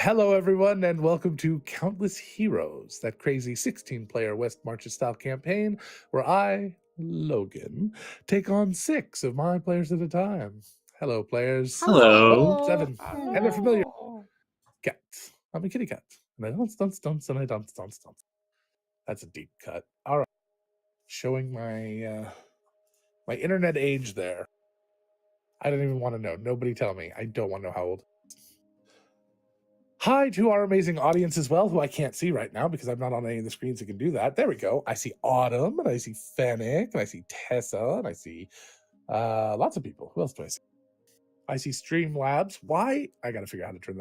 Hello, everyone, and welcome to Countless Heroes, that crazy 16-player West Marches style campaign where I, Logan, take on 6 of my players at a time. Hello, players. Hello. 7. And they're familiar. Cat. I'm a kitty cat. And I don't, and I don't. That's a deep cut. All right. Showing my my internet age there. I don't even want to know. Nobody tell me. I don't want to know how old. Hi to our amazing audience as well, who I can't see right now because I'm not on any of the screens that can do that. There we go. I see Autumn, and I see Fennec, and I see Tessa, and I see lots of people. Who else do I see? I see Streamlabs. Why? I got to figure out how to turn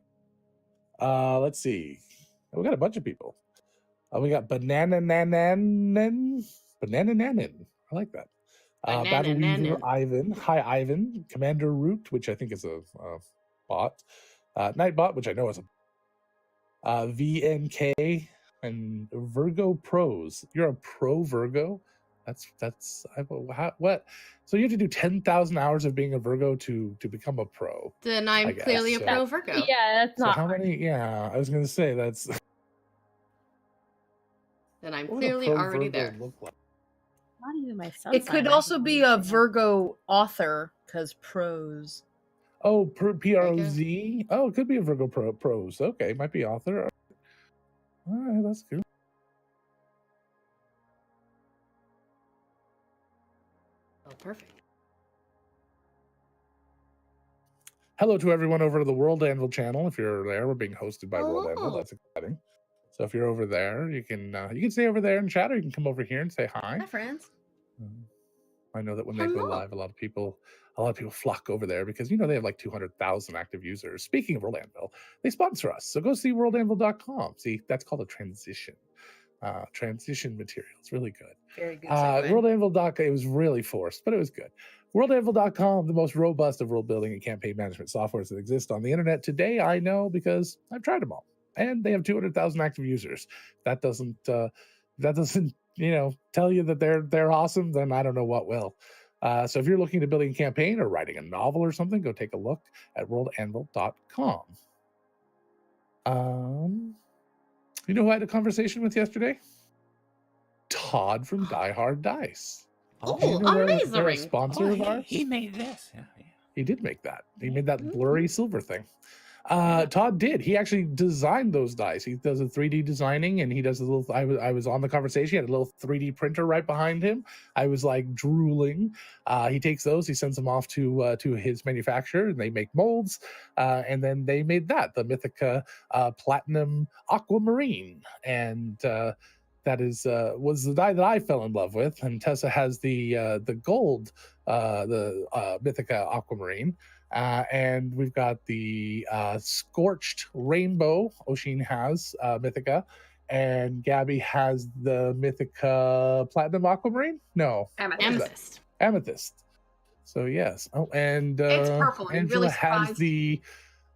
that. Let's see. We got a bunch of people. We got Banana Nanan. I like that. Battle Weaver Ivan. Hi, Ivan. Commander Root, which I think is a bot. Nightbot, which I know is a VNK and Virgo Pros. You're a pro Virgo? What? So you have to do 10,000 hours of being a Virgo to become a pro. Then I'm clearly a pro Virgo. Yeah, that's not. So how many? Yeah, I was gonna say that's. Then I'm clearly already Virgo there. look like? Not even my son. It could also be a Virgo author, because pros. Oh, PROZ. Oh, it could be a Virgo pros. Okay, might be author. All right, that's cool. Oh, perfect. Hello to everyone over to the World Anvil channel. If you're there, we're being hosted by World Anvil. That's exciting. So if you're over there, you can stay over there and chat, or you can come over here and say hi. Hi, friends. I know that when they go live, a lot of people flock over there because they have like 200,000 active users. Speaking of World Anvil, they sponsor us, so go see worldanvil.com. See, that's called a transition material. It's really good. Very good. Worldanvil.com. It was really forced, but it was good. Worldanvil.com, the most robust of world building and campaign management softwares that exist on the internet today. I know because I've tried them all, and they have 200,000 active users. That doesn't tell you that they're awesome, then I don't know what will. So if you're looking to building a campaign or writing a novel or something, go take a look at worldanvil.com. You know who I had a conversation with yesterday? Todd from Die Hard Dice. Amazing! They're a sponsor of ours. He made this. Yeah. He did make that. He made that blurry silver thing. Todd did. He actually designed those dice. He does a 3D designing, and he does a little. I was on the conversation. He had a little 3D printer right behind him. I was like drooling. He takes those. He sends them off to his manufacturer, and they make molds. And then they made the Mythica Platinum Aquamarine, and that was the die that I fell in love with. And Tessa has the gold, the Mythica Aquamarine. And we've got the Scorched Rainbow, Oshin has Mythica, and Gabby has the Mythica Platinum Aquamarine? No. Amethyst. So yes. Oh, and it's purple. Angela has the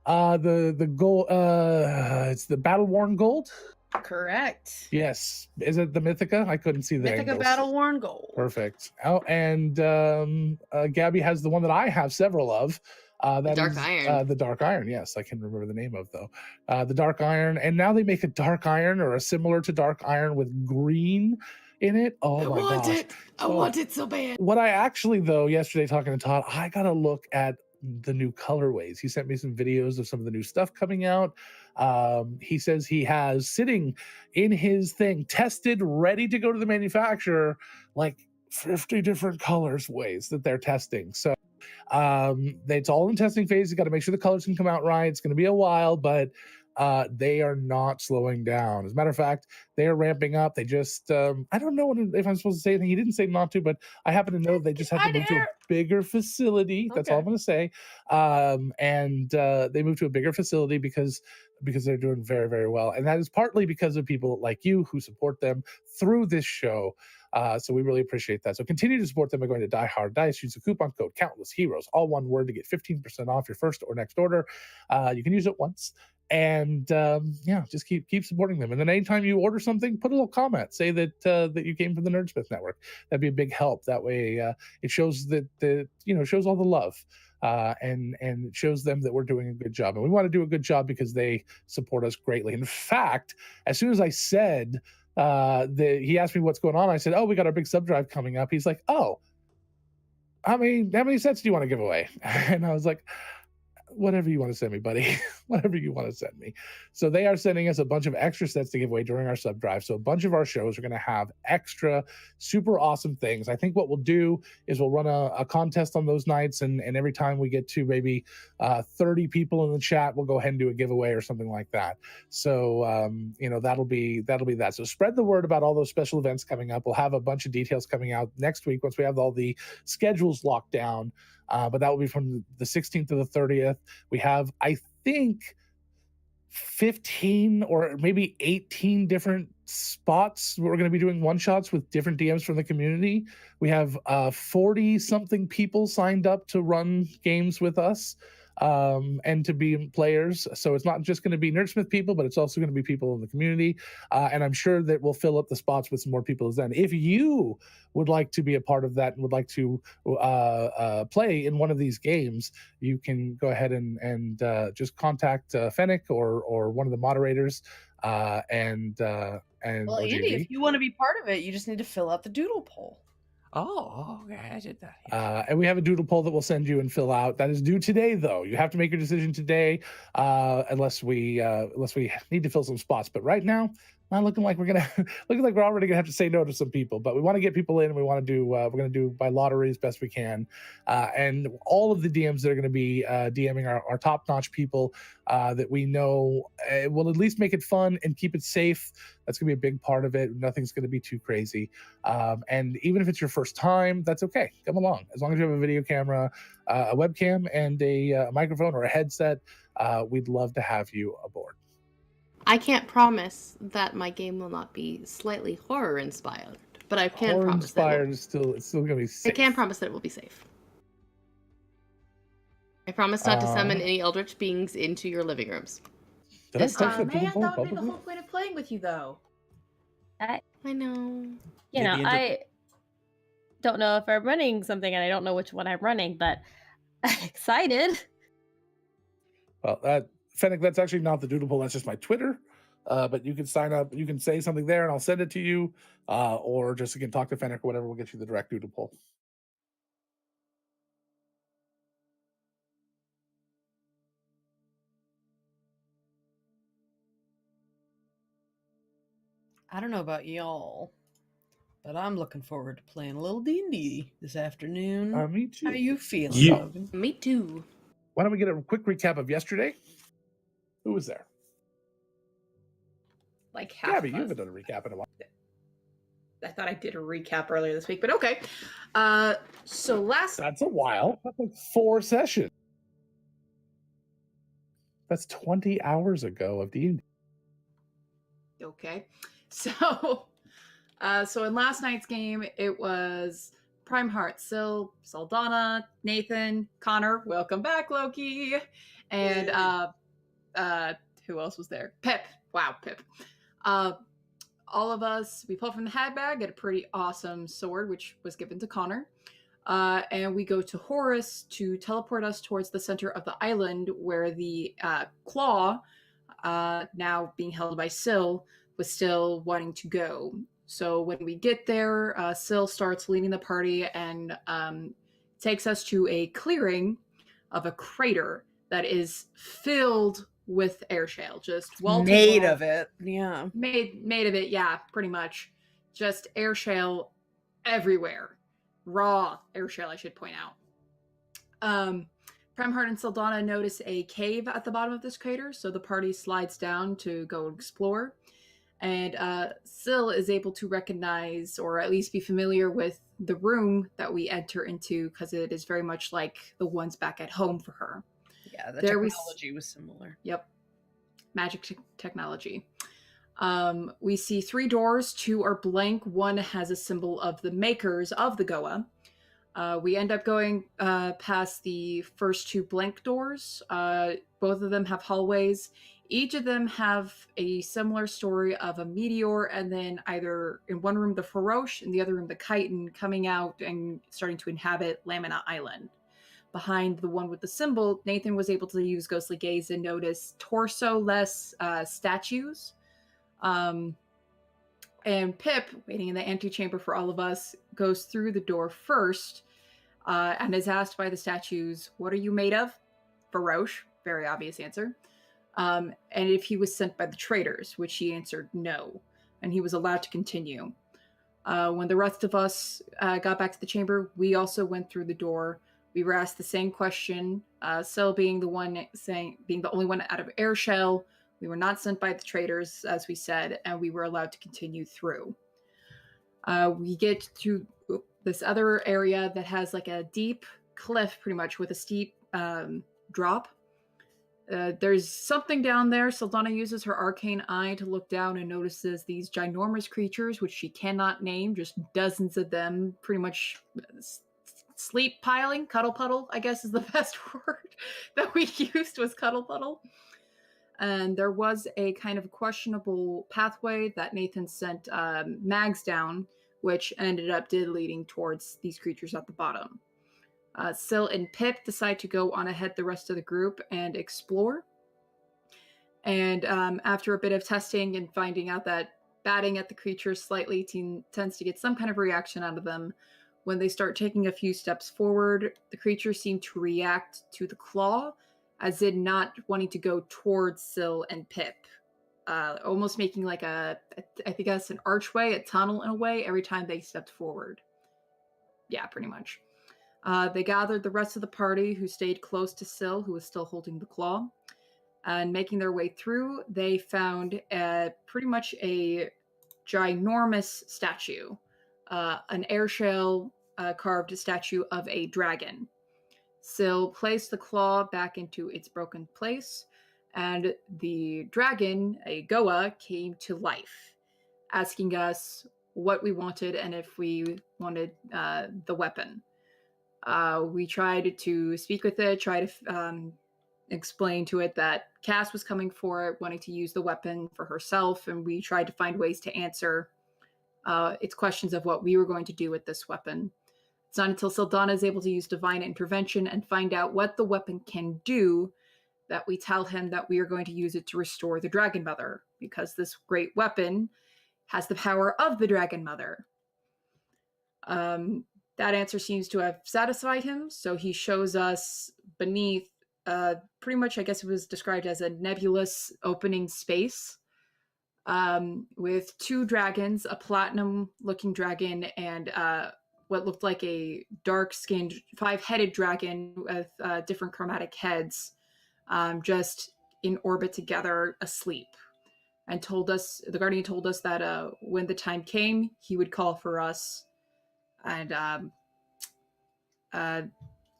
gold, it's the Battle Worn Gold? Correct. Yes. Is it the Mythica? I couldn't see the Mythica angles. Battle Worn Gold. Perfect. Oh, and Gabby has the one that I have several of. The Dark Iron. The Dark Iron, yes. I can remember the name of, though. The Dark Iron. And now they make a Dark Iron or a similar to Dark Iron with green in it. Oh, my gosh. I want it so bad. What I actually, though, yesterday talking to Todd, I got to look at the new colorways. He sent me some videos of some of the new stuff coming out. He says he has sitting in his thing, tested, ready to go to the manufacturer, like 50 different colors ways that they're testing. So it's all in testing phase. You got to make sure the colors can come out right. It's going to be a while, but they are not slowing down. As a matter of fact, they are ramping up. They just I don't know if I'm supposed to say anything. He didn't say not to, but I happen to know they just have to move to a bigger facility. That's all I'm going to say. And they moved to a bigger facility because they're doing very, very well. And that is partly because of people like you who support them through this show. So we really appreciate that. So continue to support them by going to Die Hard Dice. Use the coupon code Countless Heroes, all one word, to get 15% off your first or next order. You can use it once. And just keep supporting them. And then anytime you order something, put a little comment. Say that you came from the Nerdsmith Network. That'd be a big help. That way, it shows that shows all the love. and it shows them that we're doing a good job. And we want to do a good job because they support us greatly. In fact, as soon as I said he asked me what's going on, I said, "Oh, we got our big sub drive coming up." He's like, "Oh, how many sets do you want to give away?" And I was like, "Whatever you want to send me, buddy." Whatever you want to send me. So they are sending us a bunch of extra sets to give away during our sub drive. So a bunch of our shows are going to have extra super awesome things. I think what we'll do is we'll run a contest on those nights, and every time we get to maybe 30 people in the chat, we'll go ahead and do a giveaway or something like that. So that'll be that. So spread the word about all those special events coming up. We'll have a bunch of details coming out next week once we have all the schedules locked down. But that will be from the 16th to the 30th. We have, I think, 15 or maybe 18 different spots. We're going to be doing one-shots with different DMs from the community. We have 40-something people signed up to run games with us and to be players. So it's not just going to be Nerdsmith people, but it's also going to be people in the community. And I'm sure that we'll fill up the spots with some more people then. If you would like to be a part of that and would like to play in one of these games, you can go ahead and just contact Fennec or one of the moderators. Well, Andy, if you want to be part of it, you just need to fill out the doodle poll. Oh, okay, I did that. Yes. And we have a doodle poll that we'll send you and fill out. That is due today, though. You have to make your decision today, unless we need to fill some spots. But right now, not looking like we're already gonna have to say no to some people. But we want to get people in, and we want to do. We're gonna do by lottery as best we can, and all of the DMs that are going to be DMing our top-notch people that we know will at least make it fun and keep it safe. That's gonna be a big part of it. Nothing's gonna be too crazy, and even if it's your first time, that's okay. Come along, as long as you have a video camera, a webcam, and a microphone or a headset. We'd love to have you aboard. I can't promise that my game will not be slightly horror inspired, but I can promise that it's still gonna be safe. I can promise that it will be safe. I promise not to summon any eldritch beings into your living rooms. Man, that would be the whole point of playing with you, though. I know. I don't know if I'm running something, and I don't know which one I'm running, but I'm excited. Well, Fennec, that's actually not the doodle poll. That's just my Twitter. But you can sign up. You can say something there, and I'll send it to you. Or just again talk to Fennec or whatever. We'll get you the direct doodle poll. I don't know about y'all, but I'm looking forward to playing a little D&D this afternoon. Me too. How you feeling, Logan? Me too. Why don't we get a quick recap of yesterday? Who was there? Like half. Gabby, you haven't done a recap in a while. I thought I did a recap earlier this week, but okay. So That's a while. That's like 4 sessions. That's 20 hours ago of D&D. Okay. So in last night's game, it was Prime Heart, Syl, Saldana, Nathan, Connor, welcome back, Loki, and who else was there? Pip. Wow, Pip. All of us, we pull from the hat bag, get a pretty awesome sword, which was given to Connor. And we go to Horus to teleport us towards the center of the island where the claw, now being held by Syl, was still wanting to go. So when we get there, Syl starts leading the party and takes us to a clearing of a crater that is filled with air shale, just made of it. Yeah. Made of it, yeah, pretty much. Just air shale everywhere. Raw air shale, I should point out. Premhard and Saldana notice a cave at the bottom of this crater, so the party slides down to go explore. And Syl is able to recognize, or at least be familiar with, the room that we enter into, because it is very much like the ones back at home for her. Yeah, the technology was similar. Yep. Magic technology. We see 3 doors. 2 are blank. 1 has a symbol of the makers of the Goa. We end up going past the first 2 blank doors. Both of them have hallways. Each of them have a similar story of a meteor, and then either in one room the Ferosh, in the other room the Chitin, coming out and starting to inhabit Lamina Island. behind the one with the symbol, Nathan was able to use Ghostly Gaze and notice torso-less statues. And Pip, waiting in the antechamber for all of us, goes through the door first and is asked by the statues, "What are you made of?" For Roche, very obvious answer. And if he was sent by the traitors, which he answered no, and he was allowed to continue. When the rest of us got back to the chamber, we also went through the door. We were asked the same question. Syl being the only one out of air shell. We were not sent by the traitors, as we said, and we were allowed to continue through. We get to this other area that has like a deep cliff, pretty much, with a steep drop. There's something down there. Saldana uses her arcane eye to look down and notices these ginormous creatures, which she cannot name, just dozens of them, pretty much sleep piling, cuddle puddle, I guess is the best word that we used, was cuddle puddle. And there was a kind of questionable pathway that Nathan sent mags down, which ended up leading towards these creatures at the bottom. Syl and Pip decide to go on ahead the rest of the group and explore. And after a bit of testing and finding out that batting at the creatures slightly tends to get some kind of reaction out of them, when they start taking a few steps forward, the creatures seem to react to the claw, as in not wanting to go towards Syl and Pip. Almost making like I think that's an archway, a tunnel in a way, every time they stepped forward. Yeah, pretty much. They gathered the rest of the party, who stayed close to Syl, who was still holding the claw. And making their way through, they found pretty much a ginormous statue. An airshell carved statue of a dragon. Syl placed the claw back into its broken place, and the dragon, a Goa, came to life, asking us what we wanted and if we wanted the weapon. We tried to speak with it, try to explain to it that Cass was coming for it, wanting to use the weapon for herself, and we tried to find ways to answer its questions of what we were going to do with this weapon. It's not until Saldana is able to use divine intervention and find out what the weapon can do that we tell him that we are going to use it to restore the Dragon Mother, because this great weapon has the power of the Dragon Mother. That answer seems to have satisfied him, so he shows us beneath, pretty much, I guess it was described as a nebulous opening space, with two dragons, a platinum-looking dragon and what looked like a dark-skinned, five-headed dragon with different chromatic heads, just in orbit together, asleep. And the Guardian told us that when the time came, he would call for us. And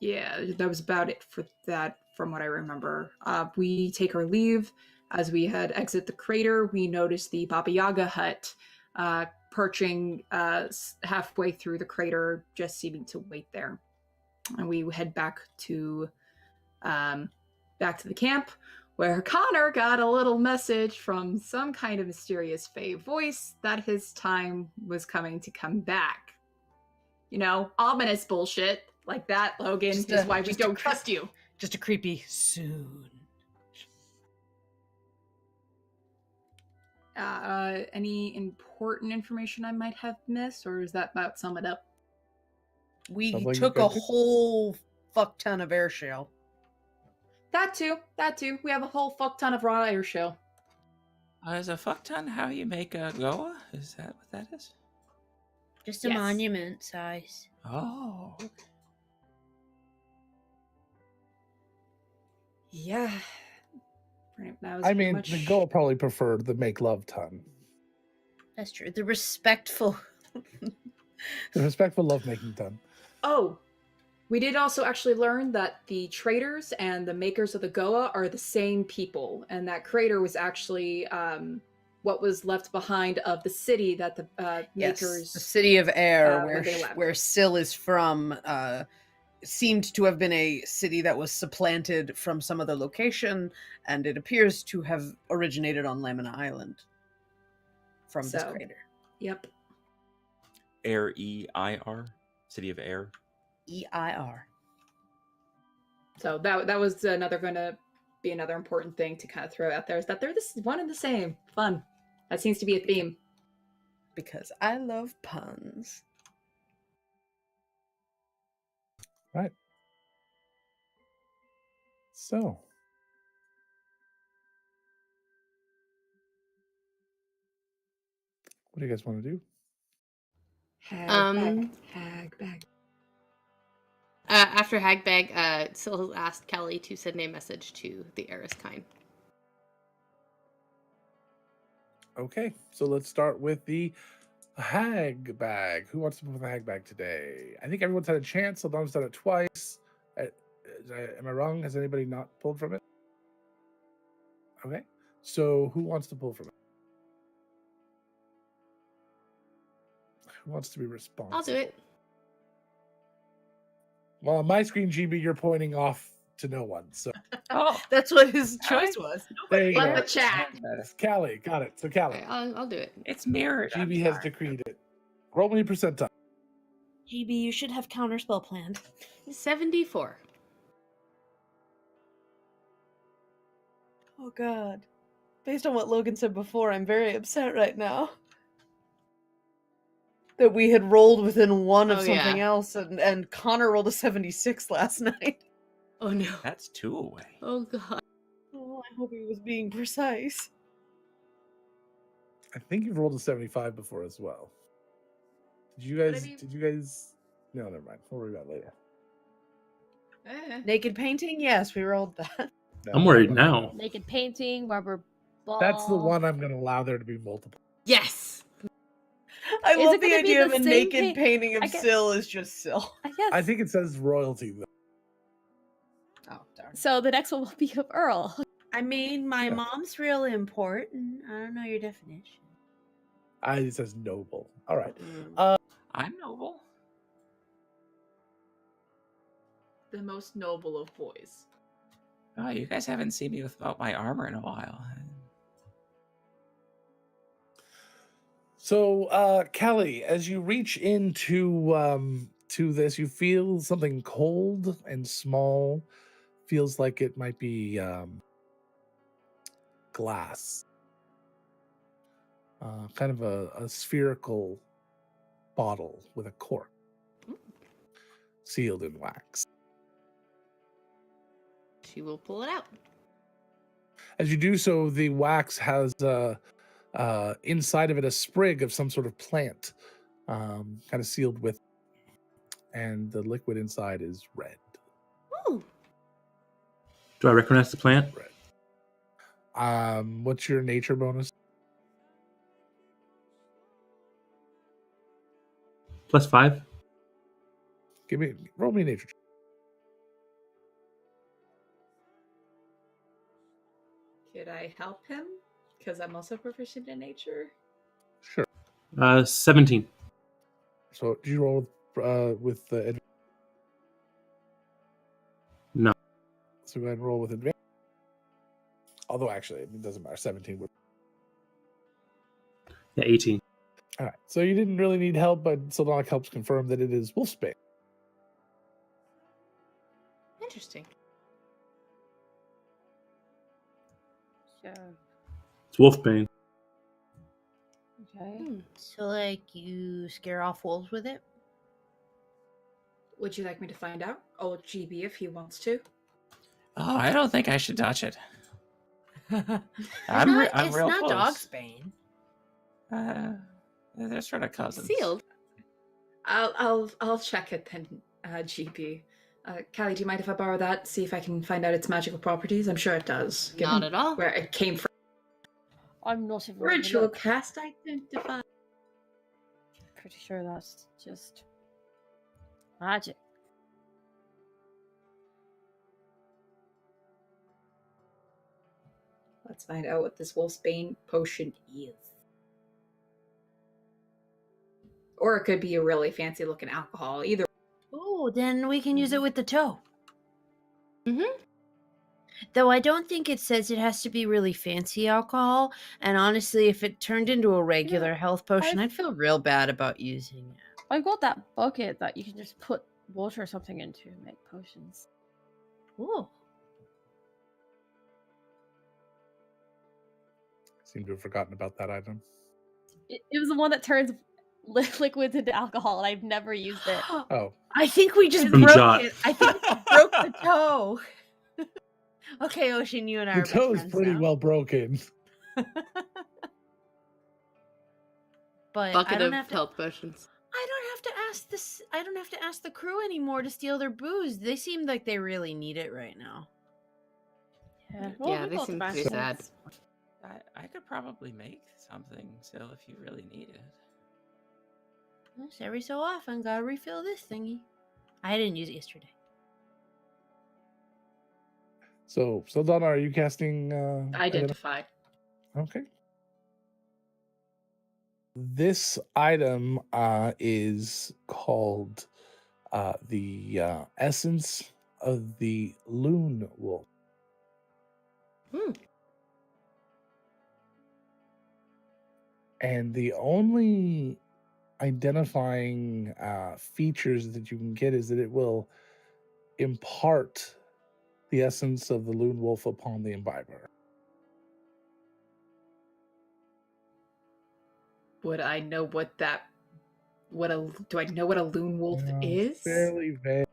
yeah, that was about it for that, from what I remember. We take our leave. As we had exit the crater, we noticed the Baba Yaga hut perching halfway through the crater, just seeming to wait there. And we head back to the camp, where Connor got a little message from some kind of mysterious Fae voice that his time was coming to come back. You know, ominous bullshit like that, Logan, is why we don't trust you. Just a creepy soon. Any important information I might have missed, or is that about sum it up? We Sounds like took you a got it. whole fuck ton of air shell. That too. We have a whole fuck ton of raw air shell. Is a fuck ton how you make a Goa? Is that what that is? Just a Yes. monument size. Oh. Okay. Yeah. That was I pretty mean, much... the Goa probably preferred the make love ton. That's true. The respectful. The respectful lovemaking ton. Oh, we did also actually learn that the traders and the makers of the Goa are the same people, and that crater was actually what was left behind of the city that the Yes, makers... the city of air, when they left. where Syl is from, seemed to have been a city that was supplanted from some other location, and it appears to have originated on Lamina Island from this So. crater. Yep. Air, E-I-R, City of Air. EIR. So that was gonna be another important thing to kind of throw out there, is that they're this one and the same. Fun. That seems to be a theme. Because I love puns. Right. So, what do you guys want to do? Hag bag. After Hagbag, Syl asked Kelly to send a message to the Eriskine. Okay, so let's start with the hag bag. Who wants to move the hag bag today? I think everyone's had a chance. Saldana's done it twice. Am I wrong? Has anybody not pulled from it? Okay, so who wants to pull from it? Who wants to be responsible? I'll do it. Well, on my screen, GB, you're pointing off to no one. So Oh, That's what his choice was. there you Let go. the chat. Callie, got it. So Callie, Okay, I'll do it. it's mirrored. I'm GB has sorry. decreed it. Roll me percentile. GB, you should have counterspell planned. 74. Oh god. Based on what Logan said before, I'm very upset right now. That we had rolled within one of Oh, something yeah. else, and Connor rolled a 76 last night. Oh no. That's 2 away. Oh god. Oh, I hope he was being precise. I think you've rolled a 75 before as well. Did you Would guys? it be- Did you guys? No, never mind. We'll worry about it later. Naked painting? Yes, we rolled that. No, I'm worried that now. Naked painting, rubber ball. That's the one I'm going to allow there to be multiple. Yes. I Is love it the gonna be idea of the a same naked painting of I guess- Syl is just Syl. I guess. I think it says royalty though. Oh, darn. So the next one will be of Earl. I mean, my Yeah. mom's real important. I don't know your definition. It says noble. All right. I'm noble. The most noble of boys. Oh, you guys haven't seen me without my armor in a while. So, Callie, as you reach into to this, you feel something cold and small. Feels like it might be glass. Kind of a spherical bottle with a cork, sealed in wax. She will pull it out. As you do so, the wax has inside of it a sprig of some sort of plant, kind of sealed with, and the liquid inside is red. Ooh. Do I recognize the plant? What's your nature bonus? +5. Roll me a nature check. Could I help him? Because I'm also proficient in nature. Sure. 17. So did you roll with the advantage? No. So go ahead and roll with advantage. Although actually, it doesn't matter. 17 would. Yeah, 18. All right. So you didn't really need help, but Sildonic helps confirm that it is wolfsbane. Interesting. Sure. It's Wolfbane. Okay. So, like, you scare off wolves with it? Would you like me to find out? Oh, GB if he wants to. Oh, I don't think I should touch it. It's I'm not real close. dogsbane. They're sort of cousins. Sealed. I'll check it then, GB. Callie, do you mind if I borrow that? See if I can find out its magical properties? I'm sure it does. Not given at all. Where it came from. I'm not even. Ritual cast identified. Pretty sure that's just magic. Let's find out what this wolfsbane potion is. Or it could be a really fancy looking alcohol. Either. Oh, then we can use it with the toe. Mm-hmm. Though I don't think it says it has to be really fancy alcohol. And honestly, if it turned into a regular health potion, I'd feel real bad about using it. I've got that bucket that you can just put water or something into and make potions. Ooh. Seem to have forgotten about that item. It was the one that turns liquids into alcohol, and I've never used it. Oh, I think we just From broke Jot. it. I think we broke the toe. Okay, Ocean, you and I the are best toe's friends pretty now. well broken. But I Bucket don't of have to. health potions. I don't have to ask this. I don't have to ask the crew anymore to steal their booze. They seem like they really need it right now. Yeah, Yeah, we they both seem buy pretty some. sad. I could probably make something still if you really need it. Yes, every so often, gotta refill this thingy. I didn't use it yesterday. So Donna, are you casting? Identified. Okay. This item is called the essence of the loon wolf. Hmm. And the only identifying features that you can get is that it will impart the essence of the loon wolf upon the imbiber. Would I know what that? Do I know what a loon wolf It's is? fairly vague.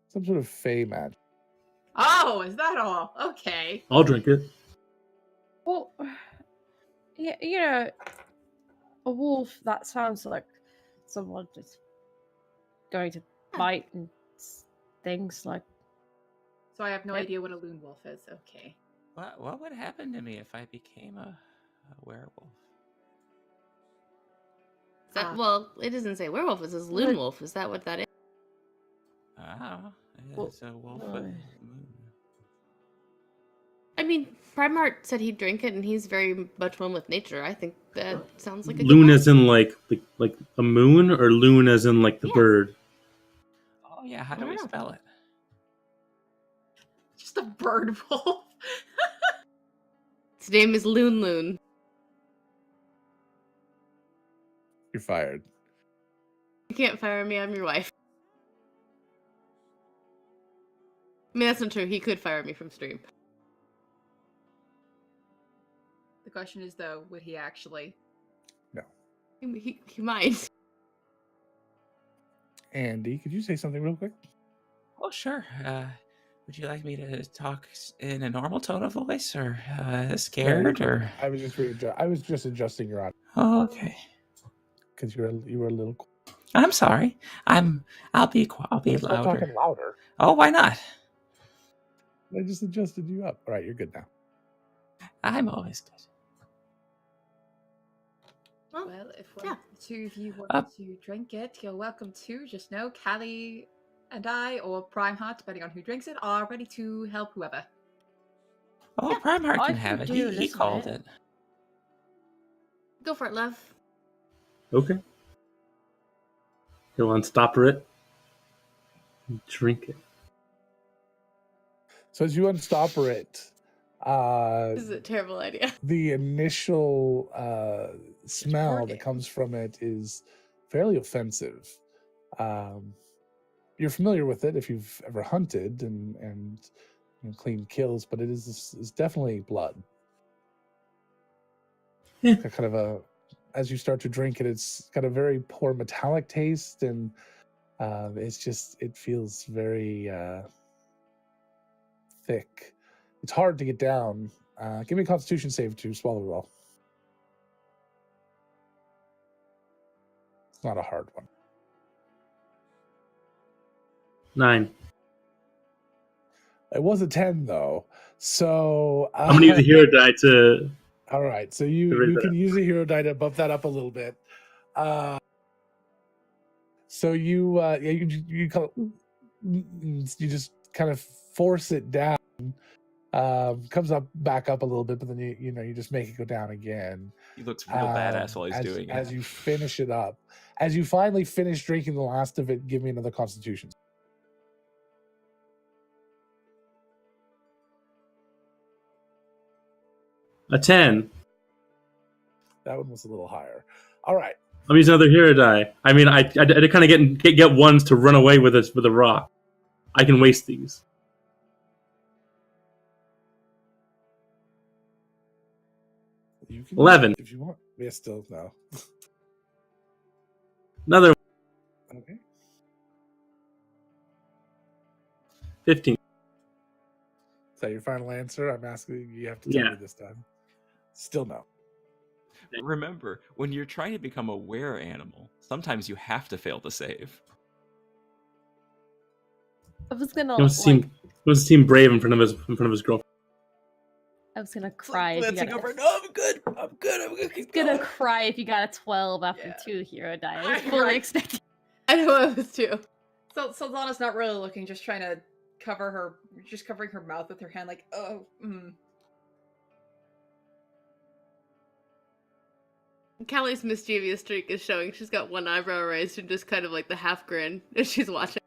Some sort of fey magic. Oh, is that all? Okay. I'll drink it. Well, yeah, you know, a wolf. That sounds like someone just going to bite and things like. So I have no Yep. idea what a loon wolf is. Okay. What would happen to me if I became a werewolf? Is that, well, it doesn't say werewolf. It says loon wolf. Is that what that is? Oh, Well, it's a wolf with a moon. I mean, Primart said he'd drink it, and he's very much one with nature. I think that sounds like a Loon good as in like a moon, or loon as in like the Yeah. bird? Oh yeah, how I do we don't know. spell it? Just a bird wolf. Its name is Loon Loon. You're fired. You can't fire me. I'm your wife. I mean, that's not true. He could fire me from stream. The question is, though, would he actually? No. He might. Andy, could you say something real quick? Oh sure. Would you like me to talk in a normal tone of voice, or scared, or? I was just adjusting your audio Oh, okay. because you were a little. I'm sorry. I'll be Start louder. talking louder. Oh, why not? I just adjusted you up. All right, you're good now. I'm always good. Well, if one yeah. of the two of you want to drink it, you're welcome to. Just know Callie and I, or Primeheart, depending on who drinks it, are ready to help whoever. Oh, Yeah, Primeheart I can can have it. do He this called bit. it. Go for it, love. Okay. He'll unstopper it. And drink it. So as you unstopper it, This is a terrible idea. the initial smell target. that comes from it is fairly offensive. You're familiar with it if you've ever hunted and cleaned kills, but it's definitely blood. Yeah. It's got kind of a, as you start to drink it, it's got a very poor metallic taste, and it feels very thick. It's hard to get down. Give me a Constitution save to swallow it all. It's not a hard one. 9. It was a 10 though. So I'm gonna use a hero die to. all right, so to you raise that can up. use a hero die to bump that up a little bit. So you just kind of force it down. Comes up back up a little bit, but then you just make it go down again. He looks real badass while he's as, doing it. as you finish it up. As you finally finish drinking the last of it, give me another Constitution. A 10. That one was a little higher. All right. I'm using another hero die. I mean, I kind of get ones to run away with us with a rock. I can waste these. You can 11. if you want. Yeah, still no. Another Okay. 15. Is that your final answer? I'm asking you have to tell Yeah. me this time. Still no. Remember, when you're trying to become a were animal, sometimes you have to fail to save. I was gonna He wants to seem brave in front of his girlfriend. I was gonna cry if you Glancing got over. No, I'm good. I'm gonna keep gonna going. cry if you got a 12 after Yeah. 2 hero die. I was Right. fully expecting. I know I was too. So Saldana's not really looking, just trying to covering her mouth with her hand, like, oh, Callie's mischievous streak is showing. She's got one eyebrow raised and just kind of like the half grin as she's watching.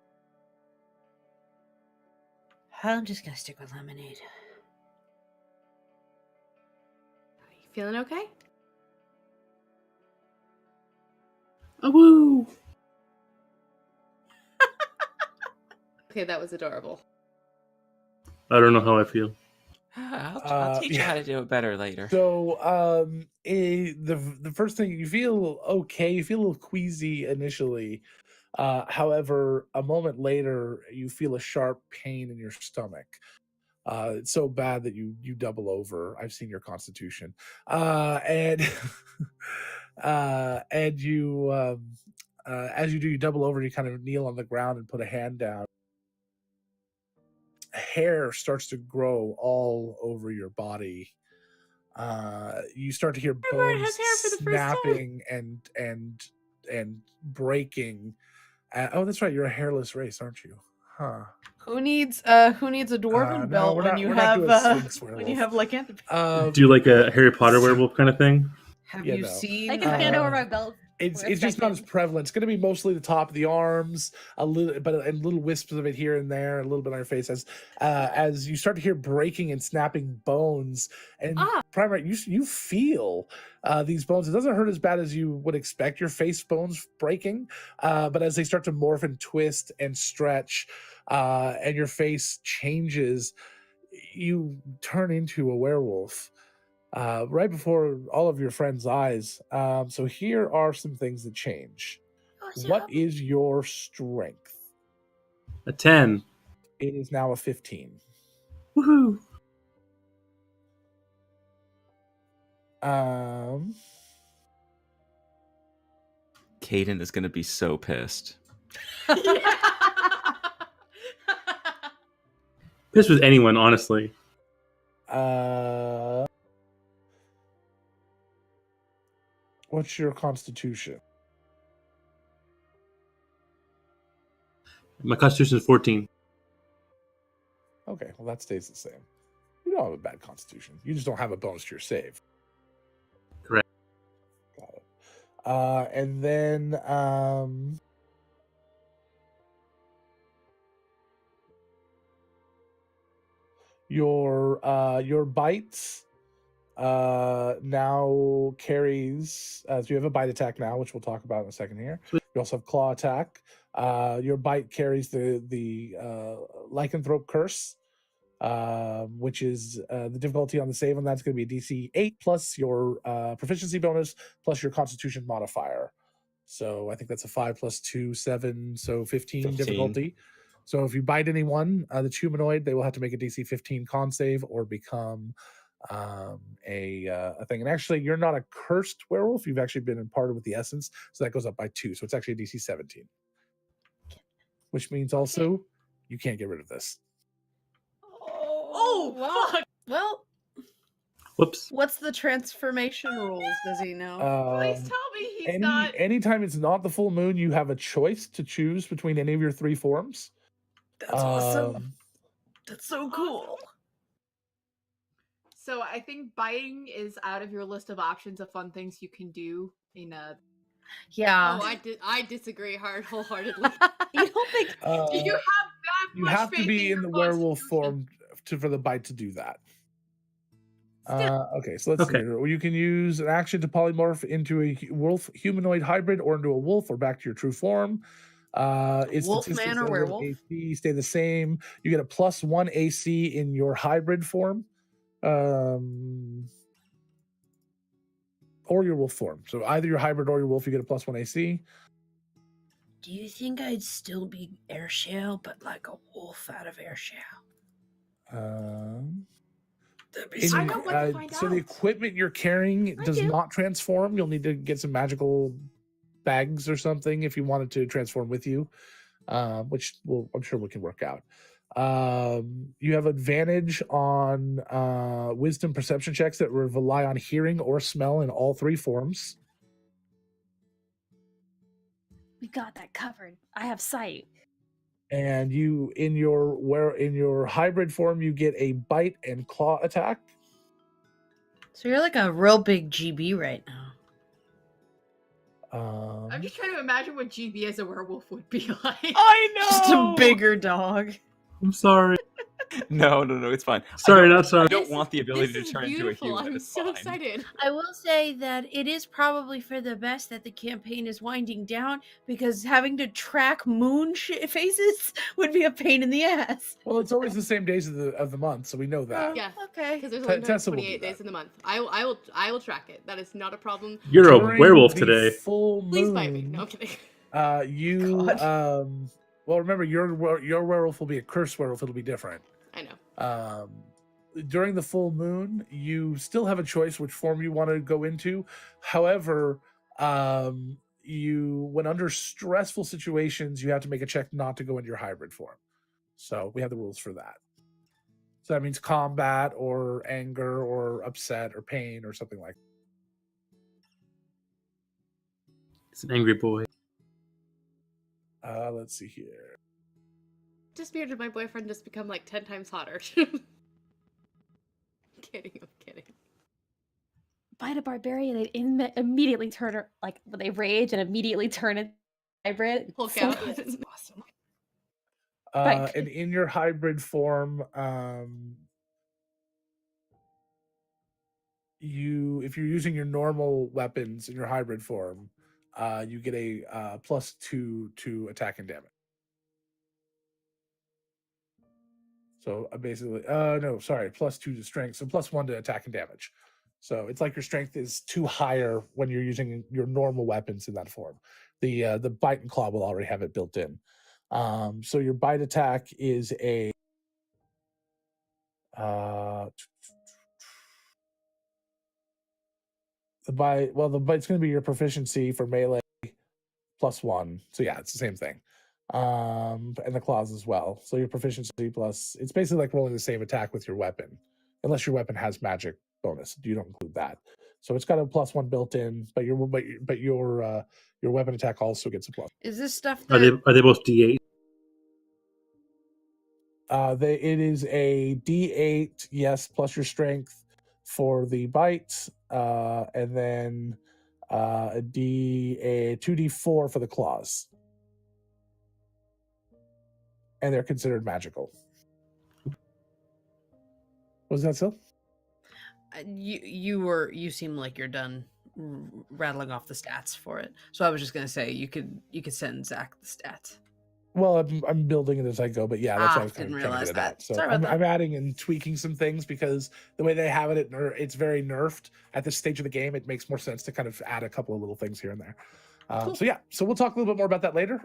I'm just gonna stick with lemonade. Are you feeling okay? Oh, woo! Okay, that was adorable. I don't know how I feel. I'll teach you how to do it better later. So, the first thing you feel okay, you feel a little queasy initially. However, a moment later, you feel a sharp pain in your stomach. It's so bad that you double over. I've seen your constitution, and and you as you do, you double over. You kind of kneel on the ground and put a hand down. Hair starts to grow all over your body. You start to hear Everyone bones has hair for the first time. snapping and breaking. Oh, that's right. You're a hairless race, aren't you? Huh. Who needs a dwarven No, belt we're when not- you we're not have doing Sphinx when you werewolf. have lycanthropy? Do like a Harry Potter werewolf kind of thing. Have yeah, you no. seen? I can hand Uh, over my belt. It's for a just not as second. prevalent. It's going to be mostly the top of the arms, a little, but and little wisps of it here and there, a little bit on your face as you start to hear breaking and snapping bones. And Primary, you feel these bones. It doesn't hurt as bad as you would expect your face bones breaking, but as they start to morph and twist and stretch, and your face changes, you turn into a werewolf. Right before all of your friends' eyes. So here are some things that change. What is your strength? A 10. It is now a 15. Woohoo! Caden is going to be so pissed. Pissed with anyone, honestly. What's your constitution? My constitution is 14. Okay, well that stays the same. You don't have a bad constitution. You just don't have a bonus to your save. Correct. Got it. And then your bites now carries so you have a bite attack now, which we'll talk about in a second here. You also have claw attack. Your bite carries the lycanthrope curse, which is the difficulty on the save on that's going to be a DC 8 plus your proficiency bonus plus your constitution modifier. So I think that's a 5 plus 2, 7, so 15 difficulty. So if you bite anyone that's humanoid, they will have to make a DC 15 con save or become a thing. And actually, you're not a cursed werewolf. You've actually been imparted with the essence, so that goes up by 2. So it's actually a DC 17, which means also you can't get rid of this. Oh, fuck. Well, Whoops. what's the transformation rules? Does he know? Please tell me he's not. Anytime it's not the full moon, you have a choice to choose between any of your 3 forms. That's awesome. That's so cool. So I think biting is out of your list of options of fun things you can do in a. Yeah. Oh, I disagree wholeheartedly. You don't think Do you have that You much have to faith be in your the werewolf constitution? form for the bite to do that. Okay, so let's see Okay. here. You can use an action to polymorph into a wolf humanoid hybrid or into a wolf or back to your true form. Wolfman statistics or of werewolf? AC stay the same. You get a +1 AC in your hybrid form, or your wolf form. So either your hybrid or your wolf, you get a +1 AC. Do you think I'd still be air shell, but like a wolf out of air shell? I know what to find so the out. equipment you're carrying does do. not transform. You'll need to get some magical bags or something if you wanted to transform with you, which I'm sure we can work out. You have advantage on wisdom perception checks that rely on hearing or smell in all 3 forms. We got that covered. I have sight. And you in your hybrid form you get a bite and claw attack. So you're like a real big GB right now. I'm just trying to imagine what GB as a werewolf would be like. I know. Just a bigger dog. I'm sorry. No, it's fine. Sorry, not sorry. I don't want the ability This to is turn into a beautiful. human. I'm It's so fine. excited. I will say that it is probably for the best that the campaign is winding down, because having to track moon faces would be a pain in the ass. Well, it's always the same days of the month, so we know that. Yeah. Okay. Because there's only Tessa will do 28 days that. in the month. I will track it. That is not a problem. You're a During werewolf the today. Full moon. Please bite me. No, I'm kidding. Well, remember your werewolf will be a cursed werewolf. It'll be different. I know. During the full moon, you still have a choice which form you want to go into. However, when under stressful situations, you have to make a check not to go into your hybrid form. So we have the rules for that. So that means combat or anger or upset or pain or something like that. It's an angry boy. Let's see here. Just bearded my boyfriend just become like 10 times hotter. I'm kidding. Bite a barbarian, they immediately turn her, like, they rage and immediately turn it hybrid. Hulk So out. good. It's awesome. And in your hybrid form, if you're using your normal weapons in your hybrid form, you get a +2 to attack and damage. So basically, +2 to strength, so +1 to attack and damage. So it's like your strength is 2 higher when you're using your normal weapons in that form. The bite and claw will already have it built in. So your bite attack is a the bite's going to be your proficiency for melee +1. So yeah, it's the same thing. And the claws as well. So your proficiency plus, it's basically like rolling the same attack with your weapon, unless your weapon has magic bonus. You don't include that. So it's got a +1 built in, but your weapon attack also gets a plus. Is this stuff Are that they both D8? It is a D8, yes, plus your strength for the bite, and then a 2d4 for the claws. And they're considered magical. Was that so? You seem like you're done rattling off the stats for it. So I was just gonna say you could send Zach the stats. Well, I'm building it as I go, but yeah, that's what I was didn't kind of trying realize to get it that. out. So Sorry about I'm that. adding and tweaking some things because the way they have it, it's very nerfed at this stage of the game. It makes more sense to kind of add a couple of little things here and there. Cool. So yeah, so we'll talk a little bit more about that later.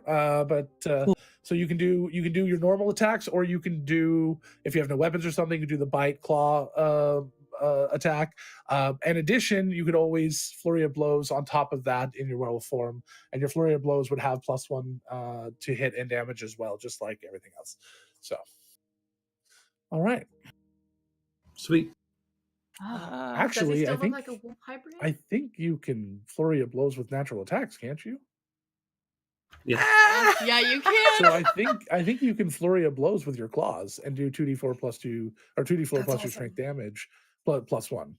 So you can do your normal attacks, or you can do, if you have no weapons or something, you can do the bite claw attack. In addition, you could always flurry of blows on top of that in your werewolf form, and your flurry of blows would have +1 to hit and damage as well, just like everything else. So, all right. Sweet. Actually, does I it still think look like a wolf hybrid? I think you can flurry of blows with natural attacks, can't you? Yeah. Yeah, you can. So I think you can flurry of blows with your claws and do 2d4 plus 2 or 2d4 That's plus your awesome. strength damage +1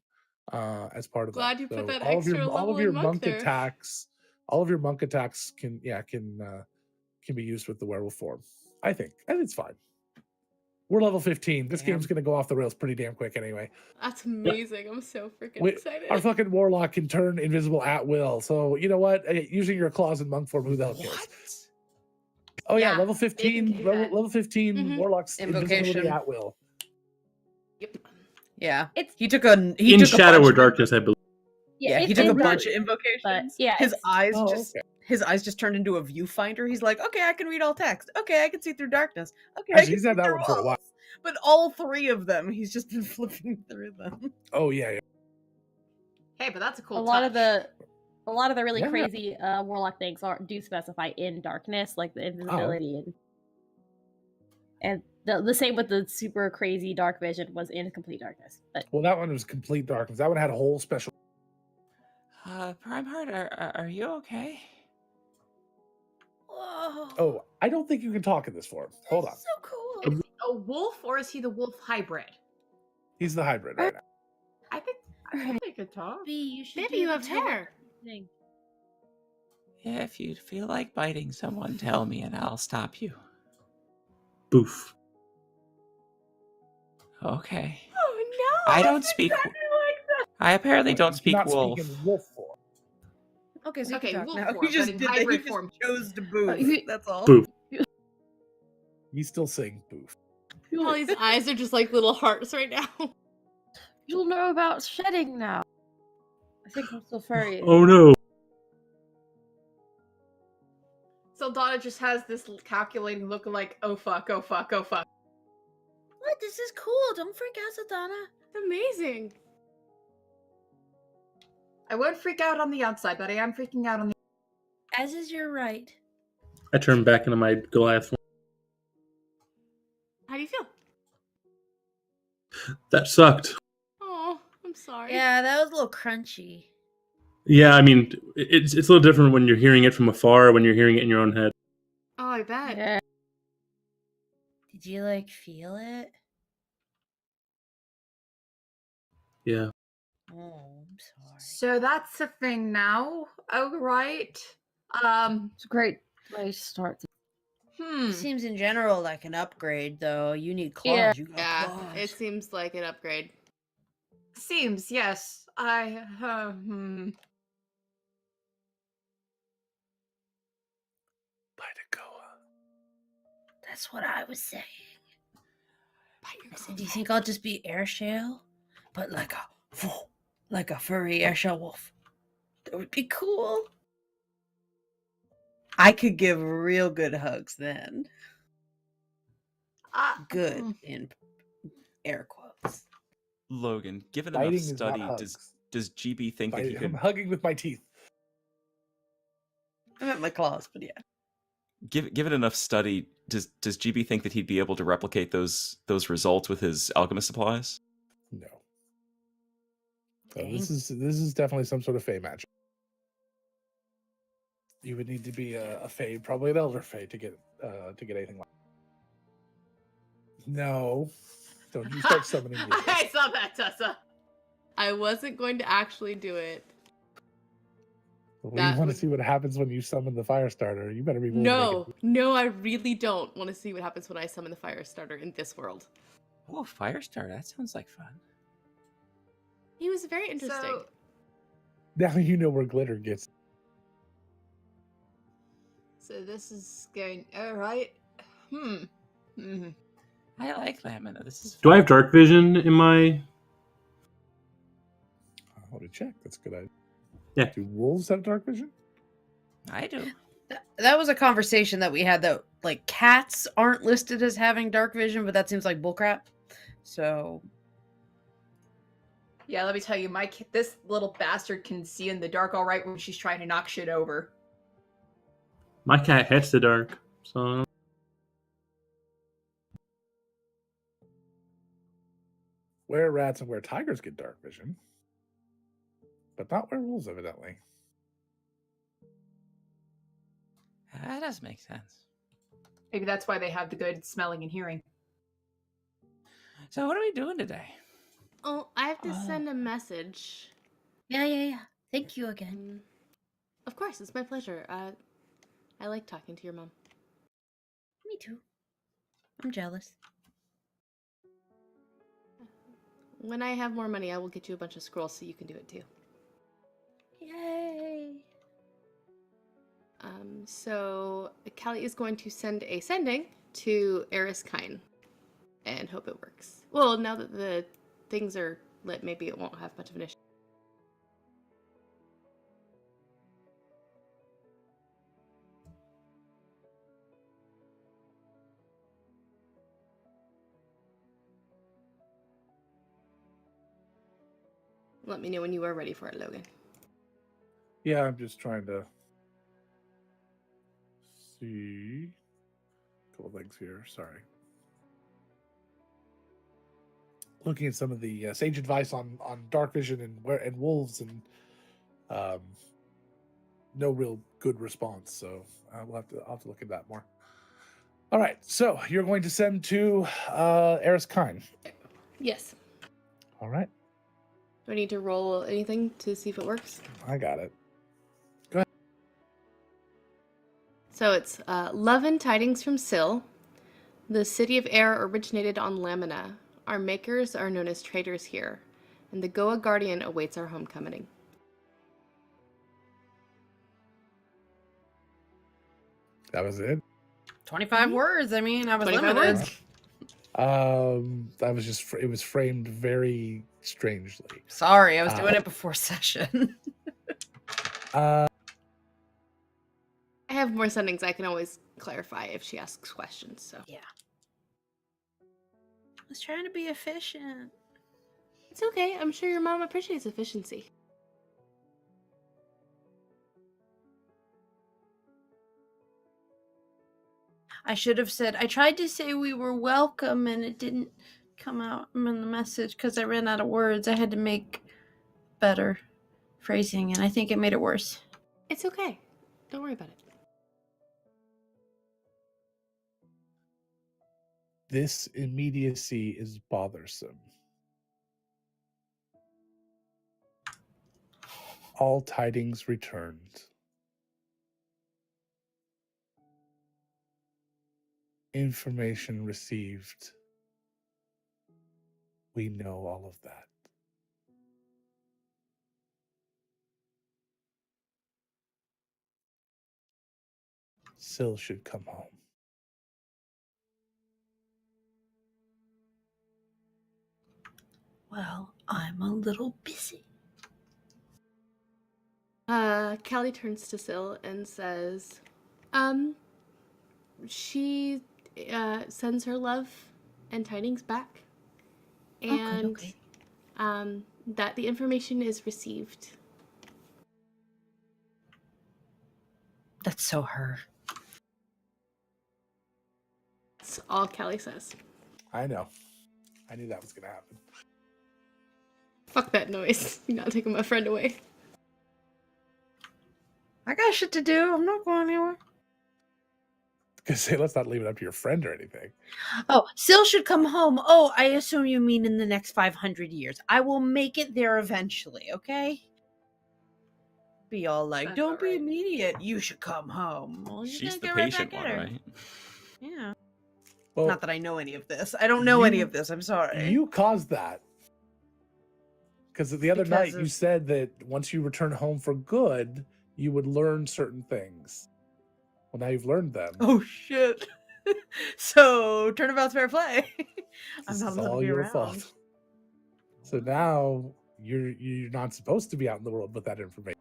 as part of Glad that. you put So that all of extra your level in monk there. all of your monk attacks can be used with the werewolf form. I think it's fine. We're level 15. This game's gonna go off the rails pretty damn quick anyway. That's amazing. I'm so freaking excited. Our fucking warlock can turn invisible at will. So you know what? Using your claws in monk form, who the hell cares? Oh yeah, Yeah, level they can 15, do level, that. level 15 Mhm. warlocks invisibility Invocation. at will. Yep. Yeah. It's He took a In took a Shadow bunch or of Darkness, I believe. Yeah, he it's took a in bunch Dark- of invocations. but yeah, his it's- eyes Oh, just okay. his eyes just turned into a viewfinder. He's like, okay, I can read all text. Okay, I can see through darkness. Okay, I Actually, can he's see had that through one for a while. walls. But all three of them, he's just been flipping through them. Oh yeah. Hey, but that's a cool a lot touch. of the really Yeah. crazy warlock things do specify in darkness, like the invisibility and the same with the super crazy dark vision was in complete darkness. But Well, that one was complete darkness. That one had a whole special. Prime Heart, are you okay? Whoa. Oh, I don't think you can talk in this form. Hold on. So cool. Is he a wolf or is he the wolf hybrid? He's the hybrid right now. I think they could talk. You should Maybe do you the have hair. thing. If you feel like biting someone, tell me and I'll stop you. Boof. Okay. Oh no! I don't it's speak. exactly like that. I apparently don't You speak cannot wolf. speak in wolf form. Okay, so Okay, you can talk wolf now. form, He just but in did that. He hybrid just form. chose to boof. he- That's all. Boof. He's still saying boof. Holly's eyes are just like little hearts right now. You'll know about shedding now. I think I'm still furry. Oh no. So Donna just has this calculating look like, oh fuck, oh fuck, oh fuck. What? This is cool. Don't freak out, Sadana. It's amazing. I won't freak out on the outside, but I am freaking out on the. As is your right. I turned back into my Goliath form. How do you feel? That sucked. Oh, I'm sorry. Yeah, that was a little crunchy. Yeah, I mean, it's a little different when you're hearing it from afar, when you're hearing it in your own head. Oh, I bet. Yeah. Did you like feel it? Yeah. Oh, I'm sorry. So that's the thing now. Oh right. It's a great place to start. It seems in general like an upgrade, though. You need claws. Yeah. You got Yeah, claws. it seems like an upgrade. Seems, yes. I That's what I was saying. I said, do you think I'll just be air shell? But like a furry air shell wolf. That would be cool. I could give real good hugs then. Good in air quotes. Logan, given Biting enough is not study, hugs. does GB think that he I'm could hugging with my teeth. I meant my claws, but yeah. given enough study? Does GB think that he'd be able to replicate those results with his alchemist supplies? No. So this is definitely some sort of Fey magic. You would need to be a Fey, probably an Elder Fey, to get anything like. No, don't you start summoning me. I saw that, Tessa. I wasn't going to actually do it. We That want to would- see what happens when you summon the fire starter. You better be willing to No, I really don't want to see what happens when I summon the fire starter in this world. Oh, Firestarter, that sounds like fun. He was very interesting. So, Now you know where glitter gets. so this is going all right. I like Lamina. This is. Do I have dark vision in my? Let me check. That's a good idea. Yeah. Do wolves have dark vision? I do. That was a conversation that we had that like cats aren't listed as having dark vision, but that seems like bullcrap. So Yeah, let me tell you, this little bastard can see in the dark all right when she's trying to knock shit over. My cat hates the dark, so Where rats and where tigers get dark vision, but not where wolves, evidently. That does make sense. Maybe that's why they have the good smelling and hearing. So what are we doing today? Oh, I have to send a message. Yeah. Thank you again. Of course, it's my pleasure. I like talking to your mom. Me too. I'm jealous. When I have more money, I will get you a bunch of scrolls so you can do it too. Yay. So Callie is going to send a sending to Eriskine and hope it works. Well, now that the things are lit, maybe it won't have much of an issue. Let me know when you are ready for it, Logan. Yeah, I'm just trying to see a couple things here. Sorry. Looking at some of the sage advice on dark vision and wolves, and no real good response. So I'll have to look at that more. All right, so you're going to send to Eriskine. Yes. All right, Do I need to roll anything to see if it works? I got it. So it's love and tidings from Syl. The city of air originated on Lamina. Our makers are known as traders here, and the Goa Guardian awaits our homecoming. That was it. 25 words. I mean, I was 25 limited. words? That was just it was framed very strangely. Sorry, I was doing it before session. I have more sendings. I can always clarify if she asks questions. So Yeah. I was trying to be efficient. it's okay. I'm sure your mom appreciates efficiency. I should have said, I tried to say we were welcome and it didn't come out in the message because I ran out of words. I had to make better phrasing and I think it made it worse. It's okay. Don't worry about it. This immediacy is bothersome. All tidings returned. Information received. We know all of that. Syl should come home. Well, I'm a little busy. Callie turns to Syl and says, she sends her love and tidings back. And Okay. that the information is received. That's so her. That's all Callie says. I know. I knew that was going to happen. Fuck that noise. You're not taking my friend away. I got shit to do. I'm not going anywhere. Because say, let's not leave it up to your friend or anything. Oh, Syl should come home. Oh, I assume you mean in the next 500 years. I will make it there eventually, okay? Be all like, That's don't all be right. immediate. You should come home. Well, you're She's gonna the get right patient back one, at her. right? Yeah. Well, Not that I know any of this. I don't know any You- of this. I'm sorry. you caused that. Because the other night Because you of- said that once you return home for good, you would learn certain things. Well, now you've learned them. Oh shit. So turnabout's fair play. I'm This not is allowed to all be your around. fault. So now you're not supposed to be out in the world with that information.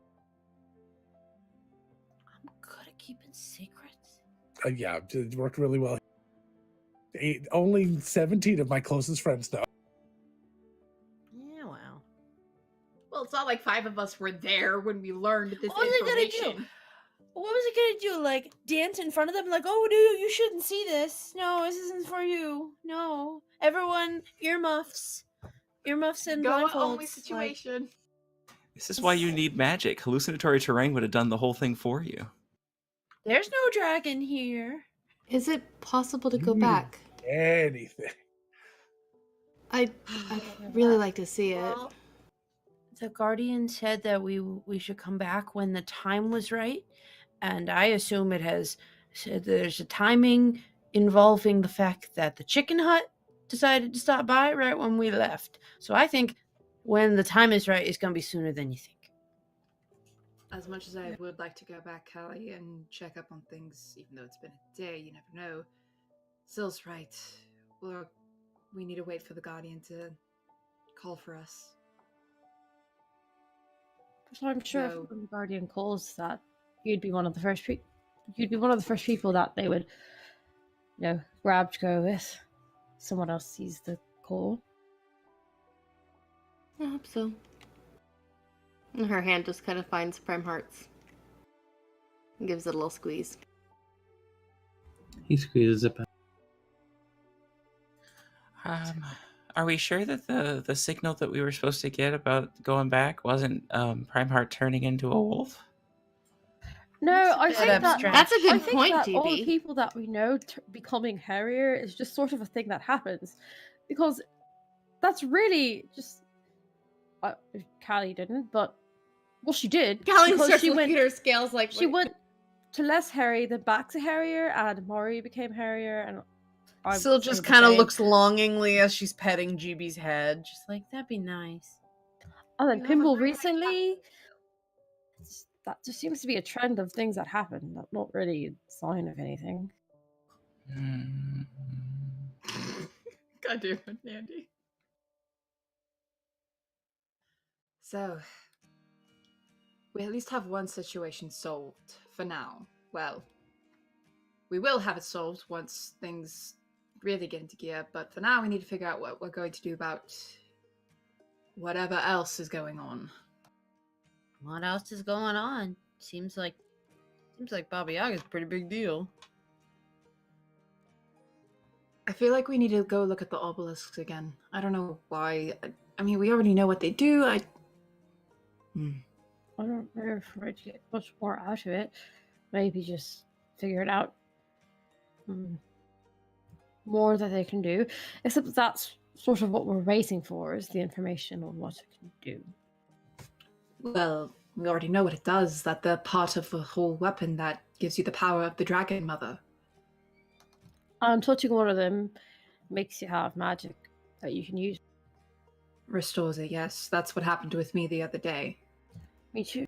I'm good at keeping secrets. Yeah, it worked really well. Only 17 of my closest friends know. Yeah, well. Well, it's not like 5 of us were there when we learned this What was I gonna do? information. What was it gonna do? Like dance in front of them? Like, oh, no, you shouldn't see this. No, this isn't for you. No, everyone, earmuffs, and Go blindfolds. only Like, situation. This is why you need magic. Hallucinatory terrain would have done the whole thing for you. there's no dragon here. Is it possible to go Mm. back? Anything. I'd really like to see it. Well, the guardian said that we should come back when the time was right, and I assume it has. So there's a timing involving the fact that the chicken hut decided to stop by right when we left. So I think when the time is right, it's gonna be sooner than you think. As much as I would like to go back, Callie, and check up on things, even though it's been a day, you never know. Sill's right. We need to wait for the Guardian to call for us. So I'm sure So- if the Guardian calls that, you'd be one of the first people that they would, grab to go with. Someone else sees the call. I hope so. And her hand just kind of finds Prime Hearts. And gives it a little squeeze. He squeezes it back. Are we sure that the signal that we were supposed to get about going back wasn't Primeheart turning into a wolf? No, I bit think abstract. That's a good I think point, that all the GB. people that we know becoming hairier is just sort of a thing that happens, because that's really just. Callie didn't, but she did. Callie because starts she looking went. at her scales like She "Wait." went to less hairy, then back to hairier, and Mori became hairier, and Syl just kind of looks longingly as she's petting GB's head. Just like, that'd be nice. And then You have a Pimble very nice recently. That just seems to be a trend of things that happen. Not really a sign of anything. Hmm. God damn it, Andy. So, we at least have one situation solved for now. Well, we will have it solved once things really get into gear, but for now we need to figure out what we're going to do about whatever else is going on. What else is going on? Seems like Baba Yaga's a pretty big deal. I feel like we need to go look at the obelisks again. I don't know why. I mean, we already know what they do. I don't know if we're to get much more out of it. Maybe just figure it out. More that they can do. Except that's sort of what we're waiting for, is the information on what it can do. Well, we already know what it does. That they're part of a whole weapon that gives you the power of the Dragon Mother. And touching one of them makes you have magic that you can use. Restores it, yes. That's what happened with me the other day. Me too.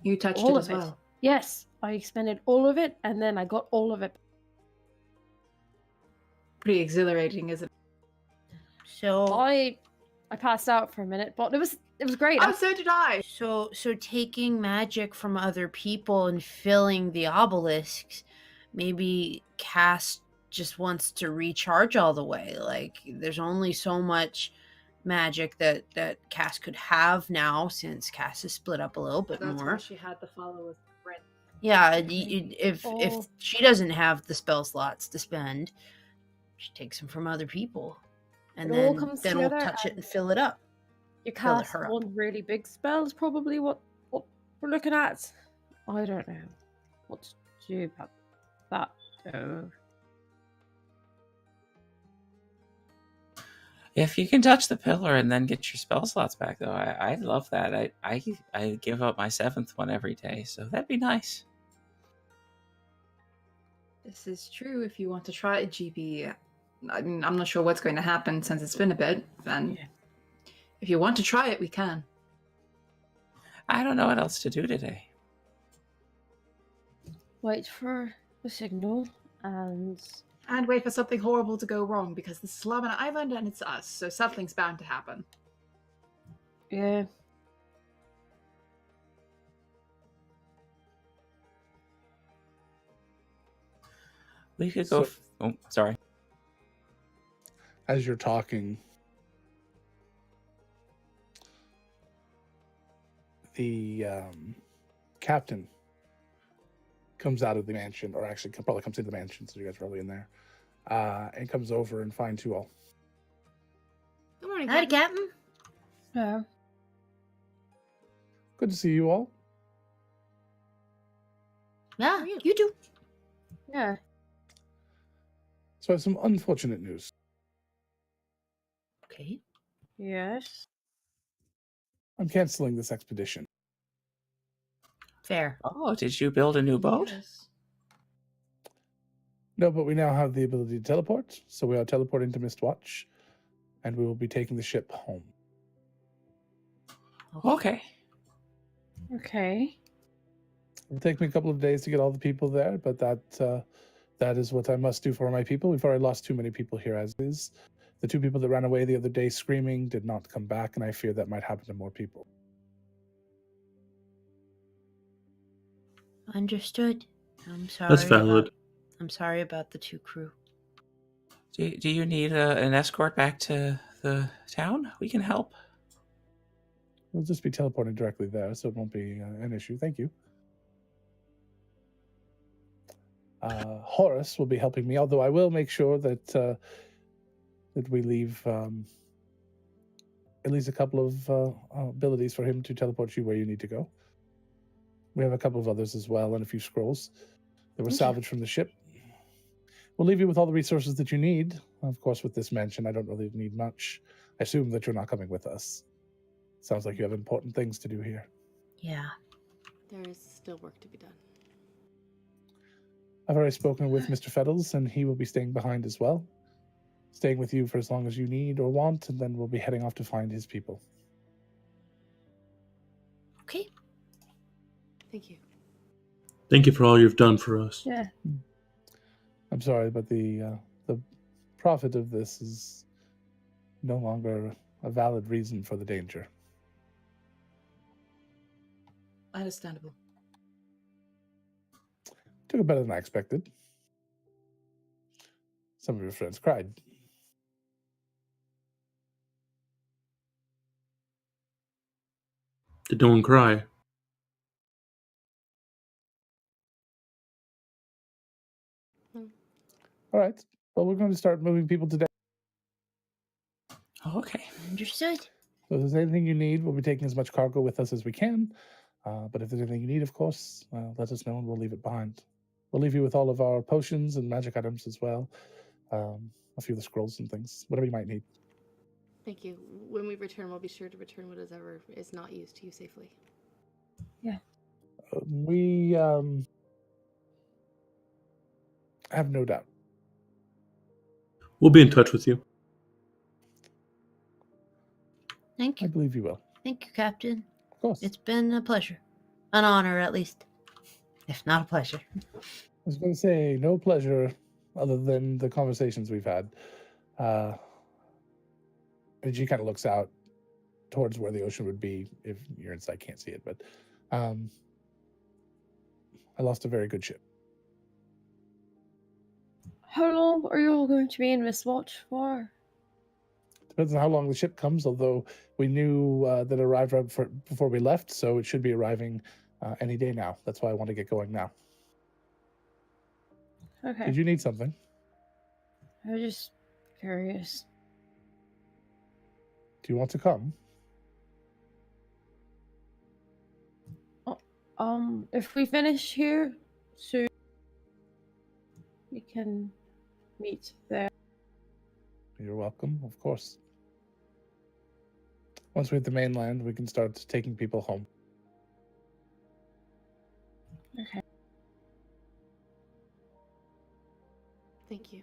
You touched All it of as it. well. Yes, I expended all of it, and then I got all of it. Pretty exhilarating, isn't it? So I passed out for a minute, but it was great. Oh, so did I! So taking magic from other people and filling the obelisks, maybe Cass just wants to recharge all the way. Like, there's only so much magic that Cass could have now, since Cass is split up a little bit That's more. why she had the follow with Brent. Yeah, Maybe. if Oh. she doesn't have the spell slots to spend, she takes them from other people, and It all then comes we'll together touch it and- and fill it up. You Fill it cast her up. one really big spell is probably what we're looking at. I don't know what to do about that, though. If you can touch the pillar and then get your spell slots back, though, I love that. I give up my 7th one every day, so that'd be nice. This is true if you want to try it, GB. I mean, I'm not sure what's going to happen since it's been a bit, and if you want to try it, we can. I don't know what else to do today. Wait for the signal, and And wait for something horrible to go wrong, because this is Lamina Island and it's us, so something's bound to happen. yeah. We could go. So- Oh, sorry. As you're talking, the captain comes out of the mansion, or actually probably comes into the mansion, so you guys are probably in there, and comes over and finds you all. Good morning, Howdy, Captain. Captain. No. Good to see you all. Yeah, you do. Yeah. So I have some unfortunate news. Okay. Yes. I'm canceling this expedition. Fair. Oh, did you build a new boat? Yes. No, but we now have the ability to teleport, so we are teleporting to Mistwatch, and we will be taking the ship home. Okay. Okay. It'll take me a couple of days to get all the people there, but that is what I must do for my people. We've already lost too many people here as is. The 2 people that ran away the other day screaming did not come back, and I fear that might happen to more people. Understood. I'm sorry. That's valid. I'm sorry about the 2 crew. Do you need an escort back to the town? We can help. We'll just be teleporting directly there, so it won't be an issue. Thank you. Horace will be helping me, although I will make sure that that we leave at least a couple of abilities for him to teleport you where you need to go. We have a couple of others as well, and a few scrolls that were salvaged from the ship. We'll leave you with all the resources that you need. Of course, with this mansion, I don't really need much. I assume that you're not coming with us. Sounds like you have important things to do here. Yeah. There is still work to be done. I've already spoken with Mr. Feddles, and he will be staying behind as well. Staying with you for as long as you need or want, and then we'll be heading off to find his people. Okay. Thank you. Thank you for all you've done for us. Yeah. I'm sorry, but the profit of this is no longer a valid reason for the danger. Understandable. Took it better than I expected. Some of your friends cried. Did no one cry? All right. Well, we're going to start moving people today. Oh, okay. Understood. So if there's anything you need, we'll be taking as much cargo with us as we can. But if there's anything you need, of course, let us know and we'll leave it behind. We'll leave you with all of our potions and magic items as well. A few of the scrolls and things, whatever you might need. Thank you. When we return, we'll be sure to return whatever is not used to you safely. We have no doubt. We'll be in touch with you. Thank I you. believe you will. Thank you, Captain. Of course. It's been a pleasure. An honor, at least. If not a pleasure. I was going to say, no pleasure other than the conversations we've had. And she kind of looks out towards where the ocean would be. If you're inside, can't see it, but I lost a very good ship. How long are you all going to be in this watch for? Depends on how long the ship comes, although we knew that it arrived right before we left, so it should be arriving any day now. That's why I want to get going now. Okay. Did you need something? I was just curious. Do you want to come? If we finish here soon, we can meet there. You're welcome, of course. Once we hit the mainland, we can start taking people home. Okay. Thank you.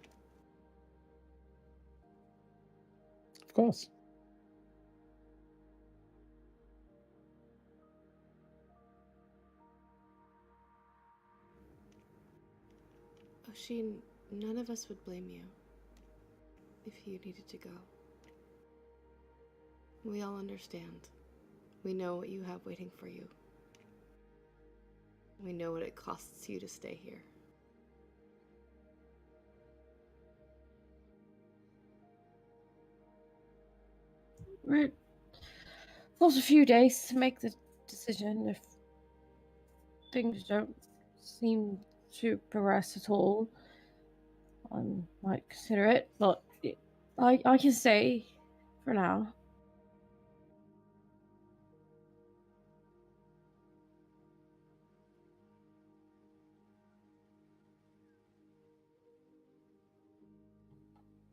Of course. Oshin, none of us would blame you if you needed to go. We all understand. We know what you have waiting for you. We know what it costs you to stay here. We've got a few days to make the decision if things don't seem to progress at all. I might consider it, but I can stay for now.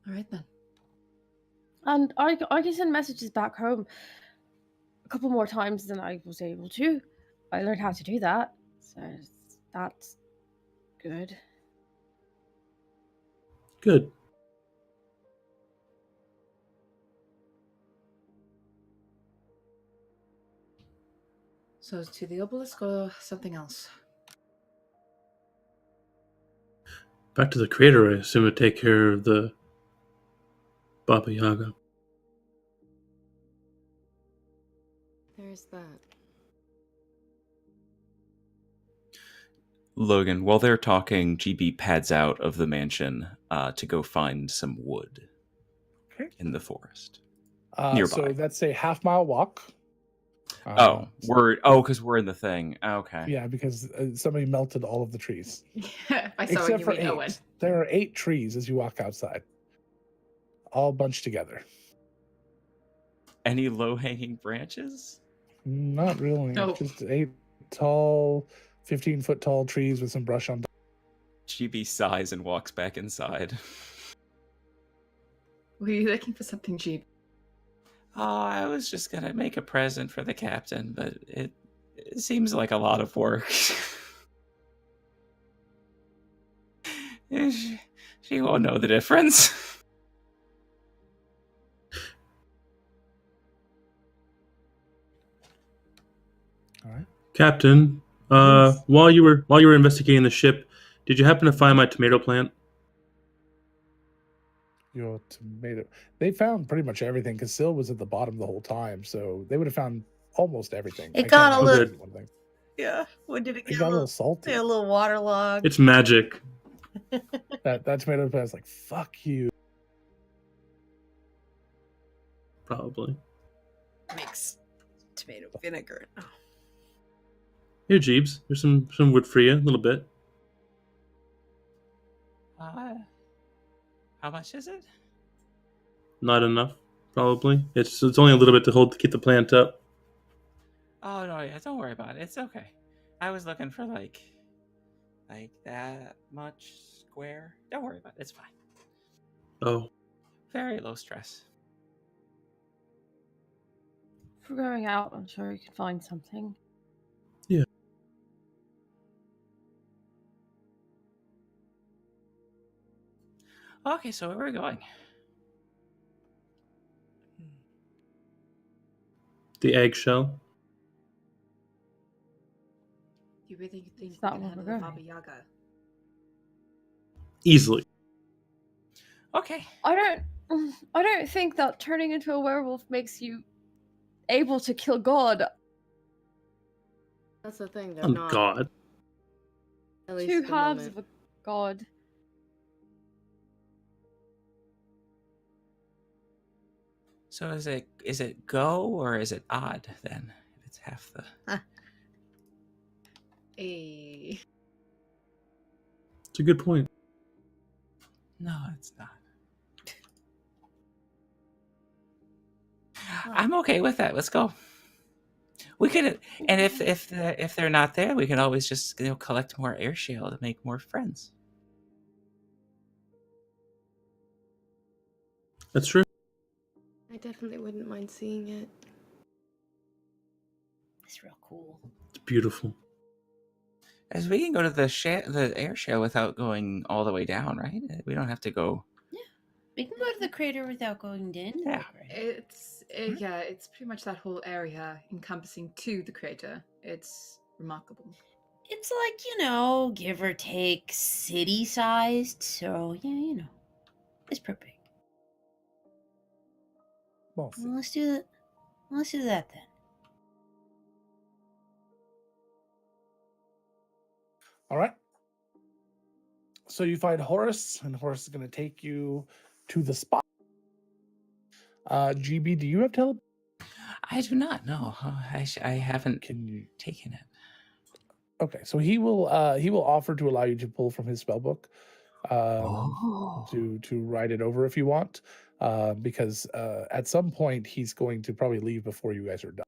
All right then. And I can send messages back home a couple more times than I was able to. I learned how to do that, so that's good. Good. So to the obelisk or something else? Back to the crater, I assume, to take care of the Baba Yaga. There's that. Logan, while they're talking, GB pads out of the mansion to go find some wood Okay. in the forest. So Nearby. that's a half-mile walk. Because we're in the thing. Okay. Yeah, because somebody melted all of the trees. By someone Except you for mean 8. Owen. There are 8 trees as you walk outside, all bunched together. Any low-hanging branches? Not really. No. Just 8 tall, 15-foot tall trees with some brush on top. GB sighs and walks back inside. Were you looking for something cheap? Oh, I was just gonna make a present for the captain, but it seems like a lot of work. she won't know the difference. All right. Captain, Yes. while you were investigating the ship, did you happen to find my tomato plant? Your tomato. They found pretty much everything because Syl was at the bottom the whole time, so they would have found almost everything. It I got can't a remember little- one thing. Yeah. When did it It get got a little salty. a little waterlogged? It's magic. That tomato plant's like, fuck you. Probably. Makes tomato vinegar. Oh. Here, Jeeves. There's some wood for you, a little bit. How much is it? Not enough, probably. It's only a little bit to keep the plant up. Oh no, yeah, don't worry about it. It's okay. I was looking for like that much square. Don't worry about it. It's fine. Oh, Very low stress. If we're going out, I'm sure you can find something. Okay, so where are we going? the eggshell. You really think Is we that can where handle we're the going? Baba Yaga? Easily. Okay. I don't think that turning into a werewolf makes you able to kill God. That's the thing. They're Oh, not. God. At least Two at the halves moment. of a god. So is it go or is it odd then? If it's half the. Hey. It's a good point. No, it's not. I'm okay with that. Let's go. We could, and if they're not there, we can always just collect more air shale to make more friends. That's true. I definitely wouldn't mind seeing it. It's real cool. It's beautiful. As we can go to the air shale without going all the way down, right? We don't have to go. We can go to the crater without going into Yeah. the crater. It's pretty much that whole area encompassing to the crater. It's remarkable. It's like, give or take city sized. So, yeah, it's pretty big. Well, Well, let's do that. Let's do that then. all right. So you find Horace, and Horace is going to take you to the spot. GB, do you have teleport? I do not know. I haven't Can you? taken it. Okay, so he will offer to allow you to pull from his spell book Oh. to write it over if you want, because at some point he's going to probably leave before you guys are done.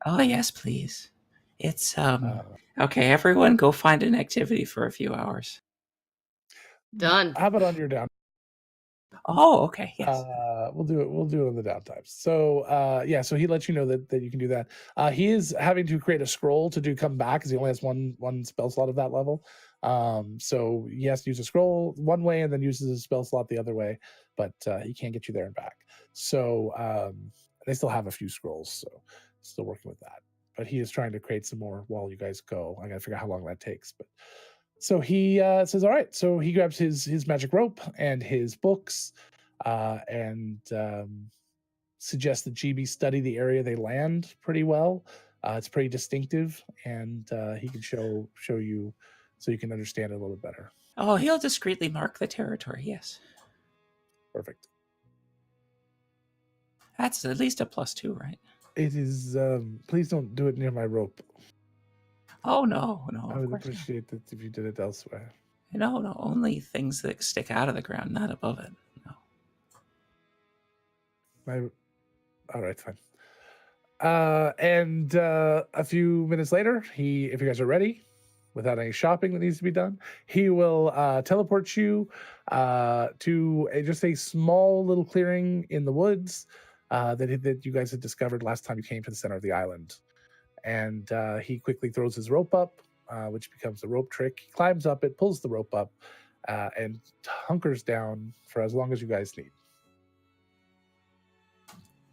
Oh yes, please. It's okay. Everyone, go find an activity for a few hours. Done. How about on your down? Oh, okay. Yes. We'll do it on the downtimes. So yeah, so he lets you know that you can do that. He is having to create a scroll to come back because he only has one spell slot of that level. So he has to use a scroll one way and then uses a spell slot the other way, but he can't get you there and back. So they still have a few scrolls, so still working with that. but he is trying to create some more while you guys go. I gotta figure out how long that takes. But so he says, "All right." So he grabs his magic rope and his books, and suggests that GB study the area they land pretty well. It's pretty distinctive, and he can show you so you can understand it a little better. Oh, he'll discreetly mark the territory. Yes, Perfect. that's at least a +2, right? It is. Please don't do it near my rope. Oh no, I of would course appreciate it if you did it elsewhere. not. No, only things that stick out of the ground, not above it. No. All right, fine. And a few minutes later, if you guys are ready, without any shopping that needs to be done, he will teleport you to just a small little clearing in the woods that you guys had discovered last time you came to the center of the island. And he quickly throws his rope up, which becomes a rope trick. He climbs up it, pulls the rope up, and hunkers down for as long as you guys need.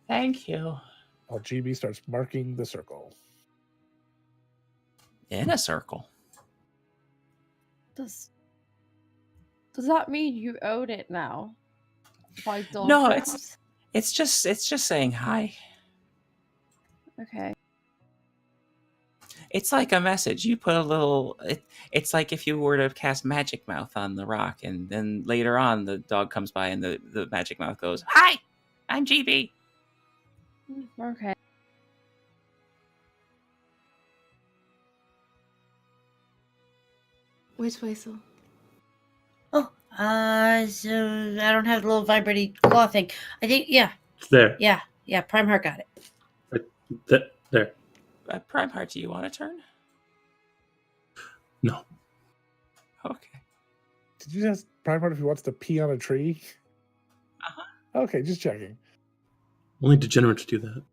Thank you. While GB starts marking the circle. In a circle. Does that mean you own it now? By dog No, traps? it's just saying hi. Okay. It's like a message. You put a little. It's like if you were to cast Magic Mouth on the rock, and then later on the dog comes by, and the Magic Mouth goes, "Hi, I'm GB." Okay. Which way, so? Oh, so I don't have the little vibrating claw thing. I think, yeah, It's there. yeah. Prime Heart got it. There. Prime Heart, do you want to turn? No. Okay. Did you ask Primeheart if he wants to pee on a tree? Uh-huh. Okay, just checking. Only degenerates do that.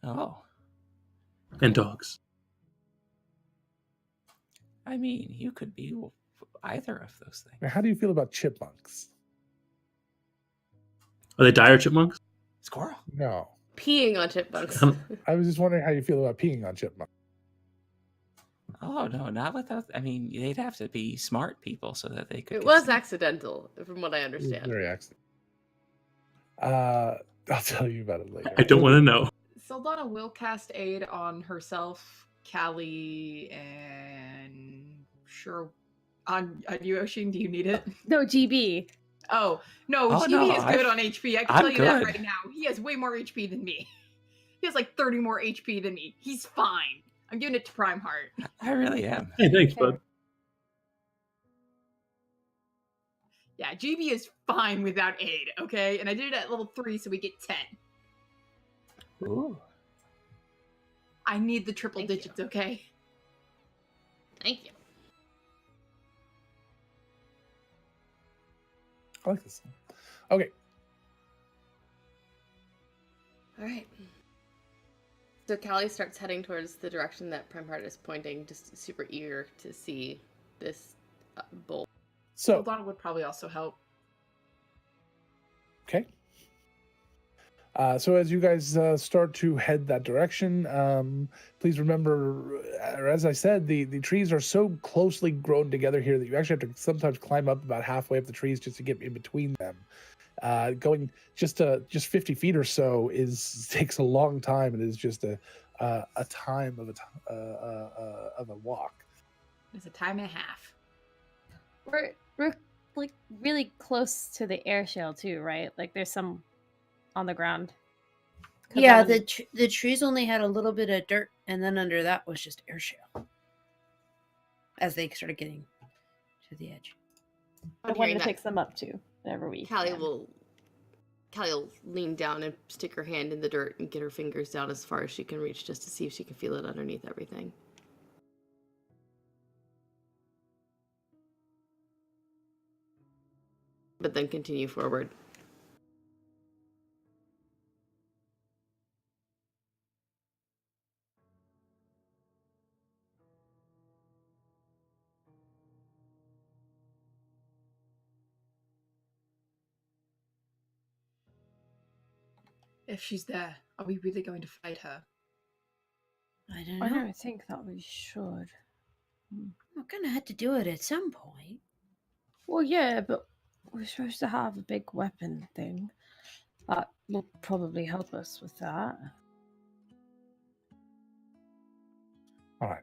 Oh. And dogs. I mean, you could be either of those things. Now, how do you feel about chipmunks? Are they dire chipmunks? Squirrel. No. Peeing on chipmunks. I was just wondering how you feel about peeing on chipmunks. Oh no, not without. I mean, they'd have to be smart people so that they could. It was consent. accidental, from what I It was understand. very accident. I'll tell you about it later. I don't want to know. Saldana will cast aid on herself, Callie, and sure on you, Oshin. Do you need it? No, GB. Oh no, Oh, GB no, is good on HP. I can I'm tell you that good. right now. He has way more HP than me. He has like 30 more HP than me. He's fine. I'm giving it to Prime Heart. I really am. Hey, thanks, bud. Yeah, GB is fine without aid, okay? And I did it at level 3, so we get 10. Ooh. I need the triple Thank you. digits, okay? Thank you. I like this. Okay. All right. So Callie starts heading towards the direction that Primeheart is pointing, just super eager to see this bowl. So, Saldana would probably also help. okay. So as you guys start to head that direction, please remember, as I said, the trees are so closely grown together here that you actually have to sometimes climb up about halfway up the trees just to get in between them. Going just 50 feet or so takes a long time, and is just a time of a walk. It's a time and a half. We're like really close to the air shell too, right? Like there's some on the ground. 'Cause Yeah, that was- the trees only had a little bit of dirt, and then under that was just air shale. As they started getting to the edge. I wanted to fix them up too. Whenever we Callie can. will lean down and stick her hand in the dirt and get her fingers down as far as she can reach, just to see if she can feel it underneath everything. But then continue forward. If she's there, are we really going to fight her? I don't I know. don't think that we should. We're gonna have to do it at some point. Well, yeah, but we're supposed to have a big weapon thing. That will probably help us with that. All right.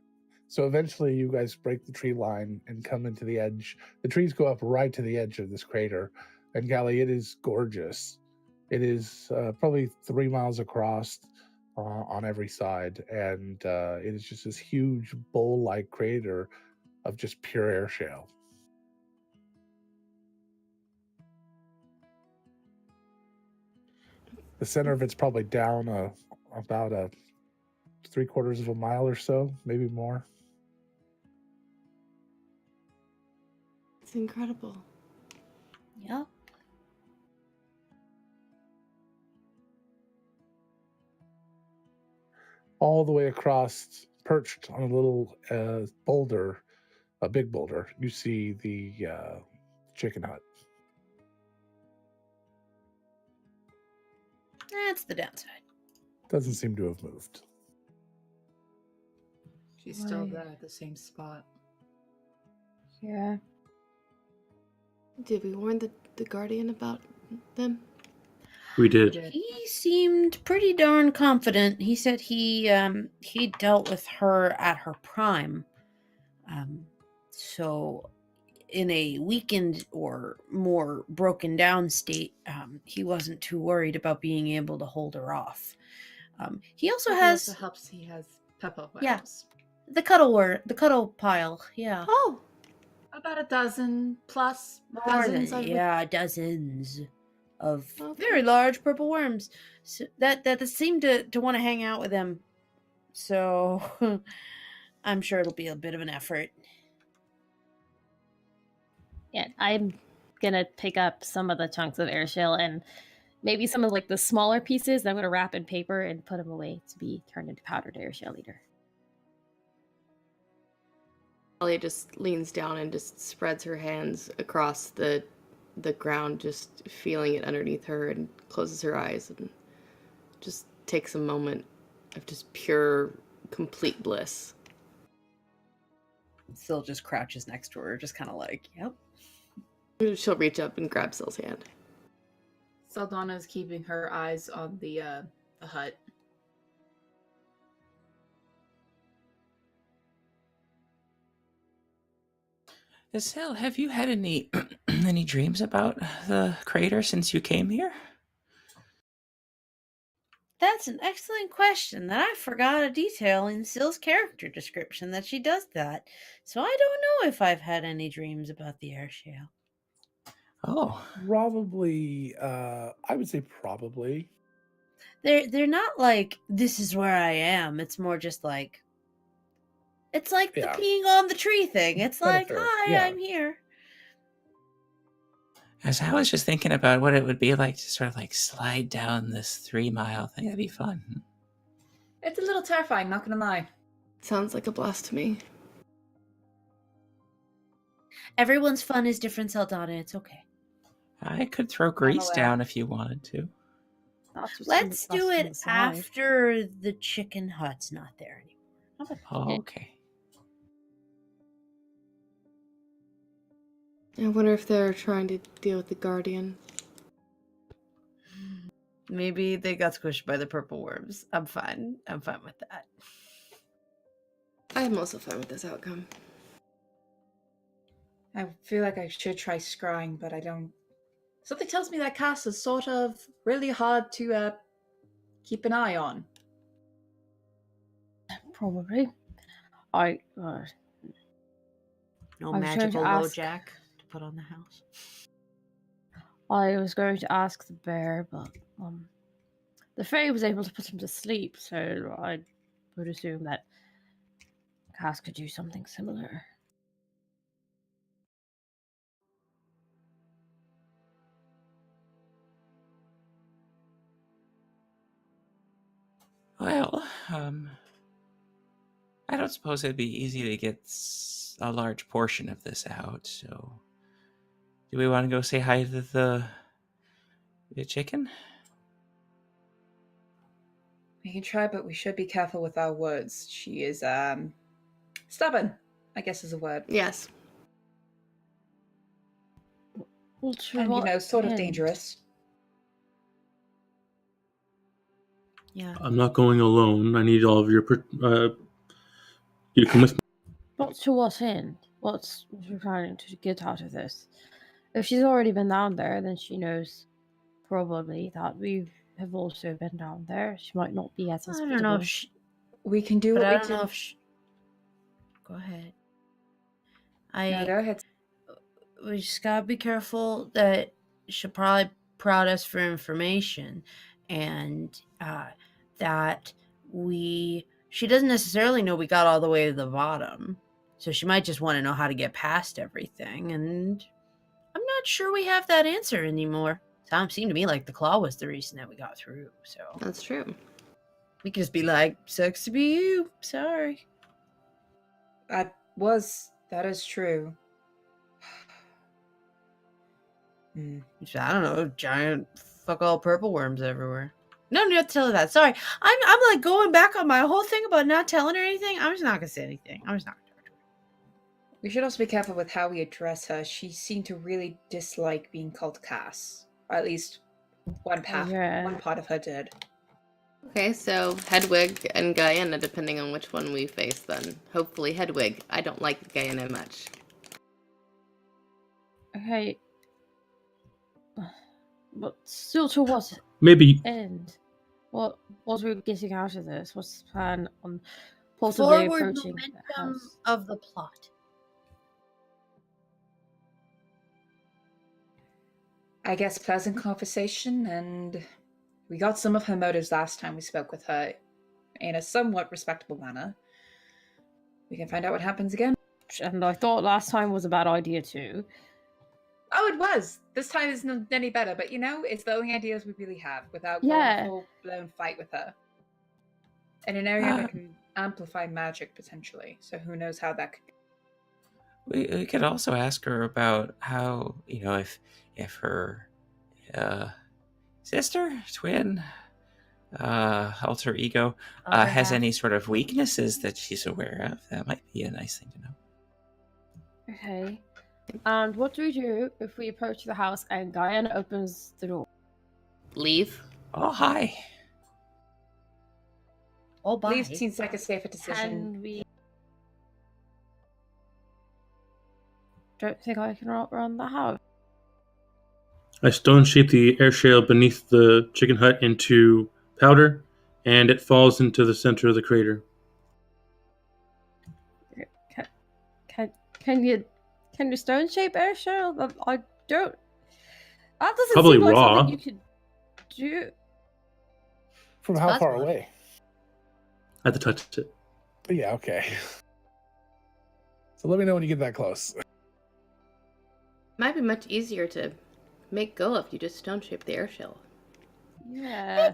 So eventually you guys break the tree line and come into the edge. The trees go up right to the edge of this crater. And Gally, it is gorgeous. It is probably 3 miles across on every side. And it is just this huge bowl-like crater of just pure air shale. The center of it's probably down about a 3/4 of a mile or so, maybe more. It's incredible. Yeah. All the way across, perched on a little boulder, a big boulder, you see the chicken hut. That's the downside. Doesn't seem to have moved. She's still Right. there at the same spot. Yeah. Did we warn the Guardian about them? We did. He seemed pretty darn confident. He said he dealt with her at her prime. So in a weakened or more broken down state, he wasn't too worried about being able to hold her off. He also It has also helps he has pepper worms. Yeah. the cuddle pile. Yeah. Oh, About a dozen plus More dozens. than, I would- yeah, dozens of Okay. very large purple worms so that seem to want to hang out with him. So I'm sure it'll be a bit of an effort. Yeah, I'm gonna pick up some of the chunks of air shell and maybe some of like the smaller pieces. I'm gonna wrap in paper and put them away to be turned into powdered air shell later. Ellie just leans down and just spreads her hands across the ground, just feeling it underneath her, and closes her eyes and just takes a moment of just pure, complete bliss. Syl just crouches next to her, just kind of like, yep. She'll reach up and grab Syl's hand. Saldana's keeping her eyes on the hut. Giselle, have you had any any dreams about the crater since you came here? That's an excellent question that I forgot a detail in Syl's character description that she does that. So I don't know if I've had any dreams about the air shale. Oh, Probably, I would say probably. They're not like, this is where I am. It's more just like, it's like Yeah. the peeing on the tree thing. It's Kinda like, fair, hi, yeah. I'm here. as I was just thinking about what it would be like to sort of like slide down this 3-mile thing. That'd be fun. It's a little terrifying, not gonna lie. Sounds like a blast to me. Everyone's fun is different, Saldana. It's okay. I could throw grease aware. down if you wanted to. That's what's Let's on the do bus on it the side. after the chicken hut's not there anymore. Oh, okay. I wonder if they're trying to deal with the Guardian. Maybe they got squished by the purple worms. I'm fine. I'm fine with that. I'm also fine with this outcome. I feel like I should try scrying, but I don't. Something tells me that cast is sort of really hard to keep an eye on. Probably. I No I was trying to magical ask- LoJack to put on the house. I was going to ask the bear, but the fairy was able to put him to sleep, so I would assume that Cass could do something similar. Well, I don't suppose it'd be easy to get a large portion of this out, so do we want to go say hi to the chicken? We can try, but we should be careful with our words. She is stubborn, I guess is a word. Yes. Well, to And what sort of end? dangerous. Yeah. I'm not going alone. I need all of you to come with me. But to what end? What's she planning to get out of this? If she's already been down there, then she knows probably that we have also been down there. She might not be as I hospitable. don't know if she, We can do but what I we don't did. know if she... Go ahead. No, go ahead. We just gotta be careful that she'll probably prod us for information, and that she doesn't necessarily know we got all the way to the bottom, so she might just want to know how to get past everything, and I'm not sure we have that answer anymore. Seemed to me like the claw was the reason that we got through, so That's true. we could just be like, sucks to be you, sorry. That is true. I don't know, giant fuck all purple worms everywhere. No, I'm not telling her that. Sorry. I'm like going back on my whole thing about not telling her anything. I'm just not gonna say anything. I'm just not gonna talk to her. We should also be careful with how we address her. She seemed to really dislike being called Cass. Or at least one part of her did. Okay, so Hedwig and Guyana, depending on which one we face then. Hopefully Hedwig. I don't like Guyana much. Okay. But still, to what Maybe end? What are we getting out of this? What's the plan on possibly Forward approaching the momentum house? of the plot. I guess pleasant conversation, and we got some of her motives last time we spoke with her in a somewhat respectable manner. We can find out what happens again. And I thought last time was a bad idea too. Oh, it was. This time isn't any better, but it's the only ideas we really have without going Yeah. full-blown fight with her. In an area that can amplify magic, potentially. So who knows how that could be. We could also ask her about how, if her sister, twin, alter ego Other has half. any sort of weaknesses that she's aware of. That might be a nice thing to know. Okay. And what do we do if we approach the house and Guyana opens the door? Leave. Oh, hi. Oh, bye. Leave seems like a safer decision. Can we... Don't think I can outrun the house. I stone shape the air shell beneath the chicken hut into powder, and it falls into the center of the crater. Can you stone shape air shell? I don't. That doesn't Probably seem like raw. something you could do. From how That's far fun. away? I had to touch it. Yeah, okay. So let me know when you get that close. Might be much easier to make go if you just stone shape the air shell. Yeah.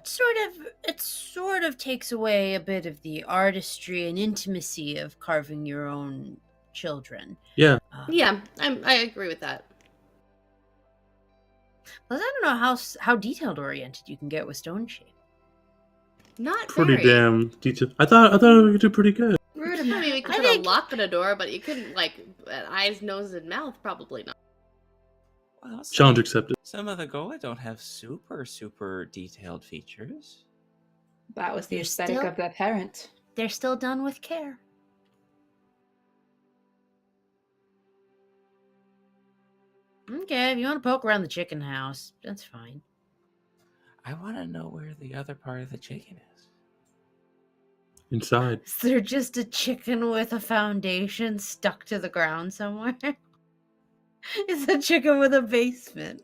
It sort of takes away a bit of the artistry and intimacy of carving your own children. Yeah. Yeah, I agree with that. Plus, I don't know how detailed oriented you can get with stone shape. Not Pretty very. damn detailed. I thought we could do pretty good. I mean, we could I put think- a lock on a door, but you couldn't, eyes, nose, and mouth, probably not. Well, Challenge accepted. Some of the Goa don't have super detailed features. That was the You're aesthetic still- of that parent. They're still done with care. Okay, if you want to poke around the chicken house, that's fine. I want to know where the other part of the chicken is. Inside. Is there just a chicken with a foundation stuck to the ground somewhere? It's a chicken with a basement.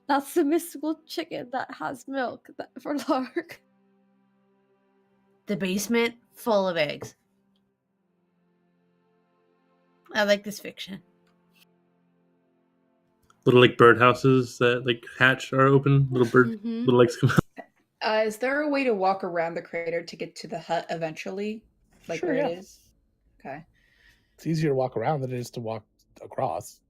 That's the mystical chicken that has milk for lark. The basement full of eggs. I like this fiction. Little birdhouses that hatch are open. Mhm. Little eggs come out. Is there a way to walk around the crater to get to the hut eventually? Sure, where yeah. it is? Okay. It's easier to walk around than it is to walk across.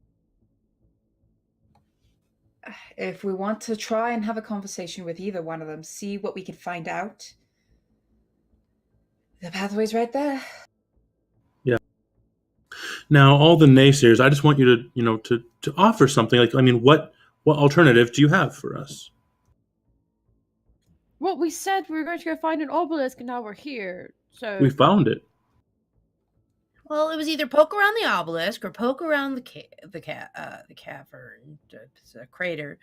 if we want to try and have a conversation with either one of them, see what we can find out, the pathway's right there. Yeah. Now, all the naysayers, I just want you to, to offer something. Like, I mean, what alternative do you have for us? Well, we said we were going to go find an obelisk, and now we're here. So We found it. Well, it was either poke around the obelisk or poke around the cavern, the crater.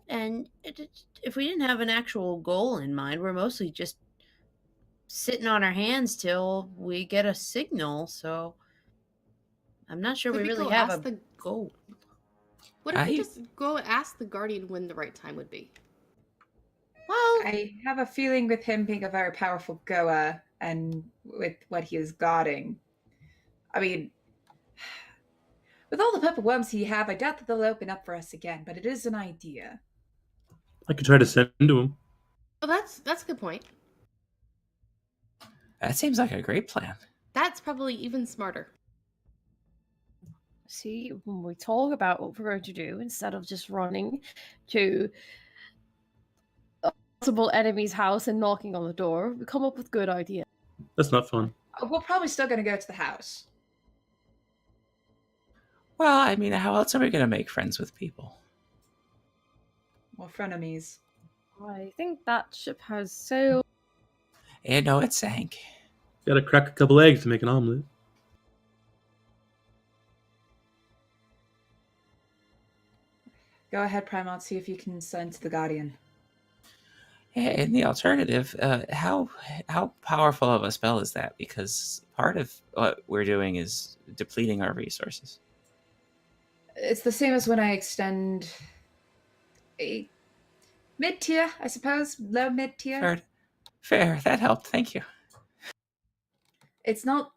And if we didn't have an actual goal in mind, we're mostly just sitting on our hands till we get a signal. So I'm not sure Could we we really go have ask a the- goal. What if we just go ask the Guardian when the right time would be? Well, I have a feeling with him being a very powerful Goa and with what he is guarding. I mean, with all the purple worms he have, I doubt that they'll open up for us again, but it is an idea. I could try to send to him. Oh, that's a good point. That seems like a great plan. That's probably even smarter. see, when we talk about what we're going to do, instead of just running to a possible enemy's house and knocking on the door, we come up with good ideas. That's not fun. We're probably still going to go to the house. Well, I mean, how else are we going to make friends with people? Well, frenemies. I think that ship has sailed. No, it sank. Got to crack a couple eggs to make an omelet. Go ahead, Primont, see if you can send to the Guardian. In the alternative, how powerful of a spell is that? Because part of what we're doing is depleting our resources. It's the same as when I extend a mid-tier, I suppose, low mid-tier. Fair. That helped. Thank you. It's not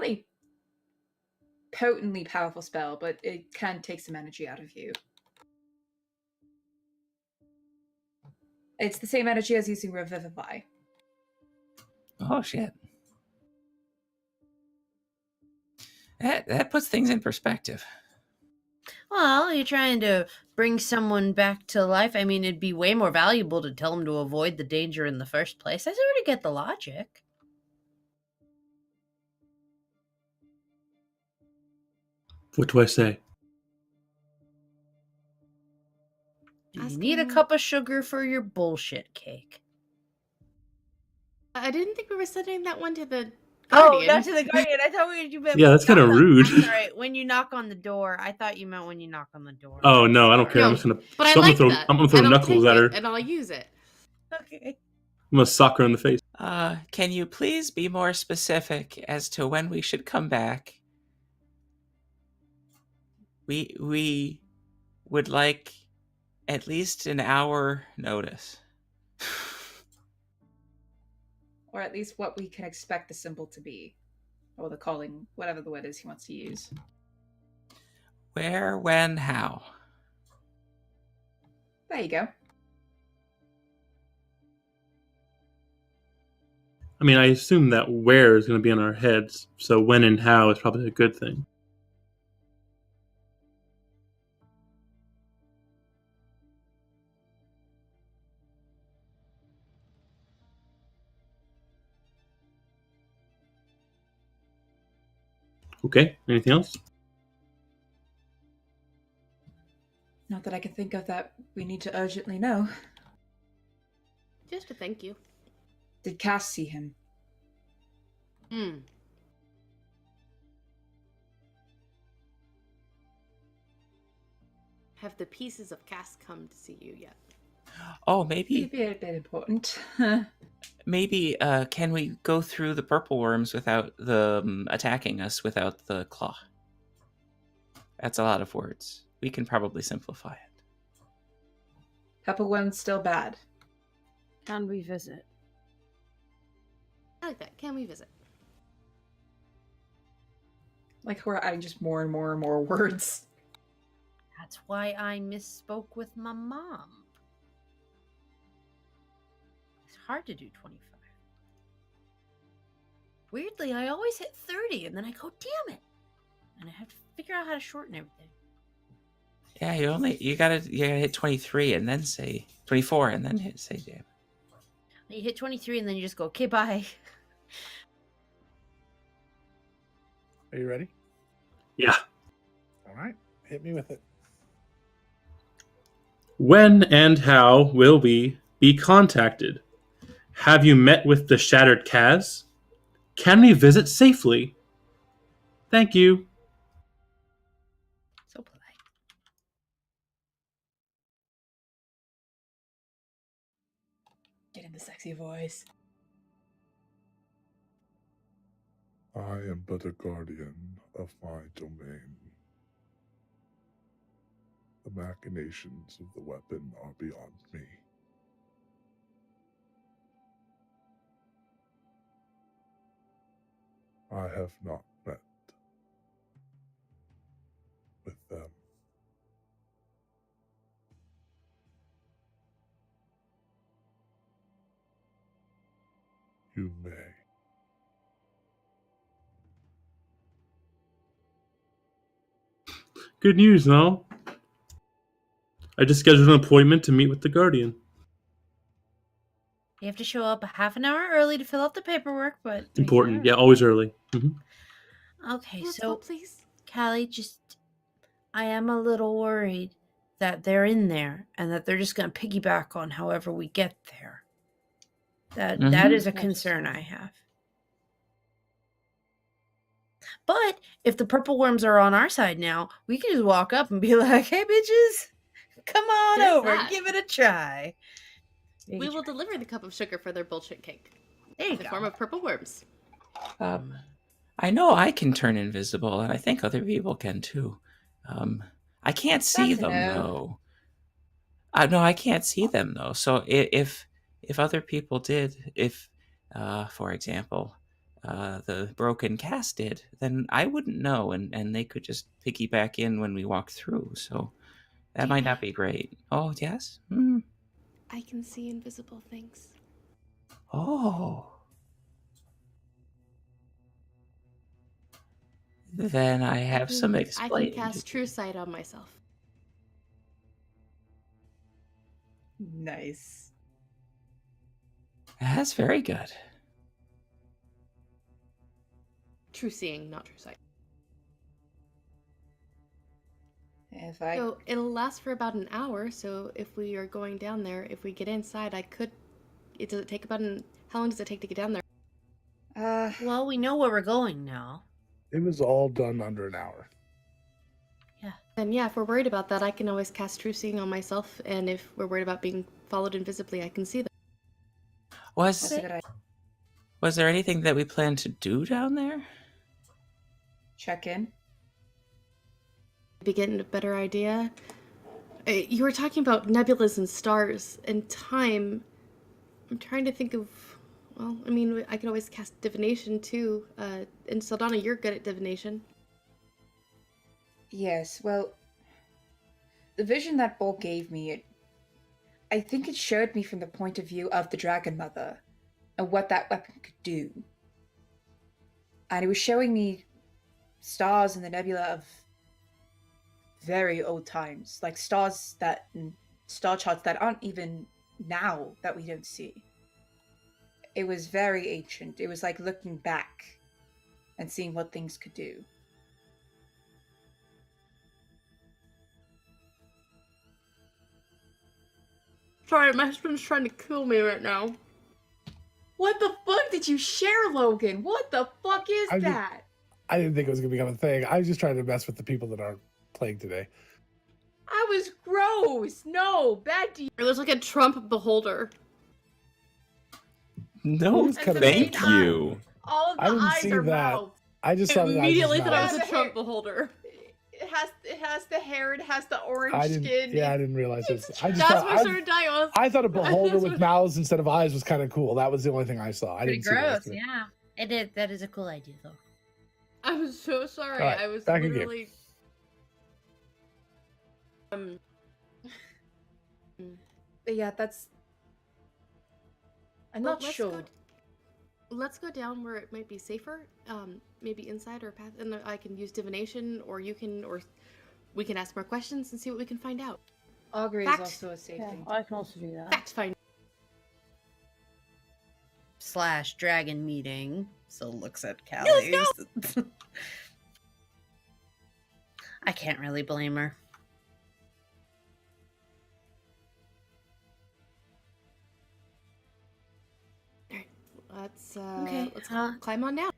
a potently powerful spell, but it can take some energy out of you. It's the same energy as using Revivify. Oh, shit. That puts things in perspective. Well, you're trying to bring someone back to life. I mean, it'd be way more valuable to tell them to avoid the danger in the first place. I sort of get the logic. What do I say? Do you need a cup of sugar for your bullshit cake? I didn't think we were sending that one to the Oh, Guardian. not to the Guardian. I thought you meant. Yeah, that's kind of rude. I'm sorry. When you knock on the door, I thought you meant when you knock on the door. Oh no, I don't care. No, I'm just gonna. But I I'm like gonna that. I'm gonna throw and I'll knuckles take at her. it, and I'll use it. Okay. I'm gonna sock her in the face. Can you please be more specific as to when we should come back? We would like at least an hour notice. Or at least what we can expect the symbol to be. Or the calling, whatever the word is he wants to use. Where, when, how? There you go. I mean, I assume that where is going to be on our heads, so when and how is probably a good thing. Okay, anything else? Not that I can think of that we need to urgently know. Just a thank you. Did Cass see him? Have the pieces of Cass come to see you yet? Oh, It'd maybe be a bit important. can we go through the purple worms without the attacking us without the claw? That's a lot of words. We can probably simplify it. Pepperwood's still bad. Can we visit? I like that. Can we visit? Like we're adding just more and more and more words. That's why I misspoke with my mom. It's hard to do 25. Weirdly, I always hit 30, and then I go, damn it! And I have to figure out how to shorten everything. Yeah, you gotta hit 23 and then say 24 and then say jam. You hit 23 and then you just go, okay, bye. Are you ready? Yeah. All right, hit me with it. When and how will we be contacted? Have you met with the Shattered Kaz? Can we visit safely? Thank you. So polite. Get in the sexy voice. I am but a guardian of my domain. The machinations of the weapon are beyond me. I have not met with them. You may. Good news, no? I just scheduled an appointment to meet with the Guardian. You have to show up a half an hour early to fill out the paperwork, but Important. Yeah, always early. Okay, Let's so go, please. Callie, I am a little worried that they're in there and that they're just going to piggyback on however we get there. That is a concern I have. But if the purple worms are on our side now, we can just walk up and be like, "Hey, bitches, come on There's over, that. give it a try." We will deliver the cup of sugar for their bullshit cake. There you In the go. form of purple worms. I know I can turn invisible, and I think other people can too. I can't see That's a them no. though. No, I can't see them though. So if other people did, for example, the broken cast did, then I wouldn't know, and they could just piggyback in when we walk through. So that might not be great. Oh yes. I can see invisible things. Oh. Then I have some I explaining. can cast True Sight on myself. Nice. That's very good. True Seeing, not True Sight. If I So it'll last for about an hour. So if we are going down there, if we get inside, does it take about how long does it take to get down there? Well, we know where we're going now. It was all done under an hour. Then yeah, if we're worried about that, I can always cast True Seeing on myself. And if we're worried about being followed invisibly, I can see them. that's a good idea. Was there anything that we planned to do down there? Check in. Be getting a better idea. You were talking about nebulas and stars and time. I'm trying to think of. Well, I mean, I could always cast divination too. And Saldana, you're good at divination. Yes, well, the vision that Bull gave me, I think it showed me from the point of view of the Dragon Mother and what that weapon could do. And it was showing me stars in the nebula of very old times, like star charts that aren't even now that we don't see. It was very ancient. It was like looking back and seeing what things could do. Sorry, my husband's trying to kill me right now. What the fuck did you share, Logan? What the fuck is I that? I didn't think it was going to become a thing. I was just trying to mess with the people that aren't playing today. I was gross. No, bad deal. It looks like a Trump beholder. No, It is kind of thank cute. you. All of the I didn't eyes see are that. mouth. I just saw the eyes Immediately just thought it mouth. was a Trump beholder. It has the hair. It has the orange I didn't. skin. Yeah, I didn't realize this. I just That's thought, what sort of die was. I thought a beholder That's with what- mouths instead of eyes was kind of cool. That was the only thing I saw. I Pretty didn't see the rest gross, of it. yeah. It is. That is a cool idea, though. I'm so sorry. All right, I was back in game. literally. But yeah, that's. I'm Well, not sure. Let's go down where it might be safer. Maybe inside or path, and I can use divination, or you can, or we can ask more questions and see what we can find out. Augury Fact. is also a safe Yeah, thing. I can also do that. Fact find. / dragon meeting. So looks at Callie. I can't really blame her. Let's Okay, climb on down.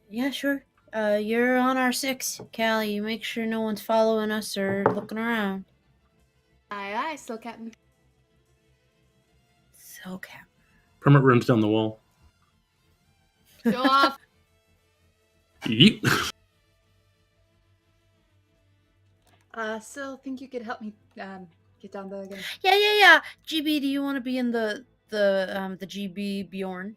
Yeah, sure. You're on our 6, Callie. You make sure no one's following us or looking around. Aye, aye, still Captain. So, Cap. Permit runs down the wall. Show off. Yeet. Sil, think you could help me get down there again? Yeah. GB, do you want to be in the GB Bjorn?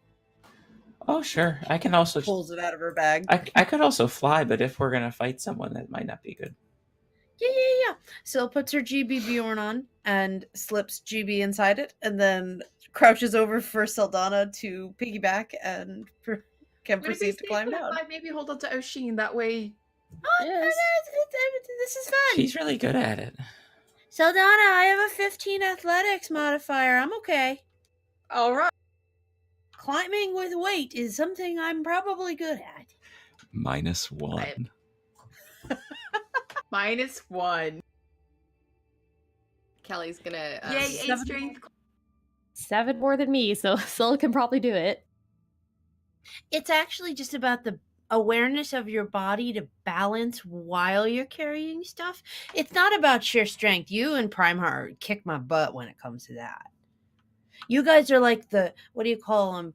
Oh, sure. I can also. Pulls it out of her bag. I could also fly, but if we're gonna fight someone, that might not be good. Yeah. Sil puts her GB Bjorn on and slips GB inside it, and then crouches over for Saldana to piggyback and can Would it be proceed to climb safer down. if I maybe hold on to Oshin that way? Yes. This is fun. She's really good at it. Saldana, I have a 15 athletics modifier. I'm okay. All right. Climbing with weight is something I'm probably good at. -1. -1. Kelly's gonna. Yay, 8 7 strength. 7 more than me, so Syl can probably do it. It's actually just about the awareness of your body to balance while you're carrying stuff. It's not about sheer strength. You and Primeheart kick my butt when it comes to that. You guys are like the, what do you call them?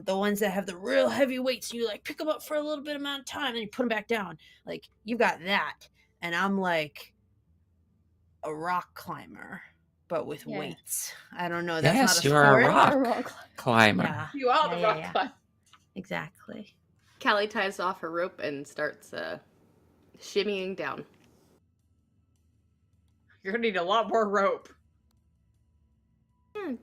The ones that have the real heavy weights. You like pick them up for a little bit amount of time, then you put them back down. Like you got that, and I'm like a rock climber, but with Yeah. weights. I don't know. That's Yes, not a you are a sport. rock climber. Yeah, You are the Yeah, rock yeah. climber. exactly. Callie ties off her rope and starts shimmying down. You're gonna need a lot more rope. Yeah,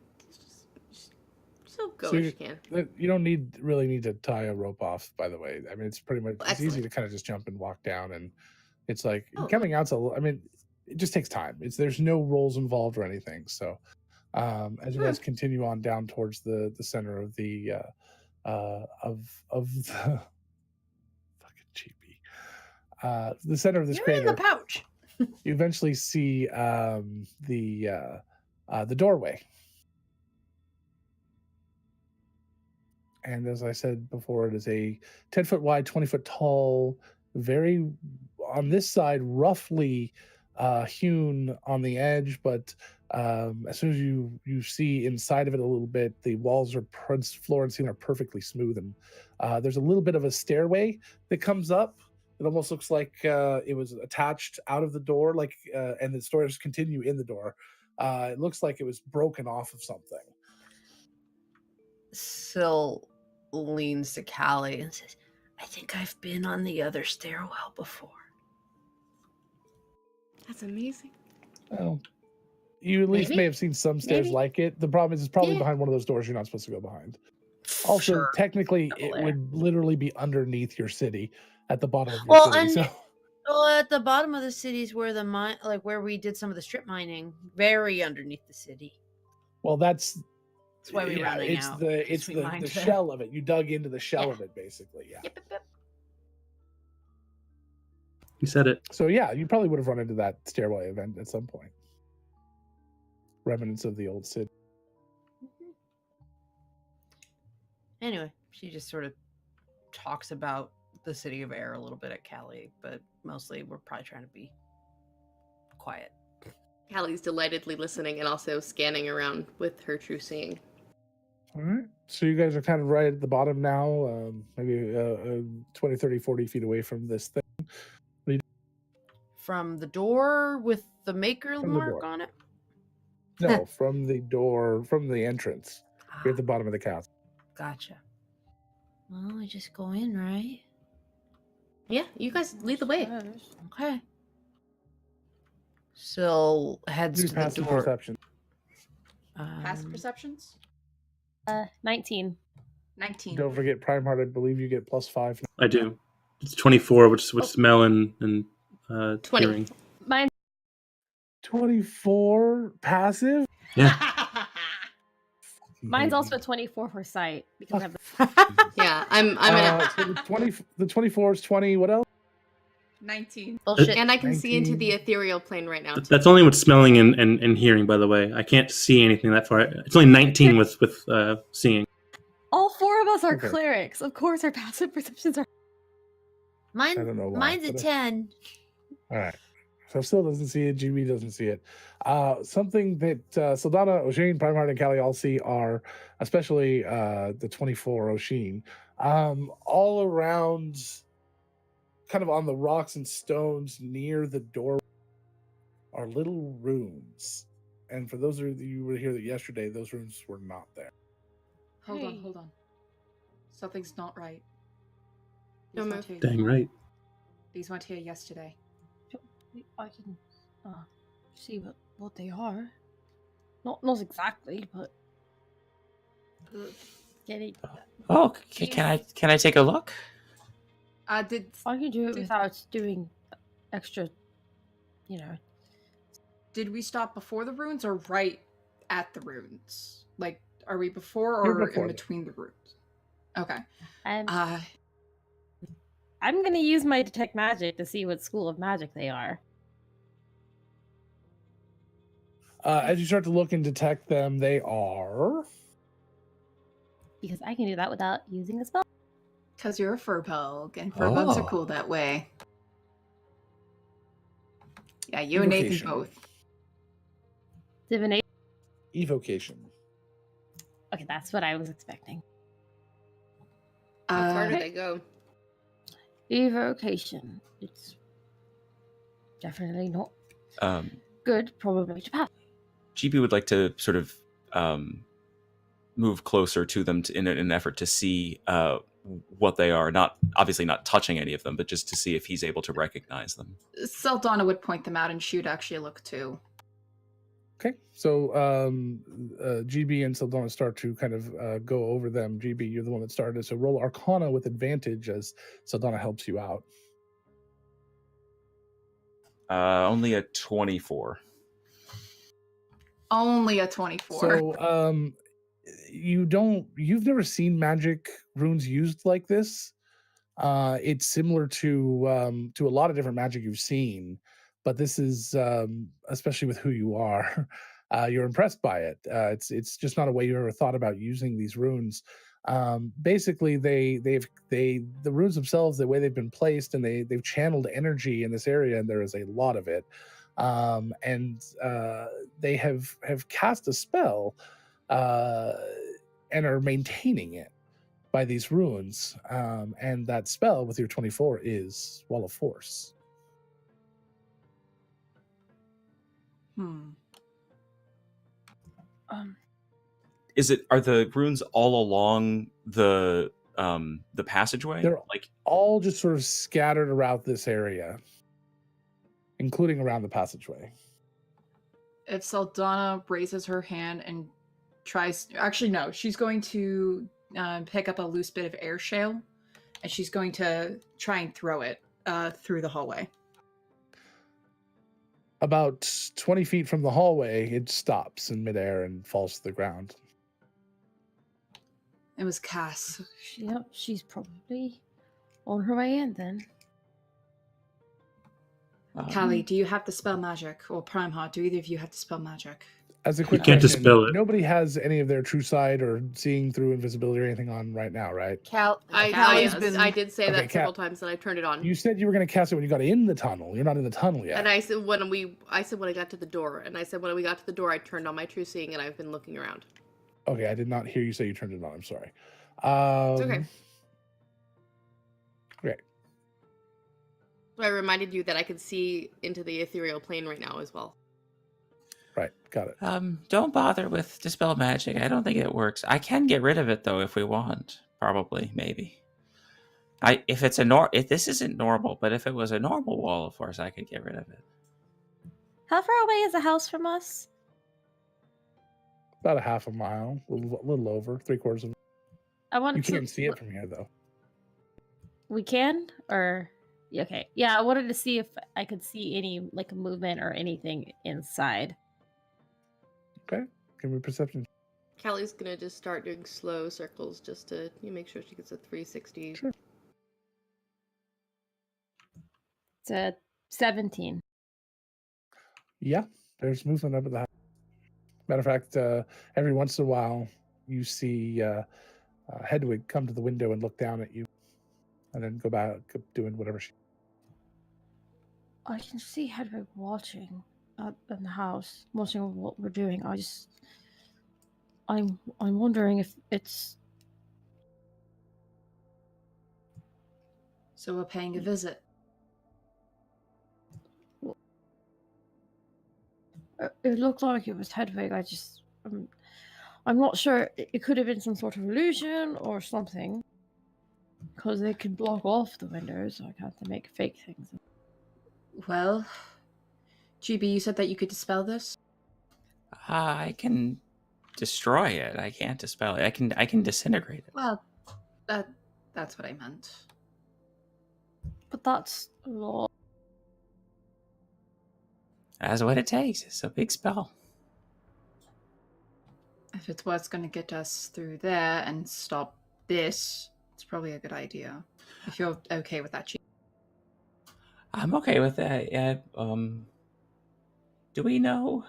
so go So if you- you can. You don't really need to tie a rope off, by the way. I mean, it's pretty much it's easy Excellent. to kind of just jump and walk down, and it's like Oh. coming out's I mean, it just takes time. There's no rolls involved or anything. So as you guys continue on down towards the center of the of the fucking cheapy, the center of this You're in crater, the pouch. you eventually see the doorway. And as I said before, it is a 10-foot wide, 20-foot tall, very on this side, roughly hewn on the edge, but as soon as you see inside of it a little bit, the walls are floor and ceiling are perfectly smooth, and there's a little bit of a stairway that comes up. It almost looks like it was attached out of the door, like and the stairs continue in the door. It looks like it was broken off of something. Sil leans to Callie and says, I think I've been on the other stairwell before. That's amazing. Well, you at least Maybe. may have seen some stairs Maybe. like it. The problem is it's probably Yeah. behind one of those doors you're not supposed to go behind. Also, Sure. technically, Double it there. would literally be underneath your city, at the bottom of your Well, city. and So, well, at the bottom of the city is where the mine, like where we did some of the strip mining, very underneath the city. well, that's why we running it's out, the 'cause it's we the mined there. shell of it. You dug into the shell Yeah. of it, basically. Yeah. Yep. You said it. So yeah, you probably would have run into that stairway event at some point. Remnants of the old city. Anyway, she just sort of talks about the city of air a little bit at Callie, but mostly we're probably trying to be quiet. Callie's delightedly listening and also scanning around with her true seeing. All right. So you guys are kind of right at the bottom now, maybe 20, 30, 40 feet away from this thing. From the door with the maker From the mark door. on it? No, from the door, from the entrance. You're at the bottom of the castle. Gotcha. Well, we just go in, right? Yeah, you guys lead the way. Okay. Sil heads Do to the passive door. perception. Passive perceptions? 19. 19. Don't forget Primeheart. I believe you get +5. I do. It's 24, which is Smell and 20. hearing. My 24 passive? Yeah. Mine's also a 24 for sight because I have the Yeah, I'm at So the 24 is 20. What else? 19. Bullshit. and I can see into 19. the ethereal plane right now. Too. That's only with smelling and hearing, by the way. I can't see anything that far. It's only 19 with seeing. all 4 of us are Okay. clerics. Of course, our passive perceptions are. I don't know why, Mine's a but 10. All right. So still doesn't see it. GB doesn't see it. Something that Saldana, O'Sheen, Primeheart, and Callie all see are, especially the 24 O'Sheen, all around, kind of on the rocks and stones near the door, are little runes. And for those of you who were here yesterday, those runes were not there. Hold on, Hey. hold on. Something's not right. Don't These weren't move. here- Dang right. These weren't here yesterday. I can see what they are. Not exactly, but getting. Oh, can I take a look? Did I can do it Did- without doing extra. did we stop before the runes or right at the runes? Like, are we before You're or before in them. between the runes? Okay. I'm gonna use my detect magic to see what school of magic they are. As you start to look and detect them, they are. Because I can do that without using a spell. Because you're a furbolg, and furbolgs are Oh. cool that way. Yeah, you and Nathan Evocation. both. Divination. Evocation. Okay, that's what I was expecting. How far do Uh, they go? Evocation. It's definitely not Um, good. Probably to pass. GB would like to sort of move closer to them in an effort to see what they are. Not obviously not touching any of them, but just to see if he's able to recognize them. Saldana would point them out, and she'd actually look too. Okay, so GB and Saldana start to kind of go over them. GB, you're the one that started, so roll Arcana with advantage as Saldana helps you out. Only a 24. Only a 24. So you've never seen magic runes used like this. It's similar to a lot of different magic you've seen, but this is especially with who you are. You're impressed by it. It's just not a way you ever thought about using these runes. Basically, the runes themselves, the way they've been placed, and they've channeled energy in this area, and there is a lot of it. And they have cast a spell and are maintaining it by these runes. And that spell with your 24 is Wall of Force. Are the runes all along the passageway? They're Like, all just sort of scattered around this area, including around the passageway. If Saldana raises her hand and tries, actually no, she's going to pick up a loose bit of air shale, and she's going to try and throw it through the hallway. About 20 feet from the hallway, it stops in midair and falls to the ground. It was Cass. Yep, she's probably on her way in then. Callie, do you have the spell magic? Or Primeheart, do either of you have the spell magic? As a quick can't question, dispel it. nobody has any of their true sight or seeing through invisibility or anything on right now, right? I been- did say Okay, that several Cal- times, and I turned it on. You said you were going to cast it when you got in the tunnel. You're not in the tunnel yet. And I said when I got to the door, and I said when we got to the door, I turned on my true seeing, and I've been looking around. Okay, I did not hear you say you turned it on. I'm sorry. It's okay. Great. So I reminded you that I could see into the ethereal plane right now as well. Right, got it. don't bother with dispel magic. I don't think it works. I can get rid of it though if we want. Probably, maybe. If this isn't normal, but if it was a normal wall of force, I could get rid of it. How far away is the house from us? About a half a mile, a little over, 3/4 of. I wanted You to. can't see it from here though. We can, or Okay. Yeah, I wanted to see if I could see any like movement or anything inside. Okay, give me a perception. Callie's gonna just start doing slow circles just to make sure she gets a 360. Sure. It's a 17. Yeah, there's movement up at the house. Matter of fact, every once in a while, you see Hedwig come to the window and look down at you, and then go back doing whatever she. I can see Hedwig watching in the house, watching what we're doing. I'm wondering if it's. So we're paying a visit. It looked like it was Hedwig. I'm not sure. It could have been some sort of illusion or something, because they could block off the windows. I have to make fake things. Well, GB, you said that you could dispel this? I can destroy it. I can't dispel it. I can disintegrate it. Well, that's what I meant. But that's a lot. That's what it takes. It's a big spell. If it's what's going to get us through there and stop this, it's probably a good idea. If you're okay with that, GB. I'm okay with that. Yeah. Do we know?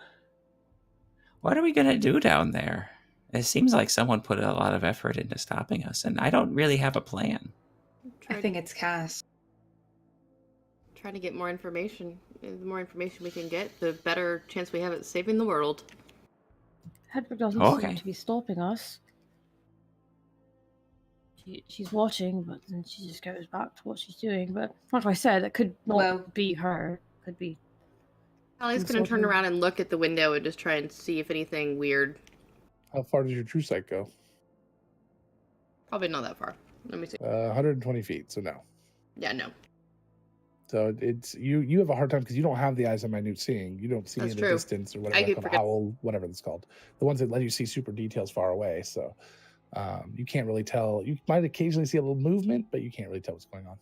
What are we gonna do down there? It seems like someone put a lot of effort into stopping us, and I don't really have a plan. I think it's Cass. Trying to get more information. The more information we can get, the better chance we have at saving the world. Hedwig doesn't Okay. seem to be stopping us. She's watching, but then she just goes back to what she's doing. But like I said, it could not be her. It could be. Callie's gonna turn around and look at the window and just try and see if anything weird. How far does your true sight go? Probably not that far. Let me see. 120 feet. So no. Yeah, no. So it's you have a hard time because you don't have the eyes of minute seeing. You don't see That's in true. the distance or I whatever, could like an forget. owl, whatever it's called. The ones that let you see super details far away. So you can't really tell. You might occasionally see a little movement, but you can't really tell what's going on.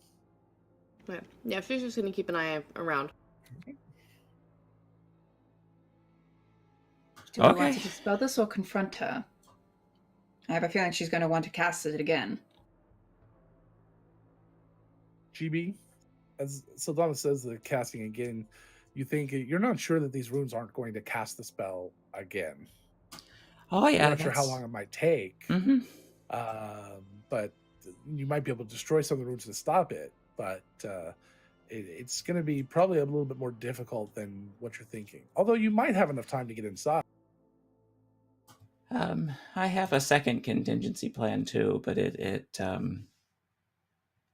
Yeah, she's just gonna keep an eye around. Do we want to dispel this or confront her? I have a feeling she's going to want to cast it again. GB, as Saldana says, the casting again, you think you're not sure that these runes aren't going to cast the spell again. Oh yeah, you're not sure how long it might take. Mm-hmm. But you might be able to destroy some of the runes to stop it. But it's going to be probably a little bit more difficult than what you're thinking. Although you might have enough time to get inside. I have a second contingency plan too, but it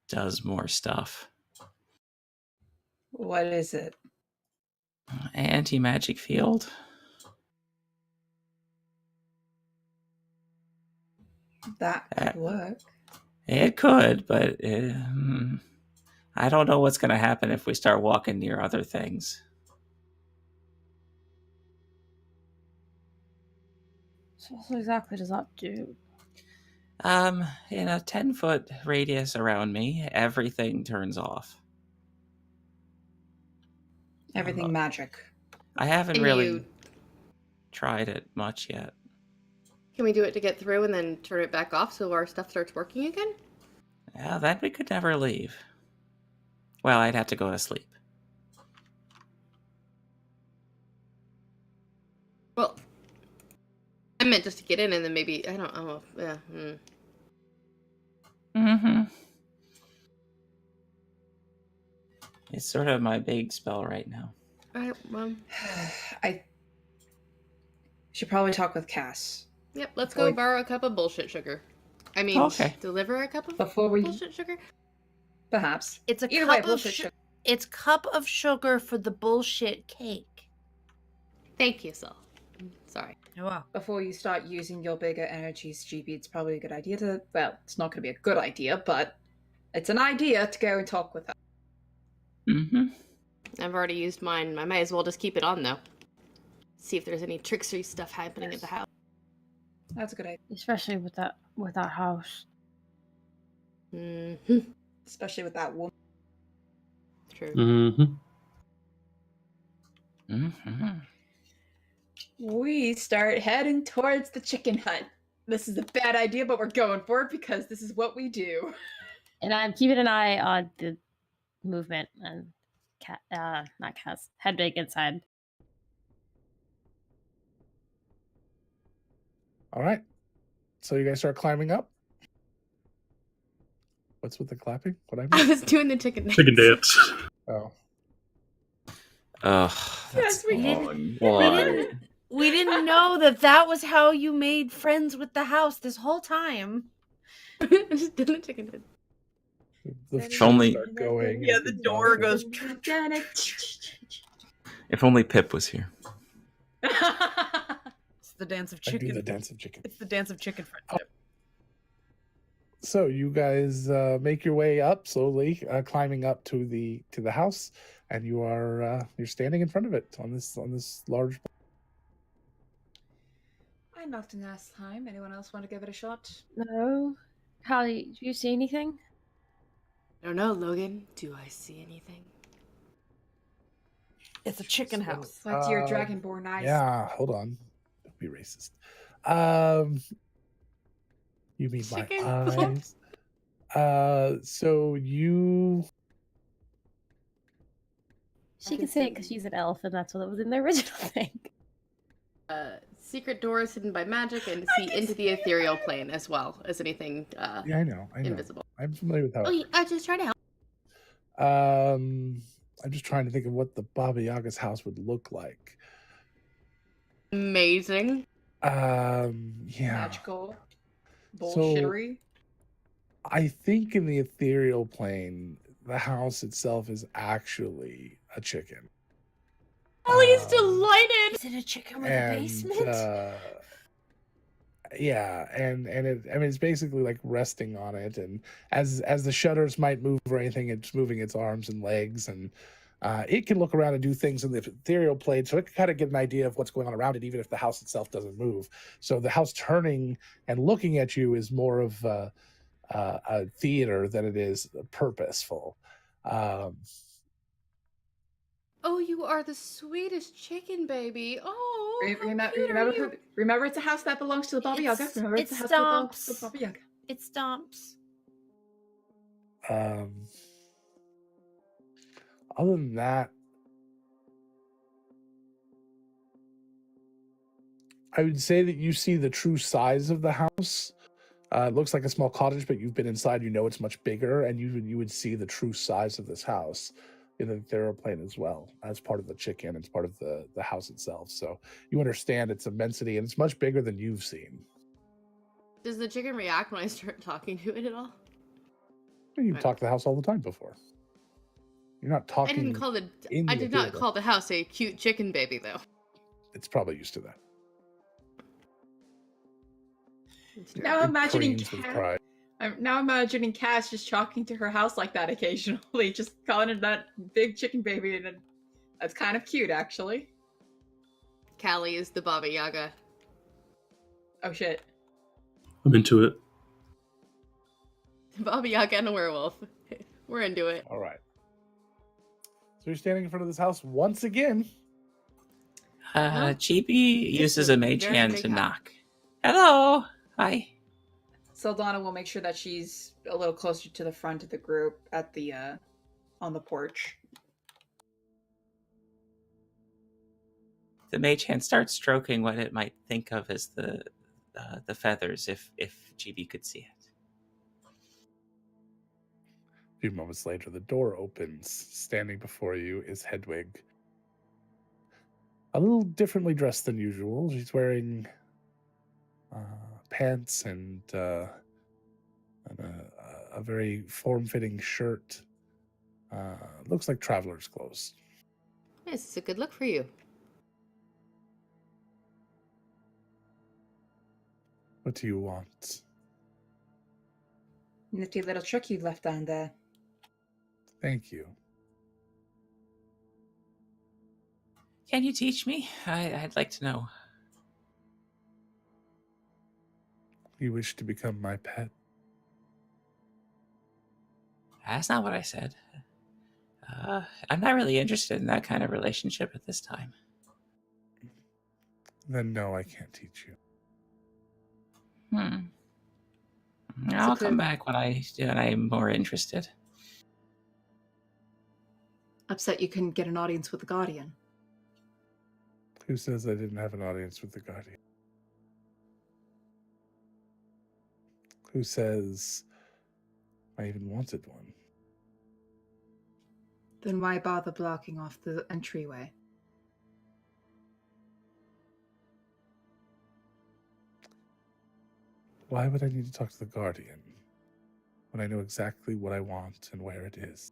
does more stuff. What is it? Anti-magic field. That could work. It could, but I don't know what's going to happen if we start walking near other things. So what exactly does that do? In a 10-foot radius around me, everything turns off. Everything magic. I haven't really tried it much yet. Can we do it to get through and then turn it back off so our stuff starts working again? Yeah, then we could never leave. Well, I'd have to go to sleep. Well, I meant just to get in and then maybe, I don't know. Yeah. Mm-hmm. It's sort of my big spell right now. All right, well. I should probably talk with Cass. Yep, let's go borrow a cup of bullshit sugar. I mean, deliver a cup of bullshit sugar? Perhaps. It's a Either cup way, of bullshit sugar. It's cup of sugar for the bullshit cake. Thank you, Sil. Sorry. Wow. Before you start using your bigger energies, GB, it's probably a good idea to... Well, it's not going to be a good idea, but it's an idea to go and talk with her. Mm-hmm. I've already used mine. I might as well just keep it on, though. See if there's any tricksery stuff happening at the house. That's a good idea. Especially with that house. Mm-hmm. Especially with that woman. True. Mm-hmm. We start heading towards the chicken hut. This is a bad idea, but we're going for it because this is what we do. And I'm keeping an eye on the movement and not Cass, Hedwig inside. All right. So you guys start climbing up. What's with the clapping? What I I missed? was doing the chicken dance. Chicken dance. Oh, Oh, that's Yes, we didn't- why? We didn't know that was how you made friends with the house this whole time. I just did the chicken dance. the If feet only- start going. Yeah, it's the door exhausting. goes. If only Pip was here. It's the dance of I do chicken. the dance of chicken. It's the dance of chicken friendship. So you guys make your way up slowly, climbing up to the house, and you are you're standing in front of it on this large. I knocked in last time. Anyone else want to give it a shot? No. Hallie, do you see anything? I don't know, Logan. Do I see anything? It's a chicken house. What's your dragonborn eyes? Yeah, hold on. Don't be racist. You mean my Chicken. eyes? So you She can say it because she's an elf, and that's what was in the original thing. Secret doors hidden by magic and see into the ethereal plane as well as anything yeah, I know. invisible. I'm familiar with how. Oh, yeah, I just try to help. I'm just trying to think of what the Baba Yaga's house would look like. Amazing. Yeah. Magical bullshittery. I think in the ethereal plane, the house itself is actually a chicken. Ellie's delighted. Is it a chicken with a basement? Yeah, and it's basically like resting on it, and as the shutters might move or anything, it's moving its arms and legs, and it can look around and do things in the ethereal plane, so it can kind of get an idea of what's going on around it, even if the house itself doesn't move. So the house turning and looking at you is more of a theater than it is purposeful. Oh, you are the sweetest chicken baby. Oh, Remember, it's a house that belongs to the Baba Yaga. Remember, it's a house that belongs to the Baba Yaga. It stomps. Other than that, I would say that you see the true size of the house. It looks like a small cottage, but you've been inside, you know it's much bigger, and you would see the true size of this house in the ethereal plane as well, as part of the chicken. It's part of the house itself. So you understand its immensity, and it's much bigger than you've seen. Does the chicken react when I start talking to it at all? You've talked to the house all the time before. You're not talking. I didn't call I did not call the house a cute chicken baby, though. It's probably used to that. Now I'm imagining Creams with pride. I'm now imagining Cass just talking to her house like that occasionally, just calling it that big chicken baby, and that's kind of cute, actually. Callie is the Baba Yaga. Oh shit! I'm into it. Baba Yaga and a werewolf. We're into it. All right. So you're standing in front of this house once again. Chibi uses a mage very hand big to house. knock. Hello. Hi. Saldana will make sure that she's a little closer to the front of the group at the on the porch. The mage hand starts stroking what it might think of as the feathers, if GB could see it. A few moments later, the door opens. Standing before you is Hedwig. A little differently dressed than usual. She's wearing pants and a very form-fitting shirt. Looks like traveler's clothes. This is a good look for you. What do you want? Nifty little trick you've left down there. Thank you. Can you teach me? I'd like to know. You wish to become my pet? That's not what I said. I'm not really interested in that kind of relationship at this time. Then no, I can't teach you. I'll clear- come back when I'm more interested. Upset you couldn't get an audience with the Guardian. Who says I didn't have an audience with the Guardian? Who says I even wanted one? Then why bother blocking off the entryway? Why would I need to talk to the Guardian when I know exactly what I want and where it is?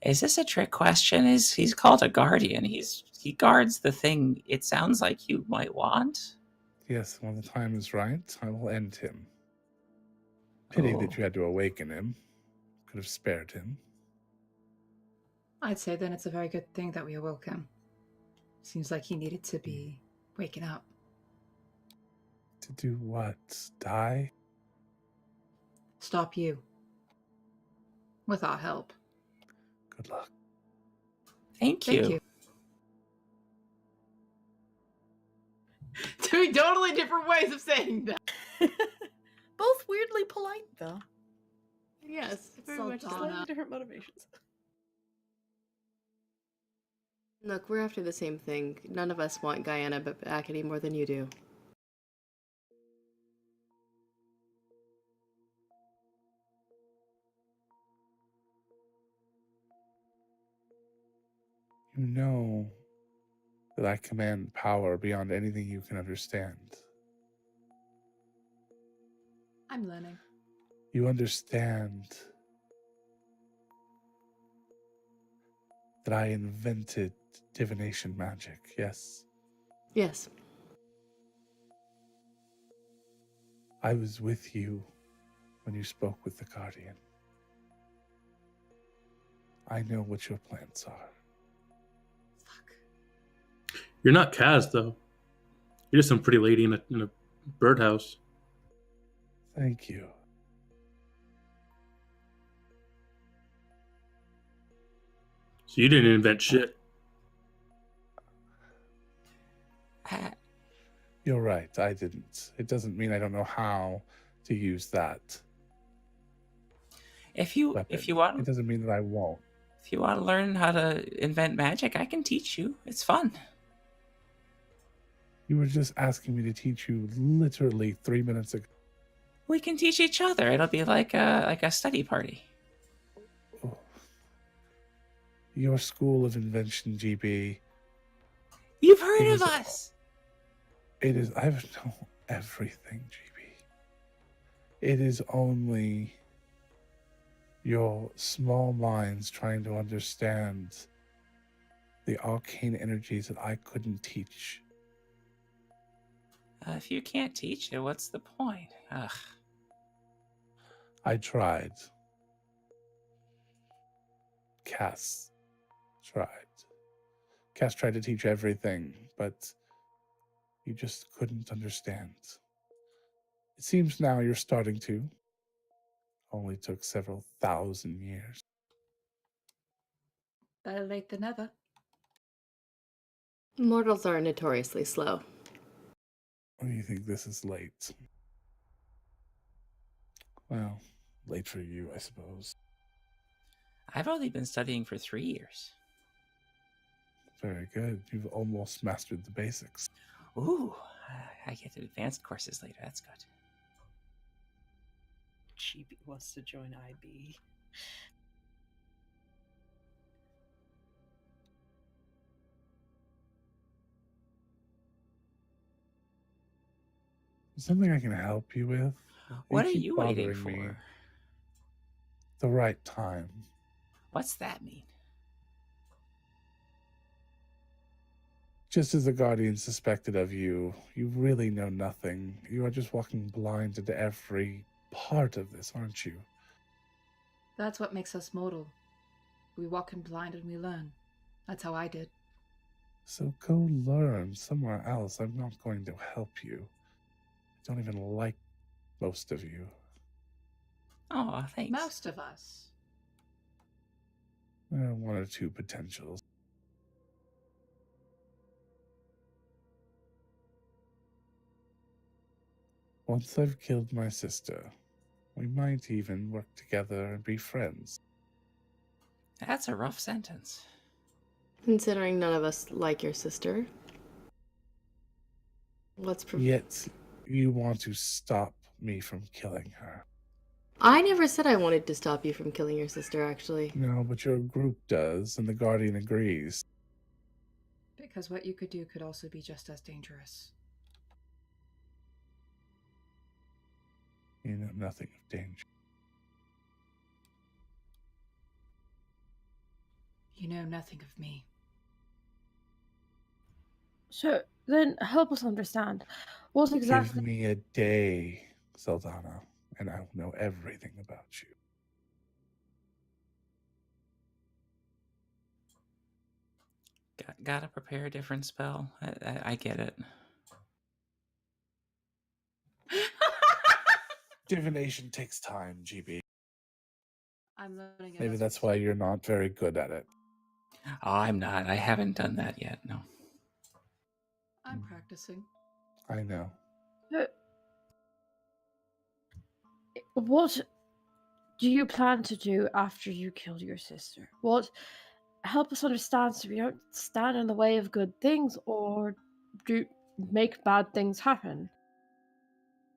Is this a trick question? He's called a guardian? He guards the thing it sounds like you might want? Yes, when the time is right, I will end him. Pity that you had to awaken him. Could have spared him. I'd say then it's a very good thing that we awoke him. Seems like he needed to be waking up. To do what? Die? Stop you. With our help. Good luck. Thank you. Thank you. Two totally different ways of saying that. Both weirdly polite, though. Yes, very So much so. Donna. Slightly different motivations. Look, we're after the same thing. None of us want Guyana back any more than you do. You know that I command power beyond anything you can understand. I'm learning. You understand that I invented divination magic, yes? Yes. I was with you when you spoke with the Guardian. I know what your plans are. Fuck. You're not Kaz, though. You're just some pretty lady in a birdhouse. Thank you. So you didn't invent shit. You're right, I didn't. It doesn't mean I don't know how to use that If you weapon. if you want It doesn't mean that I won't. if you want to learn how to invent magic, I can teach you. It's fun. You were just asking me to teach you literally 3 minutes ago. We can teach each other. It'll be like a study party. Oh. Your school of invention, GB. You've heard It of is- us. It is. I know everything, GB. It is only your small minds trying to understand the arcane energies that I couldn't teach. If you can't teach it, what's the point? Ugh. I tried. Cass tried. Cass tried to teach everything, but you just couldn't understand. It seems now you're starting to. Only took several thousand years. Better late than never. Mortals are notoriously slow. Or do you think this is late? Well, late for you, I suppose. I've only been studying for 3 years. Very good. You've almost mastered the basics. Ooh, I get advanced courses later. That's good. GB wants to join IB. Something I can help you with? What are keep you waiting bothering me. for? The right time. What's that mean? Just as the Guardian suspected of you, you really know nothing. You are just walking blind into every part of this, aren't you? That's what makes us mortal. We walk in blind and we learn. That's how I did. So go learn somewhere else. I'm not going to help you. I don't even like most of you. Oh, thanks. Most of us. One or two potentials. Once I've killed my sister, we might even work together and be friends. That's a rough sentence. Considering none of us like your sister. Yet, you want to stop me from killing her. I never said I wanted to stop you from killing your sister, actually. No, but your group does, and the Guardian agrees. Because what you could do could also be just as dangerous. You know nothing of danger. You know nothing of me. So then help us understand. What exactly... Give me a day, Saldana, and I will know everything about you. Gotta prepare a different spell. I get it. Divination takes time, GB. I'm learning. Maybe that's why you're not very good at it. Oh, I'm not. I haven't done that yet, no. I'm practicing. I know. What do you plan to do after you kill your sister? Help us understand so we don't stand in the way of good things or do make bad things happen.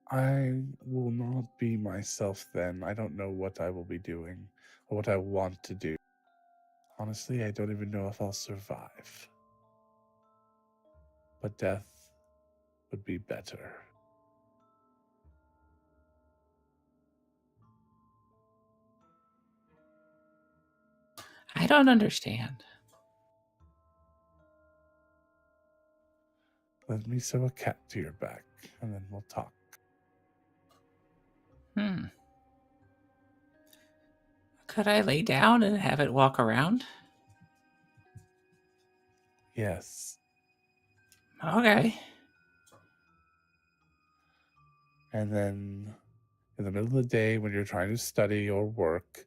I will not be myself then. I don't know what I will be doing or what I want to do. Honestly, I don't even know if I'll survive. But death would be better. I don't understand. Let me sew a cat to your back, and then we'll talk. Could I lay down and have it walk around? Yes. Okay. And then, in the middle of the day, when you're trying to study or work,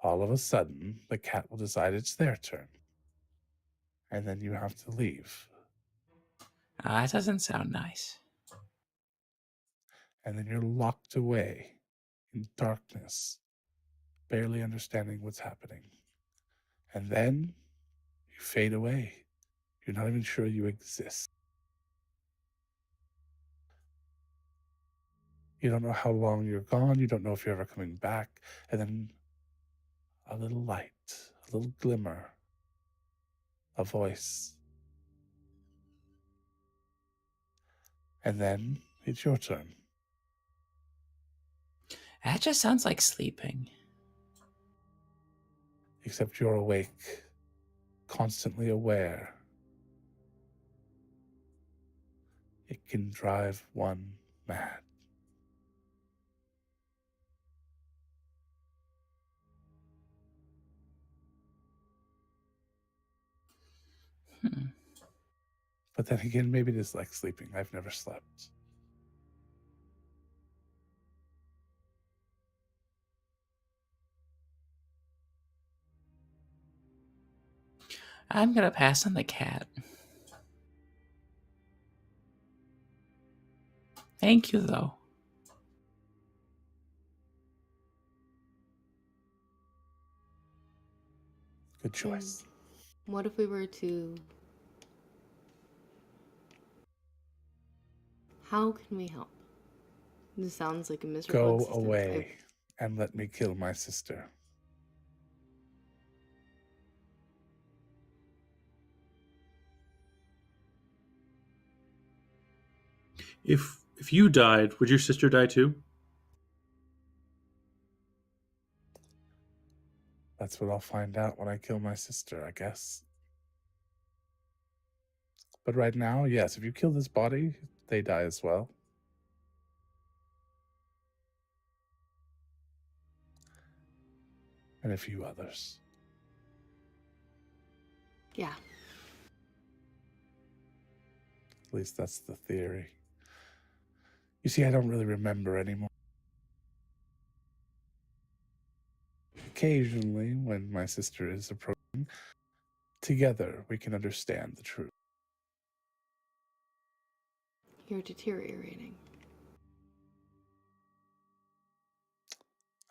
all of a sudden, the cat will decide it's their turn. And then you have to leave. That doesn't sound nice. And then you're locked away in darkness, barely understanding what's happening. And then you fade away. You're not even sure you exist. You don't know how long you're gone. You don't know if you're ever coming back. And then a little light, a little glimmer, a voice. And then it's your turn. That just sounds like sleeping. Except you're awake, constantly aware. It can drive one mad. But then again, maybe it is like sleeping. I've never slept. I'm gonna pass on the cat. Thank you, though. Good choice. What if we were to... How can we help? This sounds like a miserable Go existence. away and let me kill my sister. If you died, would your sister die too? That's what I'll find out when I kill my sister, I guess. But right now, yes, if you kill this body, they die as well. And a few others. Yeah. At least that's the theory. You see, I don't really remember anymore. Occasionally, when my sister is approaching, together we can understand the truth. You're deteriorating.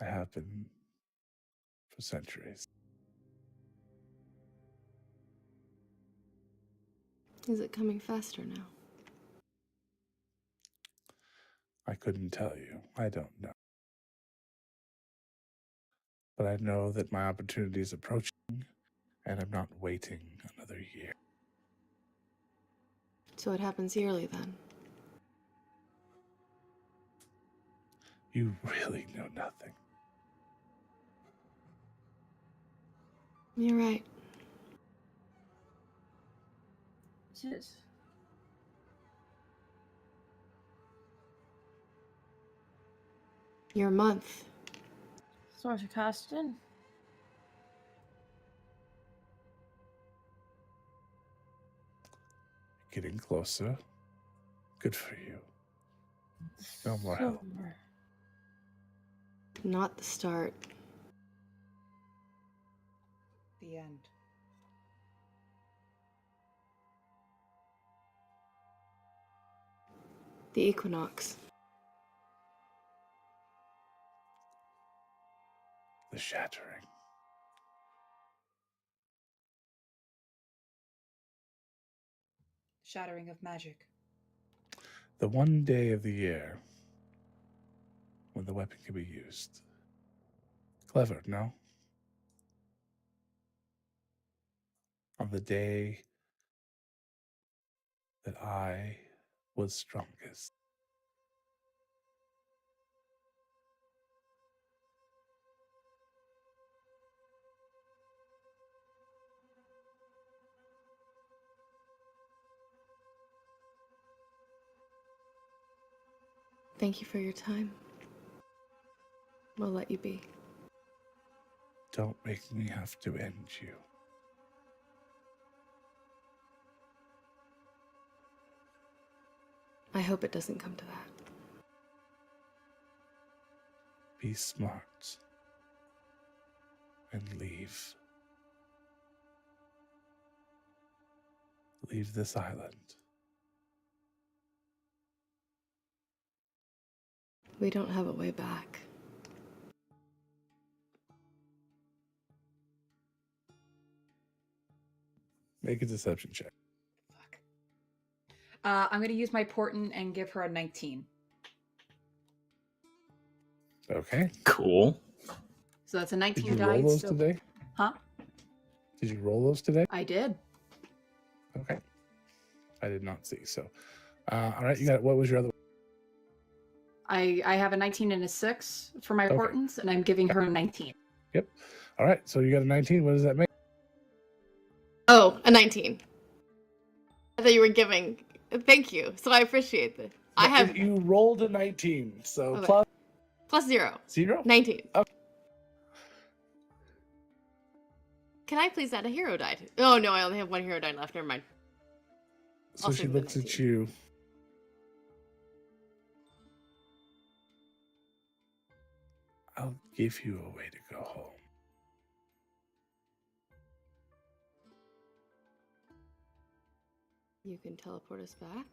I have been for centuries. Is it coming faster now? I couldn't tell you. I don't know. But I know that my opportunity is approaching, and I'm not waiting another year. So it happens yearly then? You really know nothing. You're right. Just Your month. sort of casting. Getting closer. Good for you. No more help. Summer. Not the start. The end. The equinox. The shattering. Shattering of magic. The one day of the year when the weapon can be used. Clever, no? On the day that I was strongest. Thank you for your time. We'll let you be. Don't make me have to end you. I hope it doesn't come to that. Be smart. And leave. Leave this island. We don't have a way back. Make a deception check. Fuck. I'm going to use my portent and give her a 19. Okay. Cool. So that's a Did 19 you die. roll those still- today? Huh? Did you roll those today? I did. Okay. I did not see. So, all right. You got. What was your other? I have a 19 and a 6 for my Okay. portents, and I'm giving her a 19. Yep. All right. So you got a 19. What does that make? Oh, a 19. I thought you were giving. Thank you. So I appreciate this. I have You rolled a 19. So Okay. plus plus 0. 0. 19. Okay. Can I please add a hero die? Oh no, I only have one hero die left. Never mind. So I'll she save the looks at 19. you. I'll give you a way to go home. You can teleport us back.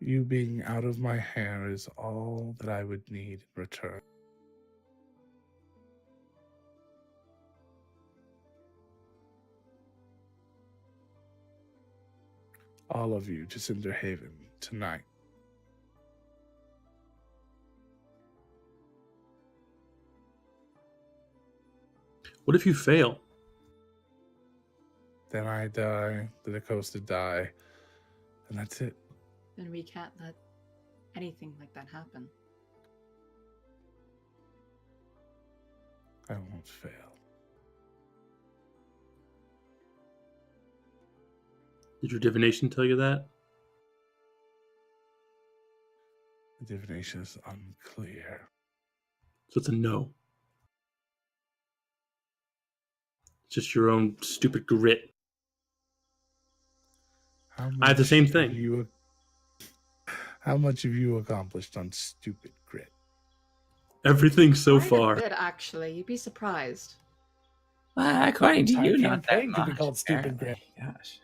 You being out of my hair is all that I would need in return. All of you to Cinder Haven tonight. What if you fail? Then I die, the Dacosta die, and that's it. Then we can't let anything like that happen. I won't fail. Did your divination tell you that? The divination is unclear. So it's a no. It's just your own stupid grit. I have the same much thing. How much have you accomplished on stupid grit? Everything so Quite far. a bit, actually. You'd be surprised. Well, according to Entire you, not that campaign could be much. called stupid grit. Apparently. Gosh.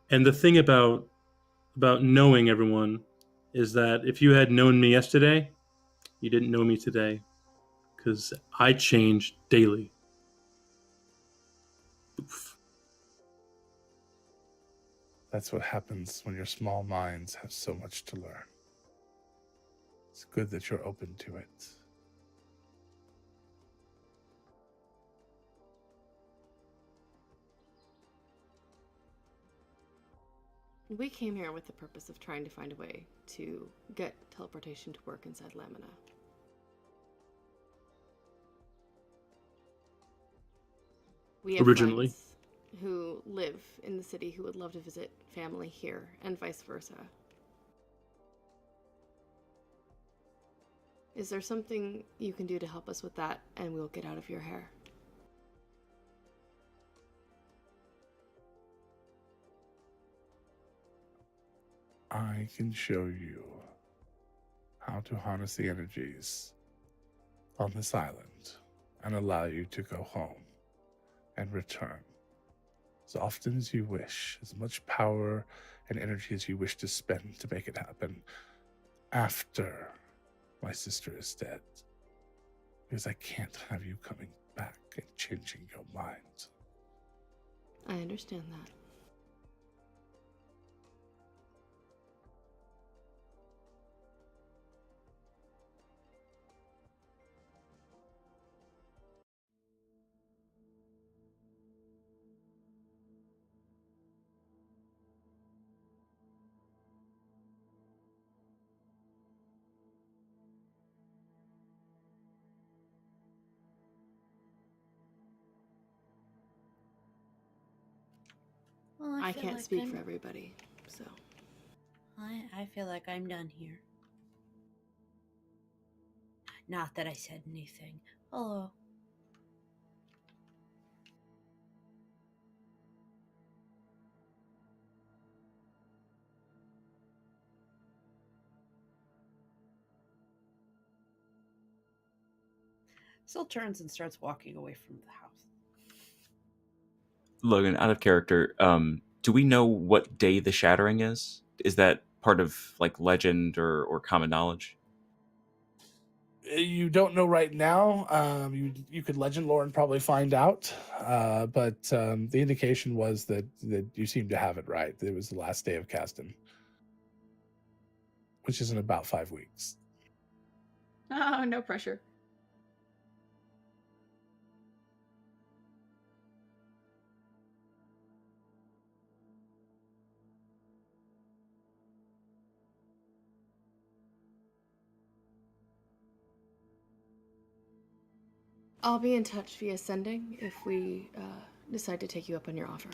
And the thing about knowing everyone is that if you had known me yesterday, you didn't know me today, because I change daily. Oof. That's what happens when your small minds have so much to learn. It's good that you're open to it. We came here with the purpose of trying to find a way to get teleportation to work inside Lamina. We have Originally. friends who live in the city who would love to visit family here, and vice versa. Is there something you can do to help us with that, and we'll get out of your hair? I can show you how to harness the energies on this island and allow you to go home and return as often as you wish, as much power and energy as you wish to spend to make it happen after my sister is dead. Because I can't have you coming back and changing your mind. I understand that. Well, I feel can't like speak I'm- for everybody, so. I feel like I'm done here. Not that I said anything. Hello. Still turns and starts walking away from the house. Logan, out of character, do we know what day the shattering is? Is that part of like legend or common knowledge? You don't know right now. You could legend lore and probably find out. But the indication was that you seem to have it right. It was the last day of Caston, which is in about 5 weeks. Oh, no pressure. I'll be in touch via sending if we decide to take you up on your offer.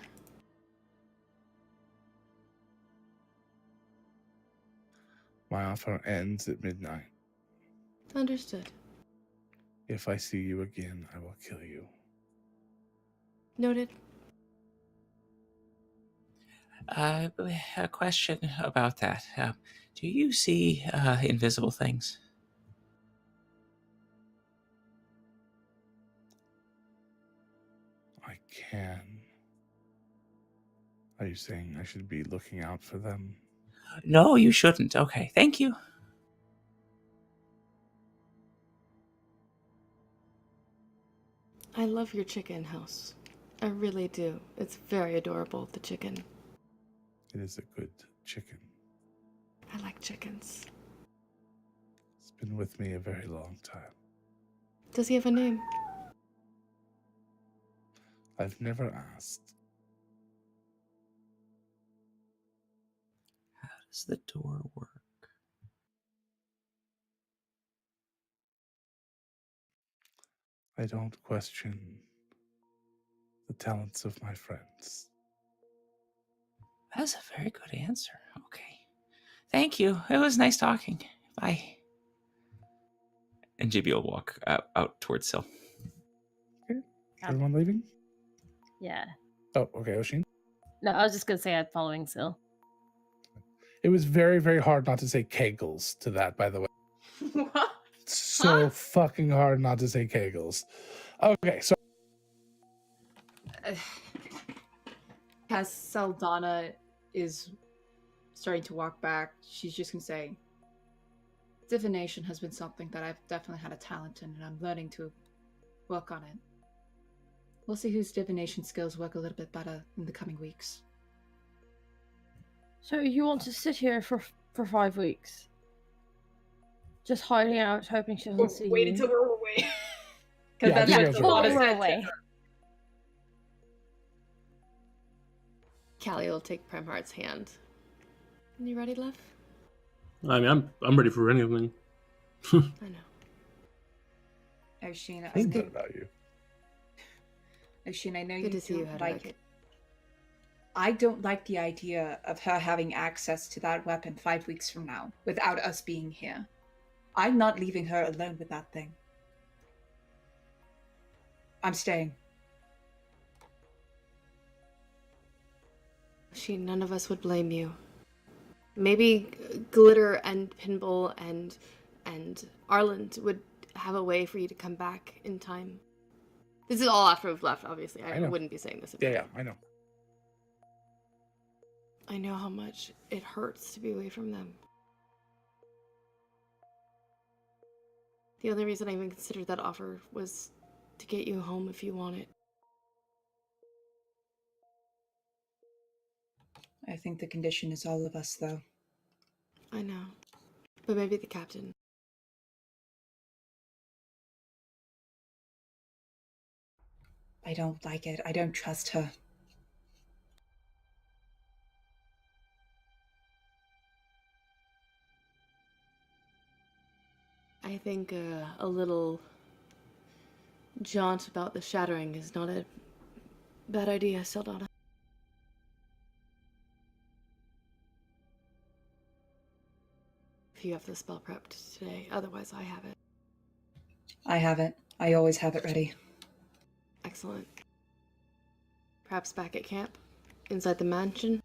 My offer ends at midnight. Understood. If I see you again, I will kill you. Noted. A question about that. Do you see invisible things? I can. Are you saying I should be looking out for them? No, you shouldn't. Okay, thank you. I love your chicken house. I really do. It's very adorable, the chicken. It is a good chicken. I like chickens. It's been with me a very long time. Does he have a name? I've never asked. How does the door work? I don't question the talents of my friends. That's a very good answer. Okay. Thank you. It was nice talking. Bye. And GB will walk out towards Syl. Everyone leaving? Yeah. Oh, okay, Oshin. No, I was just gonna say I'm following Sil. It was very, very hard not to say kegels to that, by the way. What? So fucking hard not to say kegels. Okay, so As Saldana is starting to walk back, she's just gonna say, divination has been something that I've definitely had a talent in, and I'm learning to work on it. We'll see whose divination skills work a little bit better in the coming weeks. So you want to sit here for 5 weeks? Just hiding out, hoping she doesn't see Wait you? until we're away. Because Yeah, that's just what go Saldana through we're said to away. her. Callie will take Primeheart's hand. You ready, love? I mean, I'm ready for anything. I know. Oshin, I that about you. Oshin, I know Good you to see you, don't like Hedwig. it. I don't like the idea of her having access to that weapon 5 weeks from now without us being here. I'm not leaving her alone with that thing. I'm staying. None of us would blame you. Maybe Glitter and Pinball and Arland would have a way for you to come back in time. This is all after we've left, obviously. I know. wouldn't be saying this. Yeah, I know. I know how much it hurts to be away from them. The only reason I even considered that offer was to get you home if you want it. I think the condition is all of us, though. I know. But maybe the captain. I don't like it. I don't trust her. I think a little jaunt about the shattering is not a bad idea, Saldana. If you have the spell prepped today, otherwise I have it. I have it. I always have it ready. Excellent. Perhaps back at camp? Inside the mansion?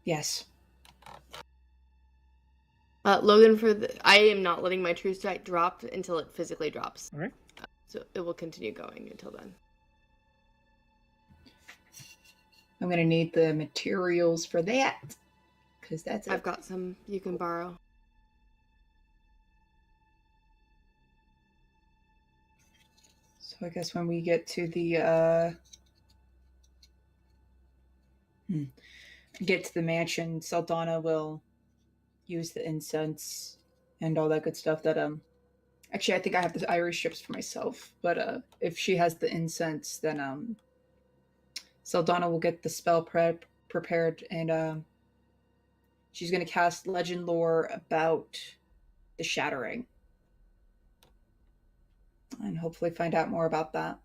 Yes. Logan, I am not letting my true strike drop until it physically drops. Okay. So it will continue going until then. I'm going to need the materials for that. Because that's it. I've got some you can borrow. So I guess when we get to the mansion, Saldana will use the incense and all that good stuff that actually I think I have the Irish strips for myself, but if she has the incense, then Saldana will get the spell prepared, and she's going to cast legend lore about the shattering and hopefully find out more about that.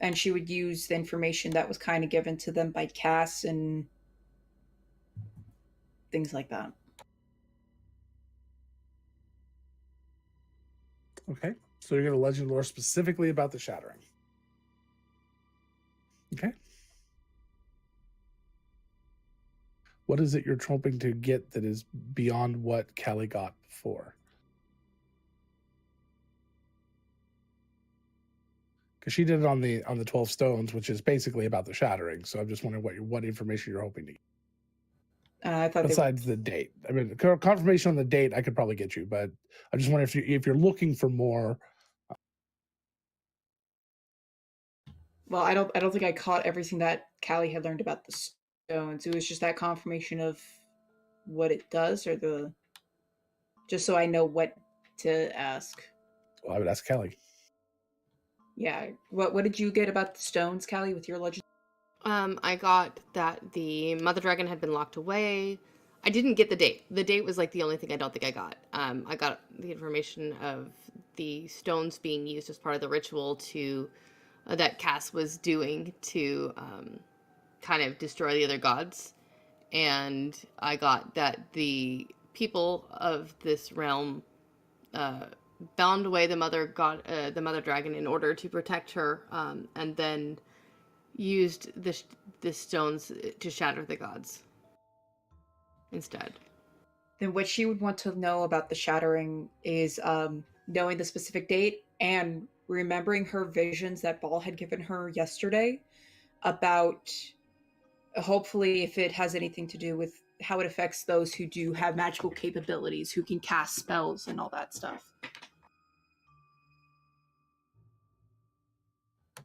And she would use the information that was kind of given to them by Cass and things like that. Okay. So you're going to legend lore specifically about the shattering. Okay. What is it you're hoping to get that is beyond what Callie got before? Because she did it on the 12 stones, which is basically about the shattering. So I'm just wondering what information you're hoping to get. I thought besides the date. I mean, confirmation on the date I could probably get you, but I just wonder if you're looking for more. Well, I don't think I caught everything that Callie had learned about the stones. It was just that confirmation of what it does, or just so I know what to ask. Well, I would ask Callie. Yeah. What did you get about the stones, Callie, with your legend? I got that the Mother Dragon had been locked away. I didn't get the date. The date was like the only thing I don't think I got. I got the information of the stones being used as part of the ritual to that Cass was doing to kind of destroy the other gods. And I got that the people of this realm bound away the mother the mother dragon in order to protect her, and then used the stones to shatter the gods instead. Then what she would want to know about the shattering is knowing the specific date and remembering her visions that Ball had given her yesterday about, hopefully, if it has anything to do with how it affects those who do have magical capabilities, who can cast spells and all that stuff.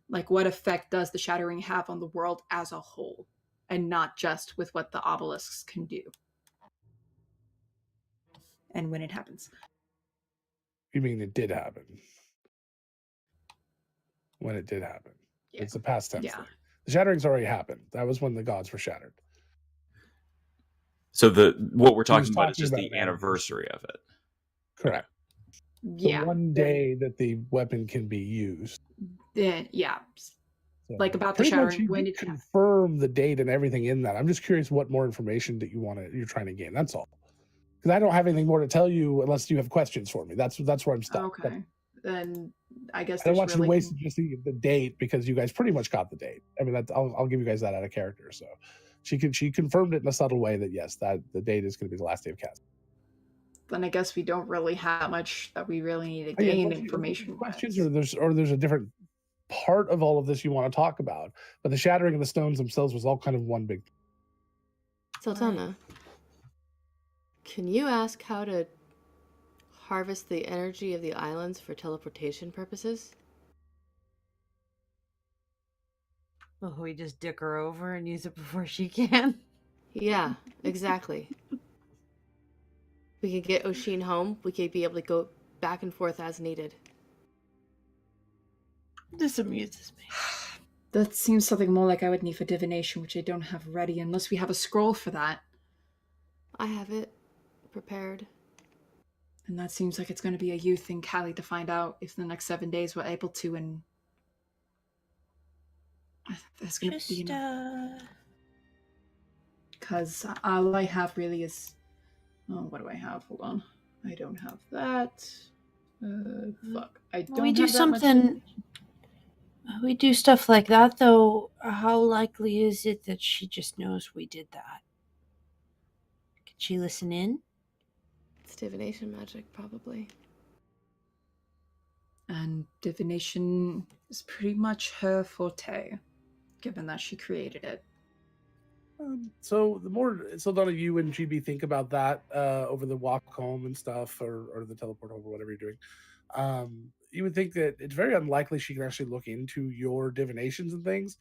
Like, what effect does the shattering have on the world as a whole, and not just with what the obelisks can do, and when it happens. You mean it did happen? When it did happen. Yeah. It's a past tense Yeah. thing. The shattering's already happened. That was when the gods were shattered. So what we're He was talking about is talking just about the an anniversary of it. Correct. Yeah. The one day that the weapon can be used. Yeah. So Like about the pretty much shattering, you when did did it happen? confirm the date and everything in that. I'm just curious what more information that you're trying to gain. That's all. Because I don't have anything more to tell you unless you have questions for me. That's where I'm stuck. But Okay. Then I guess I don't there's want you to really waste just the date because you guys pretty much got the date. I mean, I'll give you guys that out of character. So she confirmed it in a subtle way that yes, that the date is going to be the last day of cast. then I guess we don't really have much that we really need to Oh, yeah, gain unless you have information questions wise. or there's a different part of all of this you want to talk about. But the shattering of the stones themselves was all kind of one big. Sultana, can you ask how to harvest the energy of the islands for teleportation purposes? Will we just dick her over and use it before she can? Yeah, exactly. We could get Oshin home. We could be able to go back and forth as needed. This amuses me. That seems something more like I would need for divination, which I don't have ready unless we have a scroll for that. I have it prepared. And that seems like it's going to be a you thing, Callie, to find out if in the next 7 days we're able to. And there's going to be enough. Because all I have really is. Oh, what do I have? Hold on. I don't have that. Fuck. I don't We do have that much something. We do stuff like that, though. How likely is it that she just knows we did that? Can she listen in? It's divination magic, probably. And divination is pretty much her forte, given that she created it. So the more Donna, you and GB think about that over the walk home and stuff, or the teleport home, or whatever you're doing, you would think that it's very unlikely she can actually look into your divinations and things.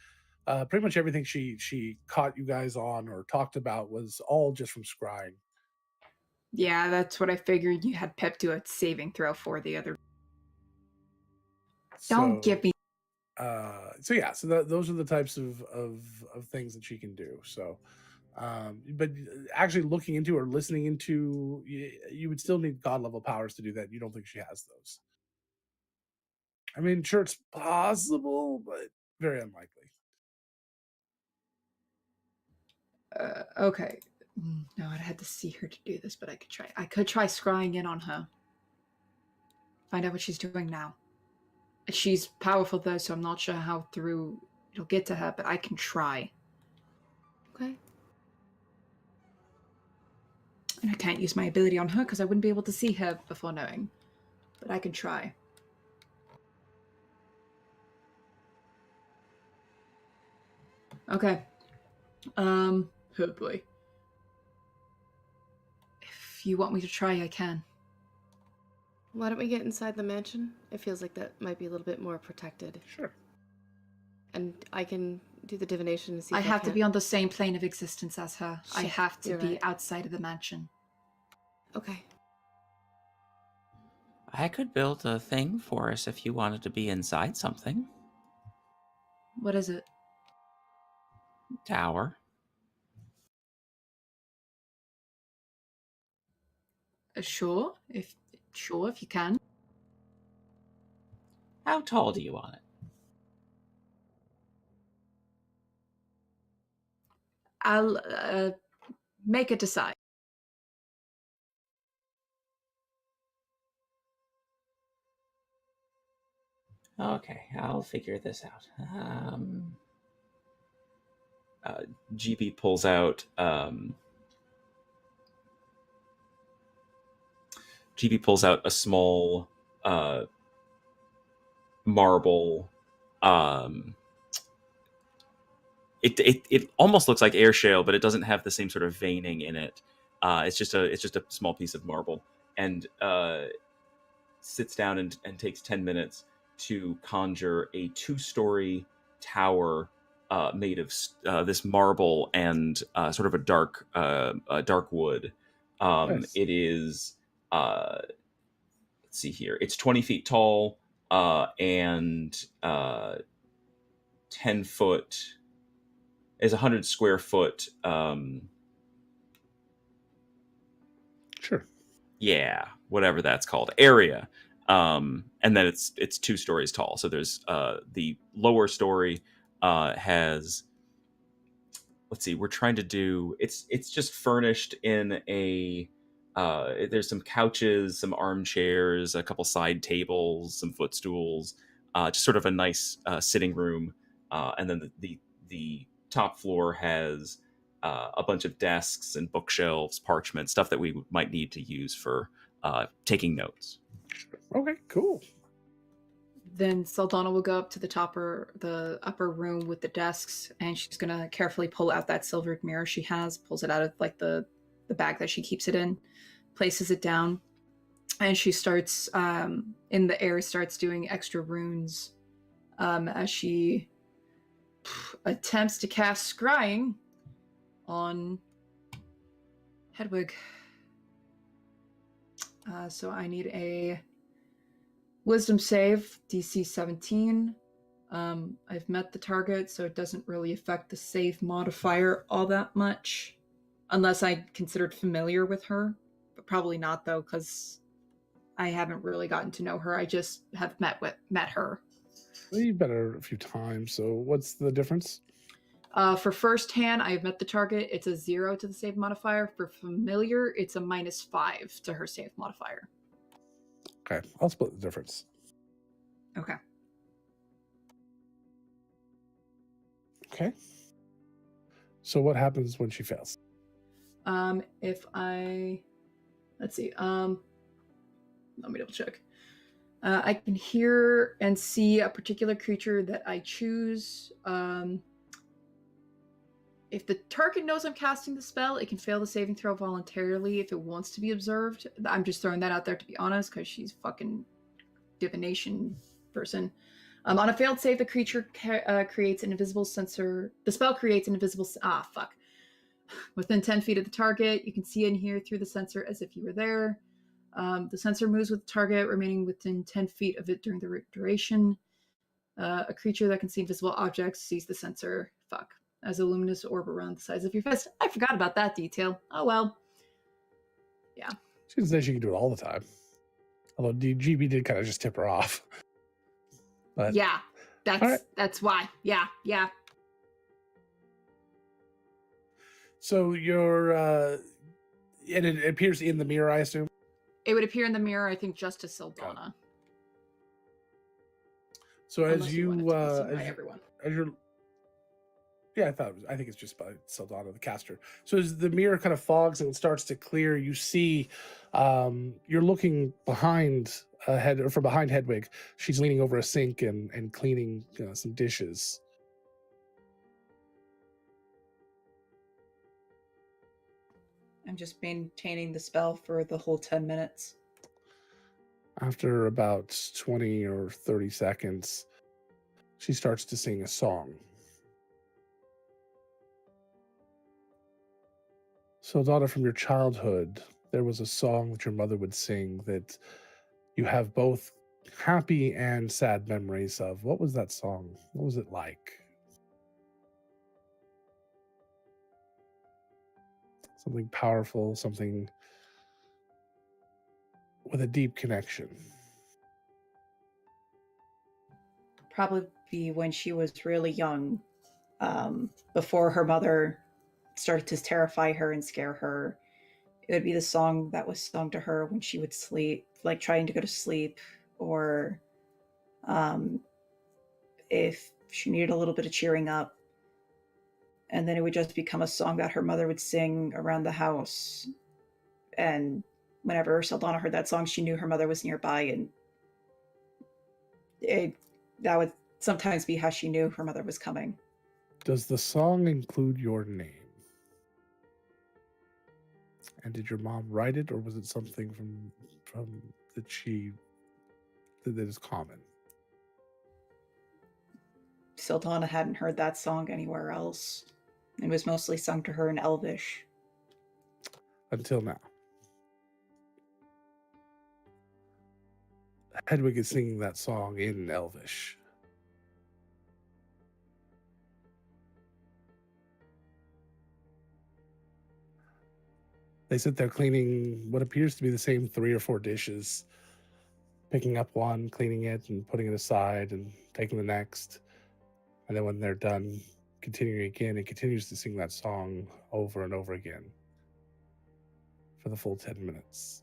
Pretty much everything she caught you guys on or talked about was all just from scrying. Yeah, that's what I figured. You had Pep do a saving throw for the other. Don't give me. So yeah, so those are the types of things that she can do. So, but actually looking into or listening into, you would still need god level powers to do that. You don't think she has those? I mean, sure, it's possible, but very unlikely. Okay. No, I'd had to see her to do this, but I could try. I could try scrying in on her. Find out what she's doing now. She's powerful though, so I'm not sure how through it'll get to her, but I can try. Okay. And I can't use my ability on her because I wouldn't be able to see her before knowing. But I can try. Okay. Oh boy. If you want me to try, I can. Why don't we get inside the mansion? It feels like that might be a little bit more protected. Sure. And I can do the divination and see I if have to can. be on the same plane of existence as her. I Shit, have to you're be right. outside of the mansion. Okay. I could build a thing for us if you wanted to be inside something. What is it? Tower. Sure, if you can. How tall do you want it? I'll make a decide. Okay, I'll figure this out. GB pulls out. GB pulls out a small marble. It almost looks like air shale, but it doesn't have the same sort of veining in it. It's just a small piece of marble, and sits down and takes 10 minutes to conjure a 2-story tower made of this marble and sort of a dark wood. Nice. It is let's see here. It's 20 feet tall and 10 foot. Is 100 square foot. Sure. Yeah, whatever that's called, area. And then it's 2 stories tall. So there's the lower story has, let's see, we're trying to do, it's just furnished in a there's some couches, some armchairs, a couple side tables, some footstools, just sort of a nice sitting room. And then the top floor has a bunch of desks and bookshelves, parchment, stuff that we might need to use for taking notes. Okay, cool. Then Saldana will go up to the upper room with the desks, and she's gonna carefully pull out that silvered mirror she has, pulls it out of like the bag that she keeps it in, places it down, and she starts in the air, starts doing extra runes as she attempts to cast scrying on Hedwig. So I need a wisdom save, DC 17. I've met the target, so it doesn't really affect the save modifier all that much, unless I considered familiar with her. But probably not, though, because I haven't really gotten to know her. I just have met her. Well, you've met her a few times, so what's the difference? For first hand, I have met the target. It's a 0 to the save modifier. For familiar, it's a -5 to her save modifier. Okay, I'll split the difference. Okay. Okay. So what happens when she fails? If I, let's see, let me double check. I can hear and see a particular creature that I choose. If the target knows I'm casting the spell, it can fail the saving throw voluntarily if it wants to be observed. I'm just throwing that out there to be honest, because she's fucking divination person. On a failed save, the creature creates an invisible sensor. The spell creates an invisible... Within 10 feet of the target, you can see and hear through the sensor as if you were there. The sensor moves with the target, remaining within 10 feet of it during the duration. A creature that can see invisible objects sees the sensor. As a luminous orb around the size of your fist. I forgot about that detail. Oh well. Yeah. She didn't say she could do it all the time. Although GB did kind of just tip her off. But yeah, that's why. Yeah. So you're and it appears in the mirror, I assume? It would appear in the mirror, I think, just to Saldana. So Unless as you you wanted to be seen by everyone. as you're I think it's just by Saldana, the caster. So as the mirror kind of fogs and it starts to clear, you see you're looking behind from behind Hedwig. She's leaning over a sink and cleaning some dishes. I'm just maintaining the spell for the whole 10 minutes. After about 20 or 30 seconds, she starts to sing a song. So, daughter, from your childhood, there was a song that your mother would sing that you have both happy and sad memories of. What was that song? What was it like? Something powerful, something with a deep connection. Probably when she was really young, before her mother started to terrify her and scare her. It would be the song that was sung to her when she would sleep, like trying to go to sleep, or If she needed a little bit of cheering up. And then it would just become a song that her mother would sing around the house. And whenever Saldana heard that song, she knew her mother was nearby, and that would sometimes be how she knew her mother was coming. Does the song include your name? And did your mom write it, or was it something from that is common? Saldana hadn't heard that song anywhere else. It was mostly sung to her in Elvish. Until now. Hedwig is singing that song in Elvish. They sit there cleaning what appears to be the same 3 or 4 dishes, picking up one, cleaning it, and putting it aside, and taking the next. And then when they're done, continuing again, it continues to sing that song over and over again for the full 10 minutes.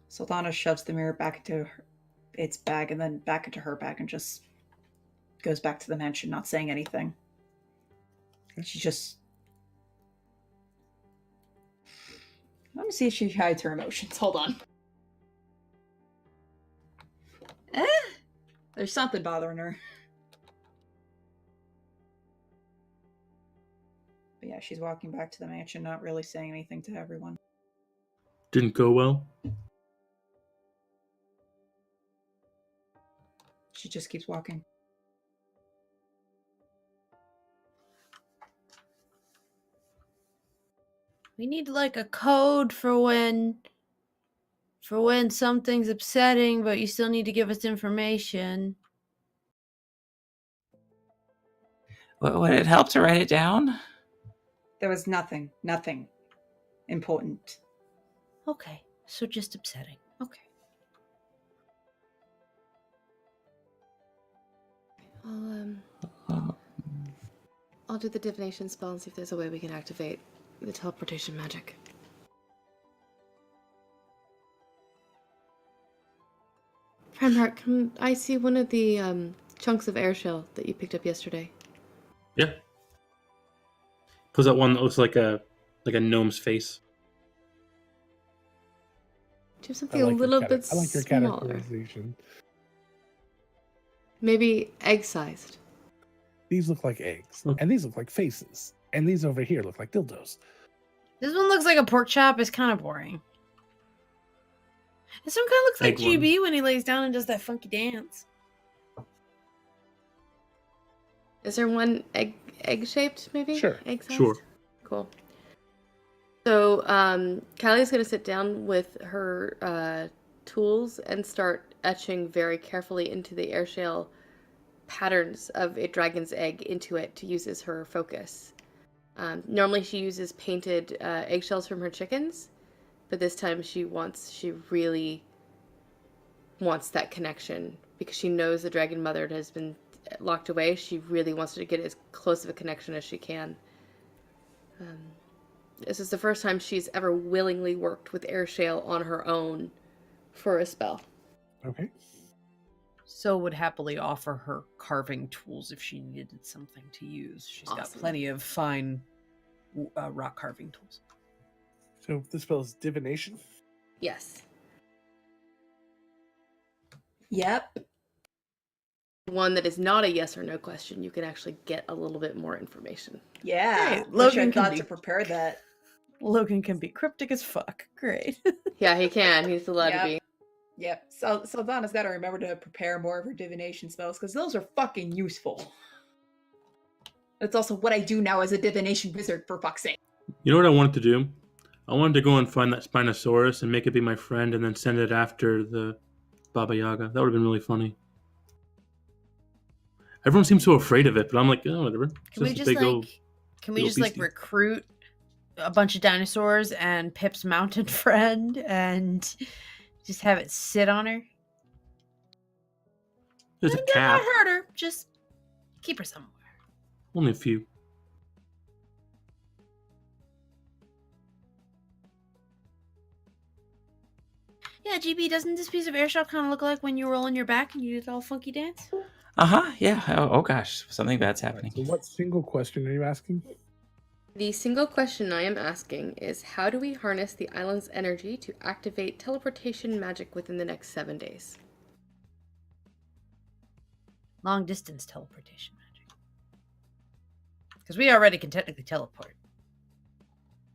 Saldana shoves the mirror back into its bag and then back into her bag and just goes back to the mansion, not saying anything. She just... Let me see if she hides her emotions. Hold on. There's something bothering her. But yeah, she's walking back to the mansion, not really saying anything to everyone. Didn't go well? She just keeps walking. We need like a code for when something's upsetting, but you still need to give us information. Would it help to write it down? There was nothing important. Okay, so just upsetting. Okay. I'll do the divination spell and see if there's a way we can activate the teleportation magic. Primeheart, can I see one of the chunks of air shell that you picked up yesterday? Yeah. Pulls out one that looks like a gnome's face. Do you have something a little bit I like your smaller? categorization. Maybe egg-sized. These look like eggs, and these look like faces, and these over here look like dildos. This one looks like a pork chop. It's kind of boring. This one kind of looks like Egg one. GB when he lays down and does that funky dance. Is there one egg-shaped, maybe? Sure. Egg-sized? Sure. Cool. So, Callie's going to sit down with her tools and start etching very carefully into the air shell patterns of a dragon's egg into it to use as her focus. Normally she uses painted eggshells from her chickens, but this time she really wants that connection because she knows the dragon mother has been locked away. She really wants to get as close of a connection as she can. This is the first time she's ever willingly worked with air shell on her own for a spell. Okay. So would happily offer her carving tools if she needed something to use. She's got Awesome. plenty of fine rock carving tools. So the spell is divination. Yes. Yep. One that is not a yes or no question, you can actually get a little bit more information. Yeah. Great. Logan Wish I can thought be- to prepare that. Logan can be cryptic as fuck. Great. Yeah, he can. He's allowed to be. Yep. So Saldana's got to remember to prepare more of her divination spells because those are fucking useful. That's also what I do now as a divination wizard, for fuck's sake. You know what I wanted to do? I wanted to go and find that Spinosaurus and make it be my friend and then send it after the Baba Yaga. That would have been really funny. Everyone seems so afraid of it, but I'm like, oh, whatever. It's Can we a just big like old- can we little just like beastie. recruit a bunch of dinosaurs and Pip's mountain friend and just have it sit on her? There's a Not cat. hurt her, just Keep her somewhere. Only a few. Yeah, GB, doesn't this piece of airshell kind of look like when you roll on your back and you did all funky dance? Yeah. Oh gosh, something bad's happening. So what single question are you asking? The single question I am asking is, how do we harness the island's energy to activate teleportation magic within the next 7 days? Long distance teleportation magic. Because we already can technically teleport.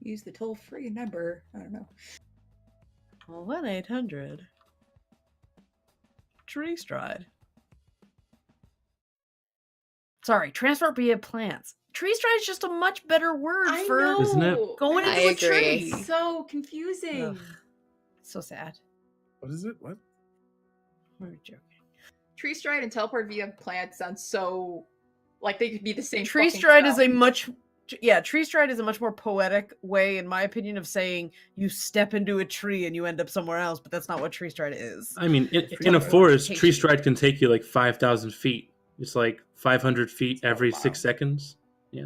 Use the toll-free number. I don't know. 1-800 Tree Stride. Sorry, transport via plants. Tree stride is just a much better word I for know. Isn't it? going into I a agree. tree. So confusing. Ugh. So sad. What is it? What? We're joking. Tree stride and teleport via plant sounds so like they could be the same. Tree fucking stride spell. is a much tree stride is a much more poetic way, in my opinion, of saying you step into a tree and you end up somewhere else, but that's not what tree stride is. I mean, in a teleportation. forest, tree stride can take you like 5,000 feet. It's like 500 feet every 6 seconds. Yeah.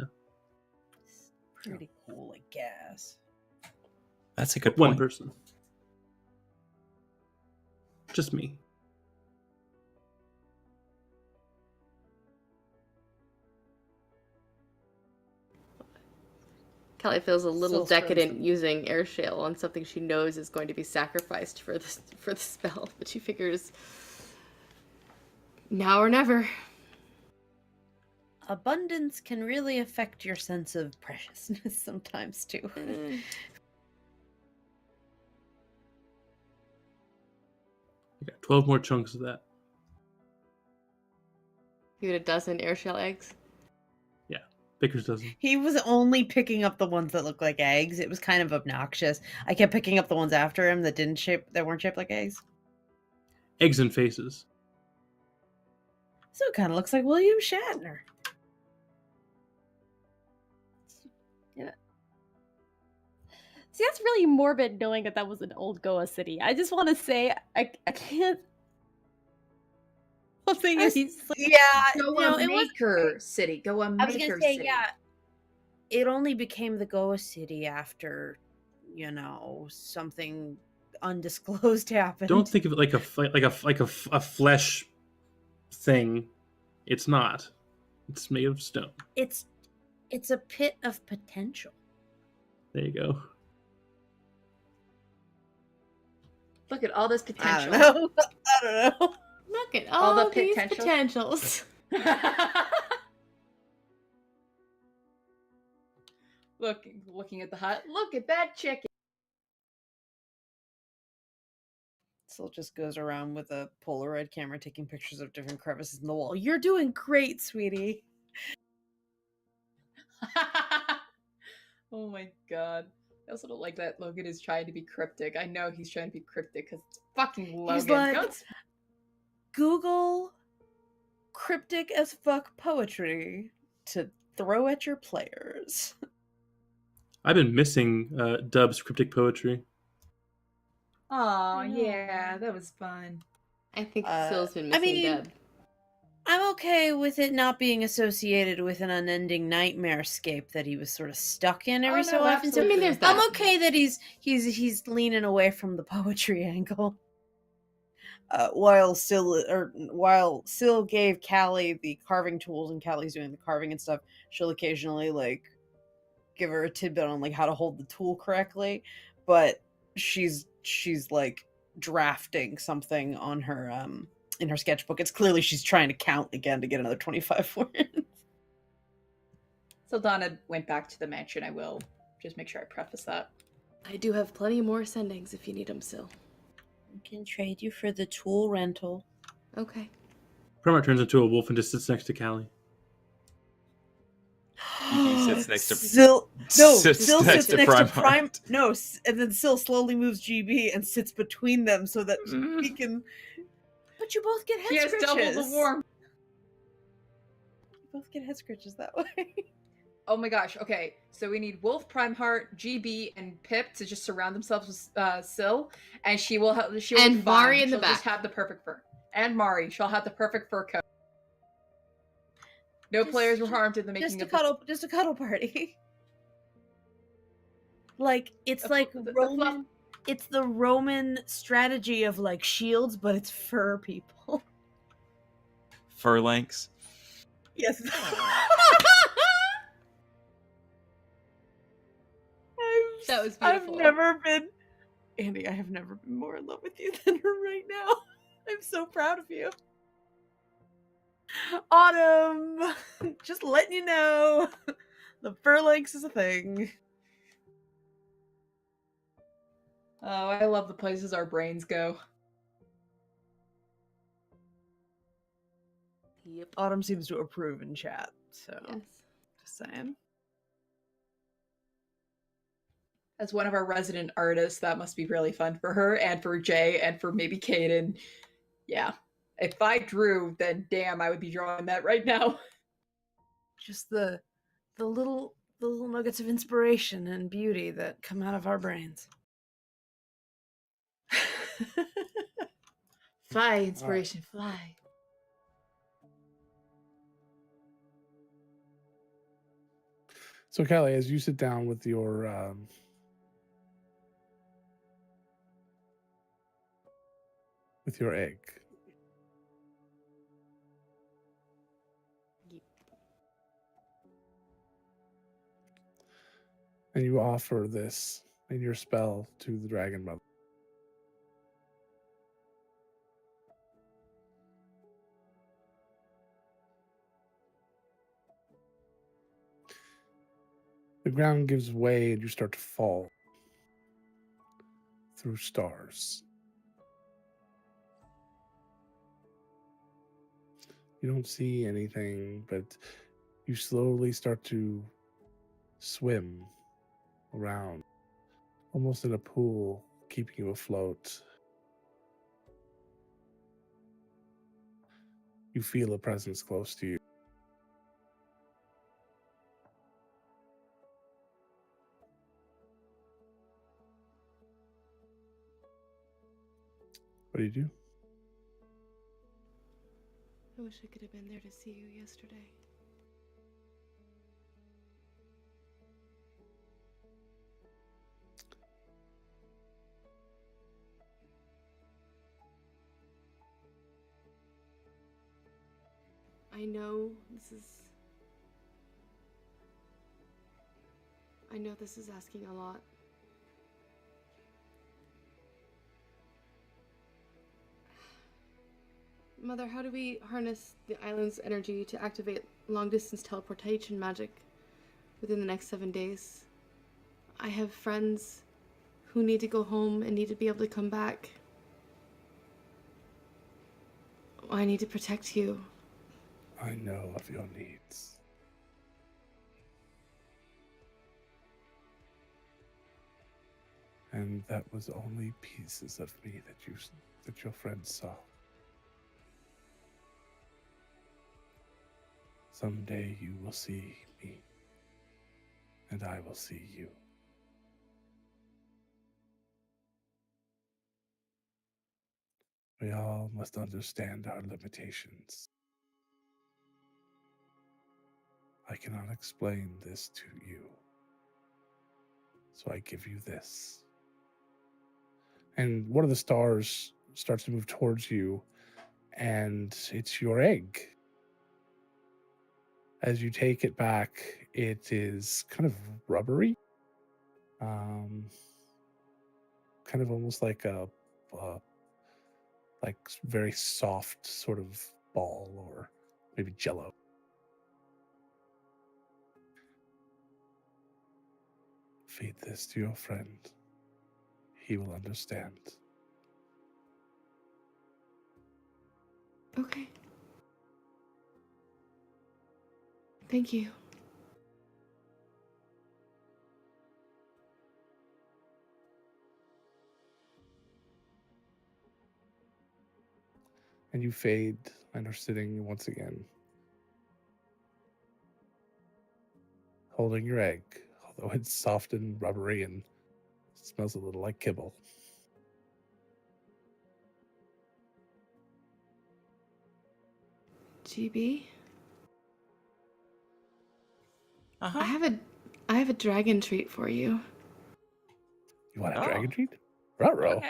Pretty cool, I guess. That's a good One point. person. Just me. Callie feels a little Still decadent frozen. using airshale on something she knows is going to be sacrificed for the spell, but she figures now or never. Abundance can really affect your sense of preciousness sometimes, too. I got 12 more chunks of that. You had a dozen airshell eggs. Yeah. Vickers doesn't. He was only picking up the ones that look like eggs. It was kind of obnoxious. I kept picking up the ones after him that weren't shaped like eggs. Eggs and faces. So it kind of looks like William Shatner. See, that's really morbid knowing that that was an old Goa city. I just want to say, I can't. Something is. Yeah, Goa it was. Maker City. Goa Maker I was gonna say, City. yeah. It only became the Goa city after, something undisclosed happened. Don't think of it like a flesh thing. It's not. It's made of stone. It's a pit of potential. There you go. Look at all this potential. I don't know. Look at All all the these potential? potentials. Looking at the hut. Look at that chicken. Syl just goes around with a Polaroid camera taking pictures of different crevices in the wall. You're doing great, sweetie. Oh my god. I also don't like that Logan is trying to be cryptic. I know he's trying to be cryptic because it's fucking Logan. He's like, Don't Google cryptic as fuck poetry to throw at your players. I've been missing Dub's cryptic poetry. Oh yeah, that was fun. I think Uh, Syl's been I missing mean, Deb. I'm okay with it not being associated with an unending nightmare-scape that he was sort of stuck in every Oh, so no, often. So I mean, there's that. I'm okay that he's leaning away from the poetry angle. While Syl gave Callie the carving tools and Callie's doing the carving and stuff, she'll occasionally give her a tidbit on how to hold the tool correctly, but she's drafting something on her in her sketchbook. It's clearly she's trying to count again to get another 25 words. So Donna went back to the mansion. I will just make sure I preface that. I do have plenty more sendings if you need them, Syl. I can trade you for the tool rental. Okay. Primarch turns into a wolf and just sits next to Callie. GB sits next to Syl. No, sits Syl next sits to next to Prime Prime. Heart. No, and then Syl slowly moves GB and sits between them so that he can. But you both get head She has scratches. double the warmth. You both get head scratches that way. Oh my gosh. Okay, so we need Wolf, Primeheart, GB, and Pip to just surround themselves with Syl, and she'll And be fine. Mari in the She'll just back. have the perfect fur. And Mari, she'll have the perfect fur coat. No players were harmed in the making of just a cuddle party. Like it's like Roman. It's the Roman strategy of like shields, but it's fur people. Phalanx. Yes. That was beautiful. I've never been, Andy. I have never been more in love with you than right now. I'm so proud of you. Autumn, just letting you know, the phalanx is a thing. Oh, I love the places our brains go. Yep. Autumn seems to approve in chat, so Yes. just saying. As one of our resident artists, that must be really fun for her and for Jay and for maybe Kaden. Yeah. If I drew, then damn, I would be drawing that right now. Just the little nuggets of inspiration and beauty that come out of our brains. Fly, inspiration, fly. So, Kelly, as you sit down with your egg, and you offer this in your spell to the dragon mother. The ground gives way and you start to fall through stars. You don't see anything, but you slowly start to swim around, almost in a pool, keeping you afloat. You feel a presence close to you. What do you do? I wish I could have been there to see you yesterday. I know this is asking a lot. Mother, how do we harness the island's energy to activate long-distance teleportation magic within the next 7 days? I have friends who need to go home and need to be able to come back. I need to protect you. I know of your needs. And that was only pieces of me that your friends saw. Someday you will see me, and I will see you. We all must understand our limitations. I cannot explain this to you, so I give you this. And one of the stars starts to move towards you, and it's your egg. As you take it back, it is kind of rubbery, kind of almost like a like very soft sort of ball or maybe jello. Feed this to your friend. He will understand. Okay. Thank you. And you fade and are sitting once again, holding your egg, although it's soft and rubbery and smells a little like kibble. GB? Uh-huh. I have a dragon treat for you. You want a Oh. dragon treat? Ruh-roh.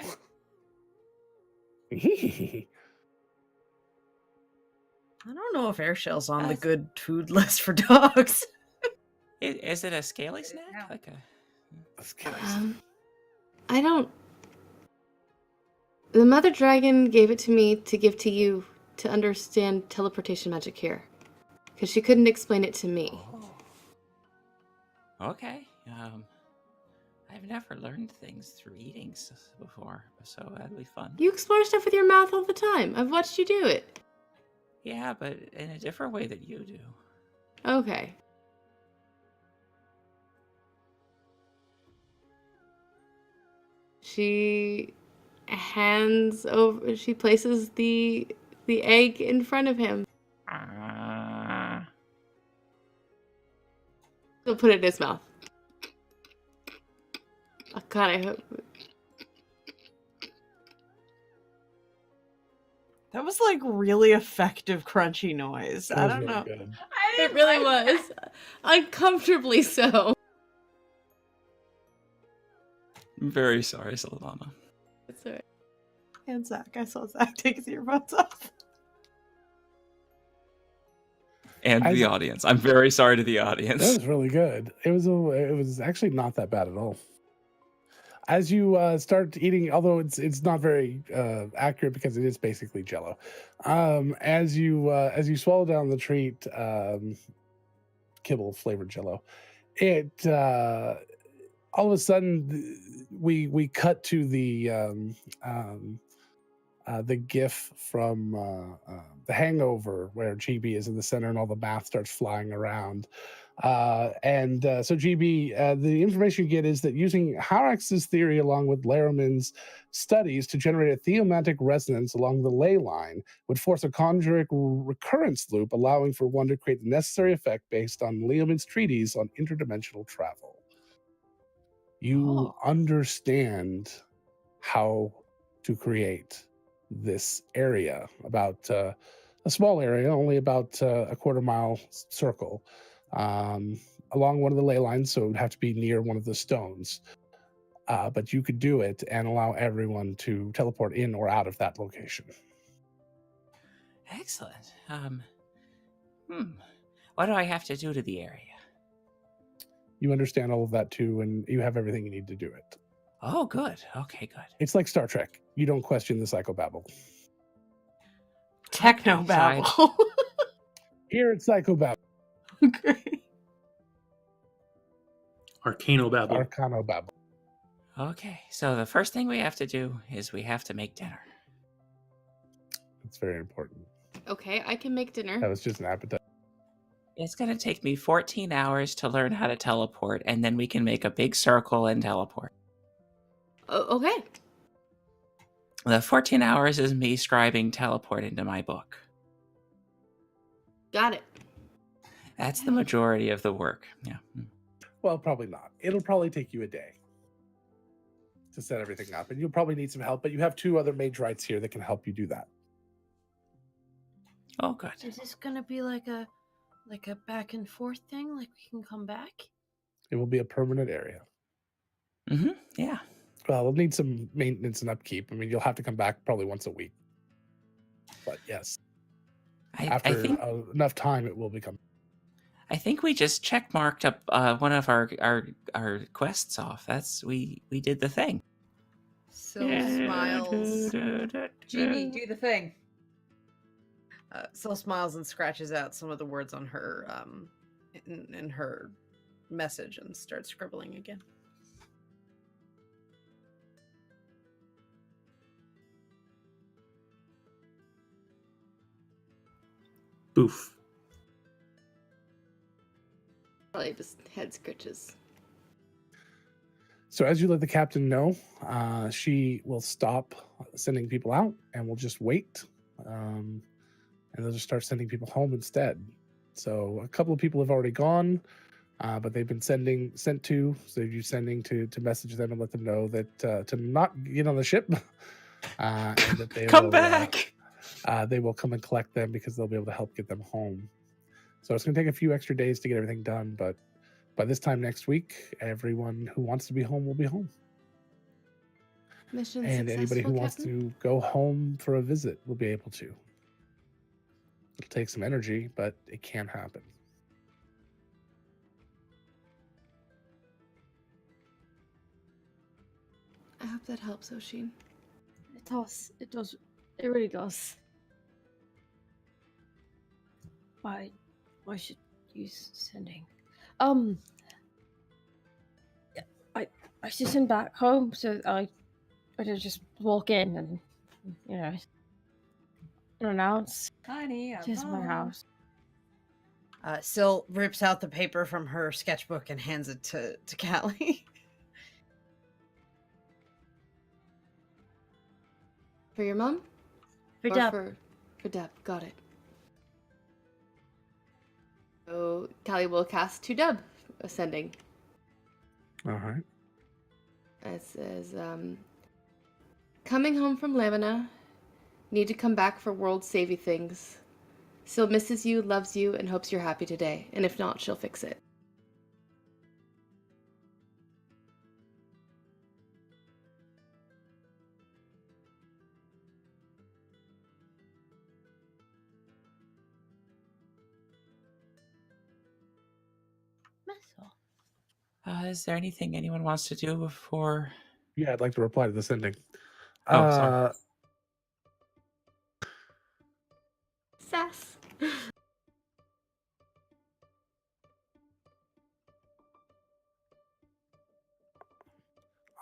Okay. I don't know if Airshell's on the Uh, good food list for dogs. Is it a scaly snack? Like a... I don't. The mother dragon gave it to me to give to you to understand teleportation magic here, because she couldn't explain it to me. Oh. Okay. I've never learned things through eating before, so that'd be fun. You explore stuff with your mouth all the time. I've watched you do it. Yeah, but in a different way that you do. Okay. She places the egg in front of him. He'll put it in his mouth. Oh, God, I hope. That was like really effective crunchy noise. I don't know. Good. It really was. Uncomfortably so. I'm very sorry, Saldana. That's all right. And Zach, I saw Zach take his earbuds off. And the audience. I'm very sorry to the audience. That was really good. It was actually not that bad at all. As you start eating, although it's not very accurate because it is basically Jello. As you swallow down the treat, kibble flavored Jello, it all of a sudden we cut to the gif from The Hangover, where GB is in the center and all the math starts flying around. So GB, the information you get is that using Harax's theory along with Laramin's studies to generate a thematic resonance along the ley line would force a conjuric recurrence loop, allowing for one to create the necessary effect based on Leomin's treatise on interdimensional travel. You understand how to create this area, about a small area, only about a quarter-mile circle, along one of the ley lines, so it would have to be near one of the stones. But you could do it and allow everyone to teleport in or out of that location. Excellent. What do I have to do to the area? You understand all of that too, and you have everything you need to do it. Oh, good. Okay, good. It's like Star Trek. You don't question the psychobabble. Technobabble. Here at Psychobabble. Okay. Arcanobabble. Arcanobabble. Okay, so the first thing we have to do is we have to make dinner. It's very important. Okay, I can make dinner. That was just an appetite. It's going to take me 14 hours to learn how to teleport, and then we can make a big circle and teleport. Okay. The 14 hours is me scribing teleport into my book. Got it. That's the majority of the work. Yeah. Well, probably not. It'll probably take you a day to set everything up, and you'll probably need some help, but you have 2 other mage rights here that can help you do that. Oh, good. Is this gonna be like a back and forth thing? Like we can come back? It will be a permanent area. Mm-hmm. Yeah. Well, it'll need some maintenance and upkeep. I mean, you'll have to come back probably once a week. But yes, after enough time, it will become. I think we just checkmarked up one of our quests off. We did the thing. Syl smiles. Genie, do the thing. Syl smiles and scratches out some of the words on her in her message and starts scribbling again. Boof. Probably just head scratches. So as you let the captain know, she will stop sending people out and we'll just wait. And they'll just start sending people home instead. So a couple of people have already gone, but they've been sent to. So you're sending to message them and let them know that to not get on the ship. And that they Come will, back. They will come and collect them because they'll be able to help get them home. So it's going to take a few extra days to get everything done, but by this time next week, everyone who wants to be home will be home. Mission And anybody who successful, wants Captain? to go home for a visit will be able to. It'll take some energy, but it can happen. I hope that helps, Oshin. It does. It does. It really does. Why should you sending? I should send back home so I don't just walk in and unannounced. Honey, I'm Just my home. house. Syl rips out the paper from her sketchbook and hands it to Callie. For your mom? For Or Deb. For Deb. Got it. So Callie will cast to Deb, ascending. All right. It says, coming home from Lamina, need to come back for world-saving things. Still misses you, loves you, and hopes you're happy today. And if not, she'll fix it. Is there anything anyone wants to do before? Yeah, I'd like to reply to this ending. Oh, sorry. Sass.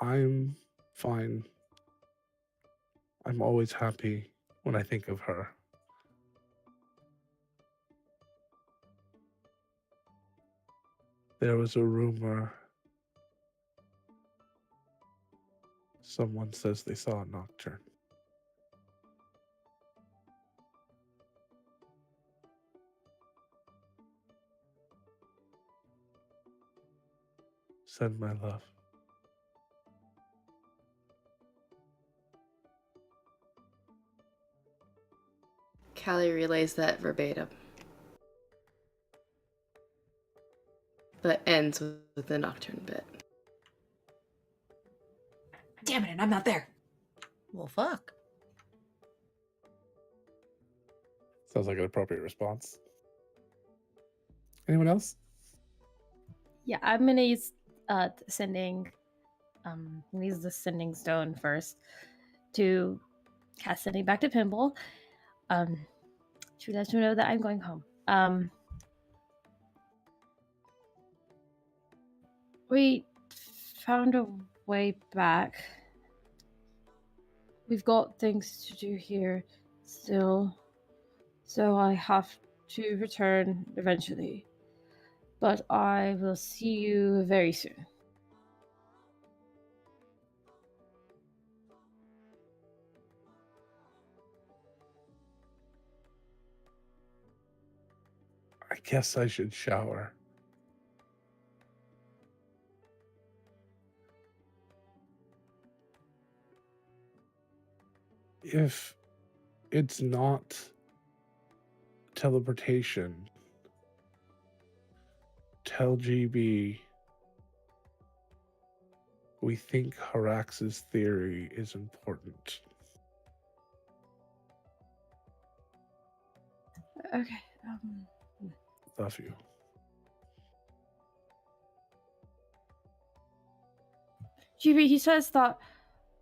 I'm fine. I'm always happy when I think of her. There was a rumor. Someone says they saw a nocturne. Send my love. Callie relays that verbatim. But ends with the nocturne bit. Damn it, and I'm not there. Well, fuck. Sounds like an appropriate response. Anyone else? Yeah, I'm gonna use sending. I'm gonna use the sending stone first to cast sending back to Pimple. To let you know that I'm going home. We found a way back. We've got things to do here still, so I have to return eventually. But I will see you very soon. I guess I should shower. If it's not teleportation, tell GB we think Harax's theory is important. Okay. Love you. GB, he says that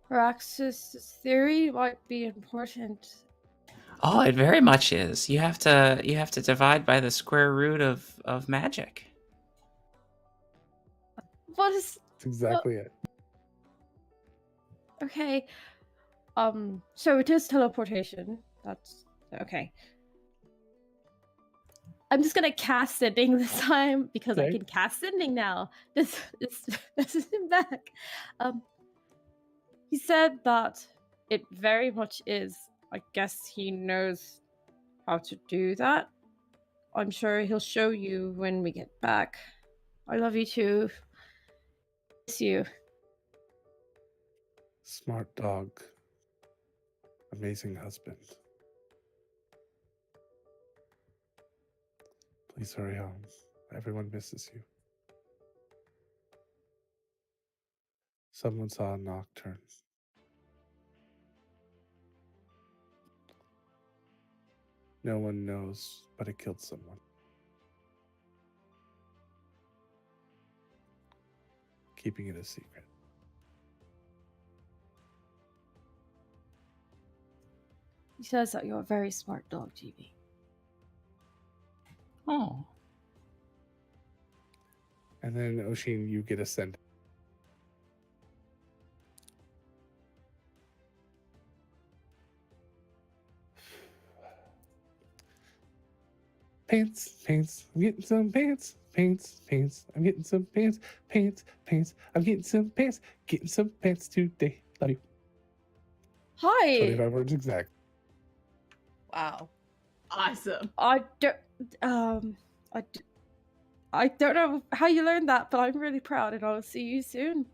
Raxus' theory might be important. Oh, it very much is. You have to divide by the square root of magic. What is... That's exactly it. Okay. So it is teleportation. That's... Okay. I'm just gonna cast sending this time because I Okay. can cast sending now. This is him back. He said that it very much is. I guess he knows how to do that. I'm sure he'll show you when we get back. I love you too. Miss you. Smart dog. Amazing husband. Please hurry home. Everyone misses you. Someone saw a nocturne. No one knows, but it killed someone. Keeping it a secret. He says that you're a very smart dog, GB. Oh. And then, Oshin, you get a send. Pants, pants, I'm getting some pants, pants, pants, I'm getting some pants, pants, pants, I'm getting some pants, getting some pants today. Love you. Hi. 25 words exact. Wow. Awesome. I don't. I don't know how you learned that, but I'm really proud, and I'll see you soon.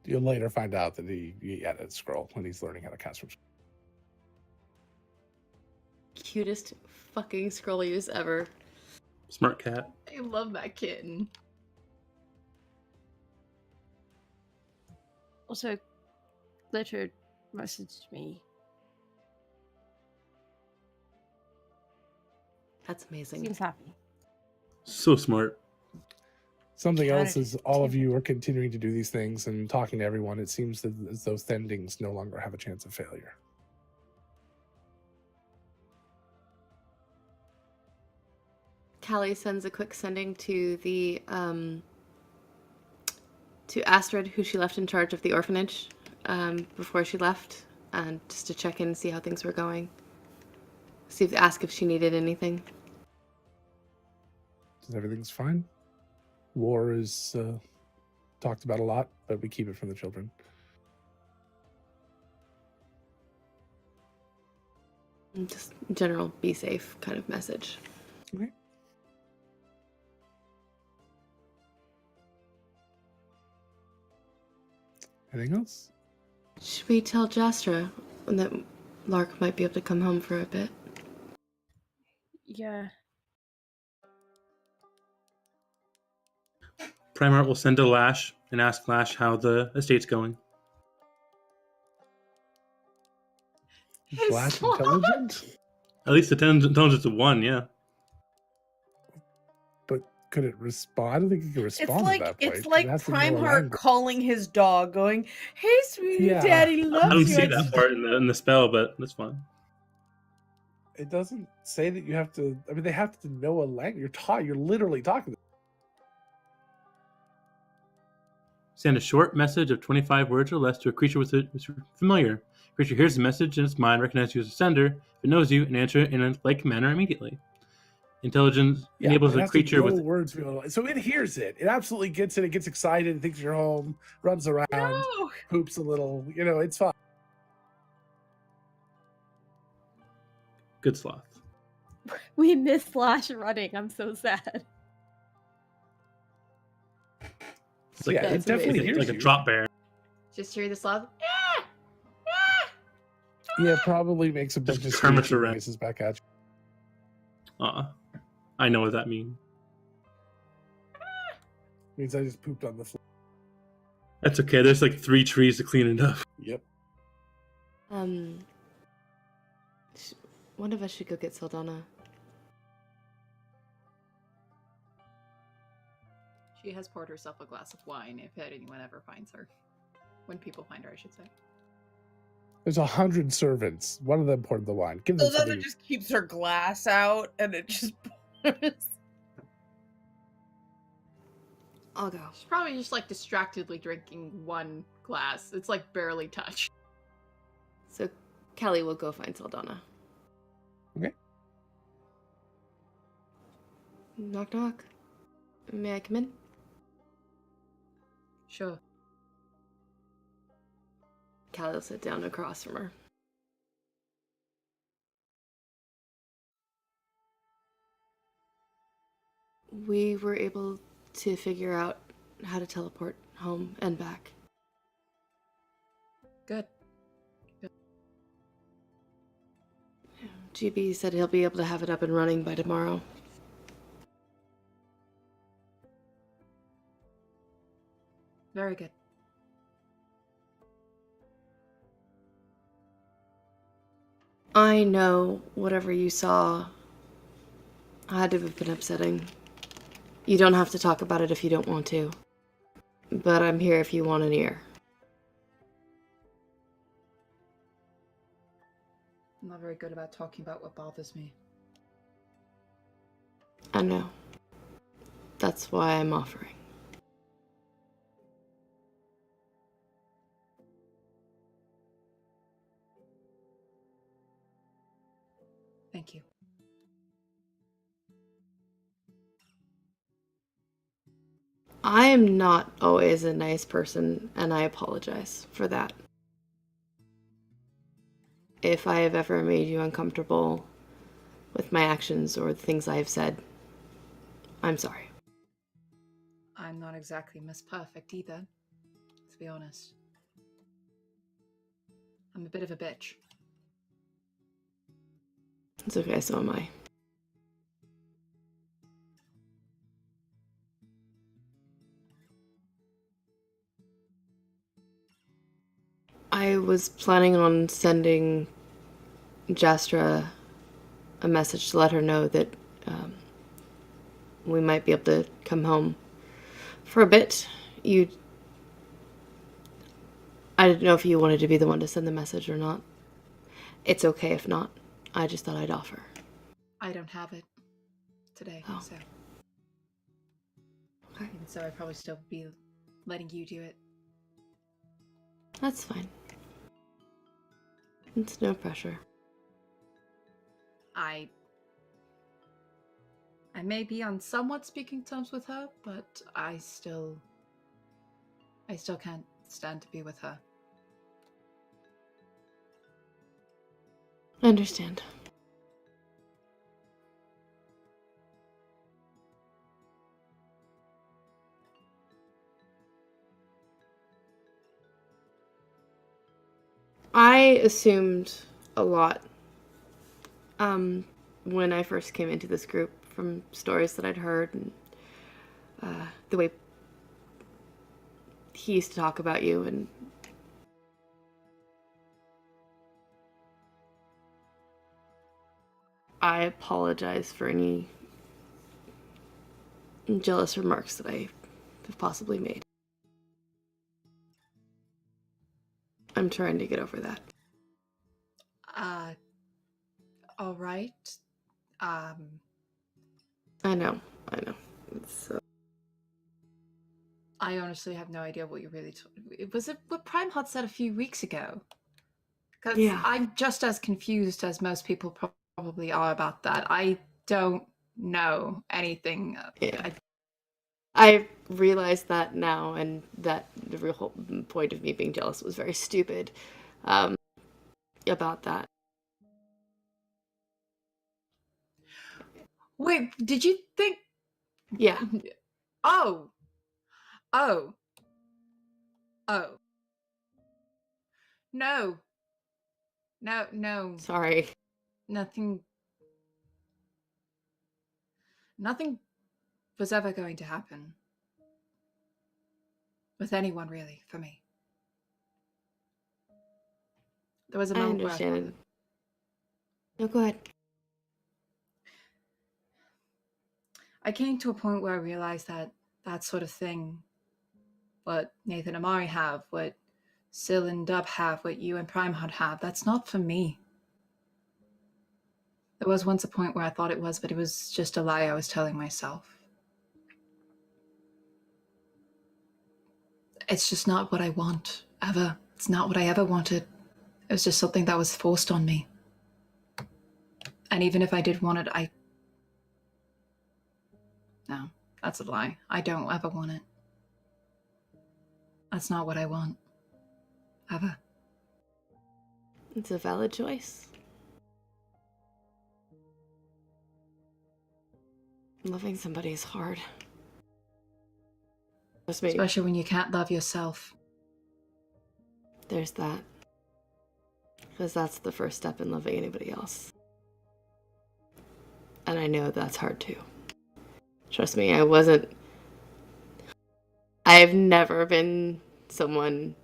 You'll later find out that he had a scroll when he's learning how to cast from scroll. Cutest fucking scroll use ever. Smart cat. I love that kitten. Also, Glitter messaged me. That's amazing. Seems happy. So smart. Something Got else it. is all of you are continuing to do these things and talking to everyone. It seems that as those sendings no longer have a chance of failure. Callie sends a quick sending to the to Astrid, who she left in charge of the orphanage before she left, and just to check in and see how things were going. Ask if she needed anything. Everything's fine. War is talked about a lot, but we keep it from the children. Just general be safe kind of message. Okay. Anything else? Should we tell Jastra that Lark might be able to come home for a bit? Yeah. Primarch will send to Lash and ask Lash how the estate's going. Is Lash intelligent? At least the intelligence of 1, yeah. But could it respond? I don't think it can respond It's like at that point. it's like It has to know a Primeheart language. calling his dog, going, "Hey, sweetie, Yeah. Daddy I loves don't you." see that part in the spell, but that's fine. It doesn't say that you have to. I mean, they have to know a language. You're literally talking. Send a short message of 25 words or less to a creature with it was familiar. Creature hears the message in its mind, recognizes you as a sender, if it knows you, and answer it in a like manner immediately. Intelligence enables it a has to creature know with words. So it hears it. It absolutely gets it. It gets excited. Thinks you're home. Runs around. No! Poops a little. It's fine. good sloth. We miss Slash running. I'm so sad. It's like, Yeah, it That's definitely amazing. hears like a you. drop bear. Just hear the sloth. Yeah, probably makes a bunch of Kermit's screechy around. noises back at you. I know what that means. Means I just pooped on the floor. That's okay. There's like 3 trees to clean it up. Yep. One of us should go get Saldana. She has poured herself a glass of wine if anyone ever finds her. When people find her, I should say. There's 100 servants. One of them poured the wine. Give them Those other something. just keeps her glass out, and it just pours. I'll go. She's probably just like distractedly drinking one glass. It's like barely touched. So Kelly will go find Saldana. Okay. Knock knock. May I come in? Sure. Callie will sit down across from her. We were able to figure out how to teleport home and back. Good. GB said he'll be able to have it up and running by tomorrow. Very good. I know whatever you saw had to have been upsetting. You don't have to talk about it if you don't want to. But I'm here if you want an ear. I'm not very good about talking about what bothers me. I know. That's why I'm offering. Thank you. I am not always a nice person, and I apologize for that. If I have ever made you uncomfortable with my actions or the things I have said, I'm sorry. I'm not exactly Miss Perfect either, to be honest. I'm a bit of a bitch. It's okay, so am I. I was planning on sending Jastra a message to let her know that we might be able to come home for a bit. I didn't know if you wanted to be the one to send the message or not. It's okay if not. I just thought I'd offer. I don't have it today, Oh. so. Okay. Even so, I'd probably still be letting you do it. That's fine. It's no pressure. I may be on somewhat speaking terms with her, but I still can't stand to be with her. I understand. I assumed a lot when I first came into this group from stories that I'd heard and the way he used to talk about you, and I apologize for any jealous remarks that I have possibly made. I'm trying to get over that. All right. I know. It's I honestly have no idea what you're really was it what Prime Hot said a few weeks ago? Because Yeah. I'm just as confused as most people probably are about that. I don't know anything. Yeah. I realize that now, and that the real whole point of me being jealous was very stupid about that. Wait, did you think? Yeah. Oh. No. Sorry. Nothing was ever going to happen. With anyone, really, for me. There was a I moment where understand. No, go ahead. I came to a point where I realized that sort of thing, what Nathan and Amari have, what Sil and Dub have, what you and Prime Hunt have, that's not for me. There was once a point where I thought it was, but it was just a lie I was telling myself. It's just not what I want, ever. It's not what I ever wanted. It was just something that was forced on me. And even if I did want it, No, that's a lie. I don't ever want it. That's not what I want. Ever. It's a valid choice. Loving somebody is hard. Trust me. Especially when you can't love yourself. There's that. Because that's the first step in loving anybody else. And I know that's hard too. Trust me, I wasn't I've never been someone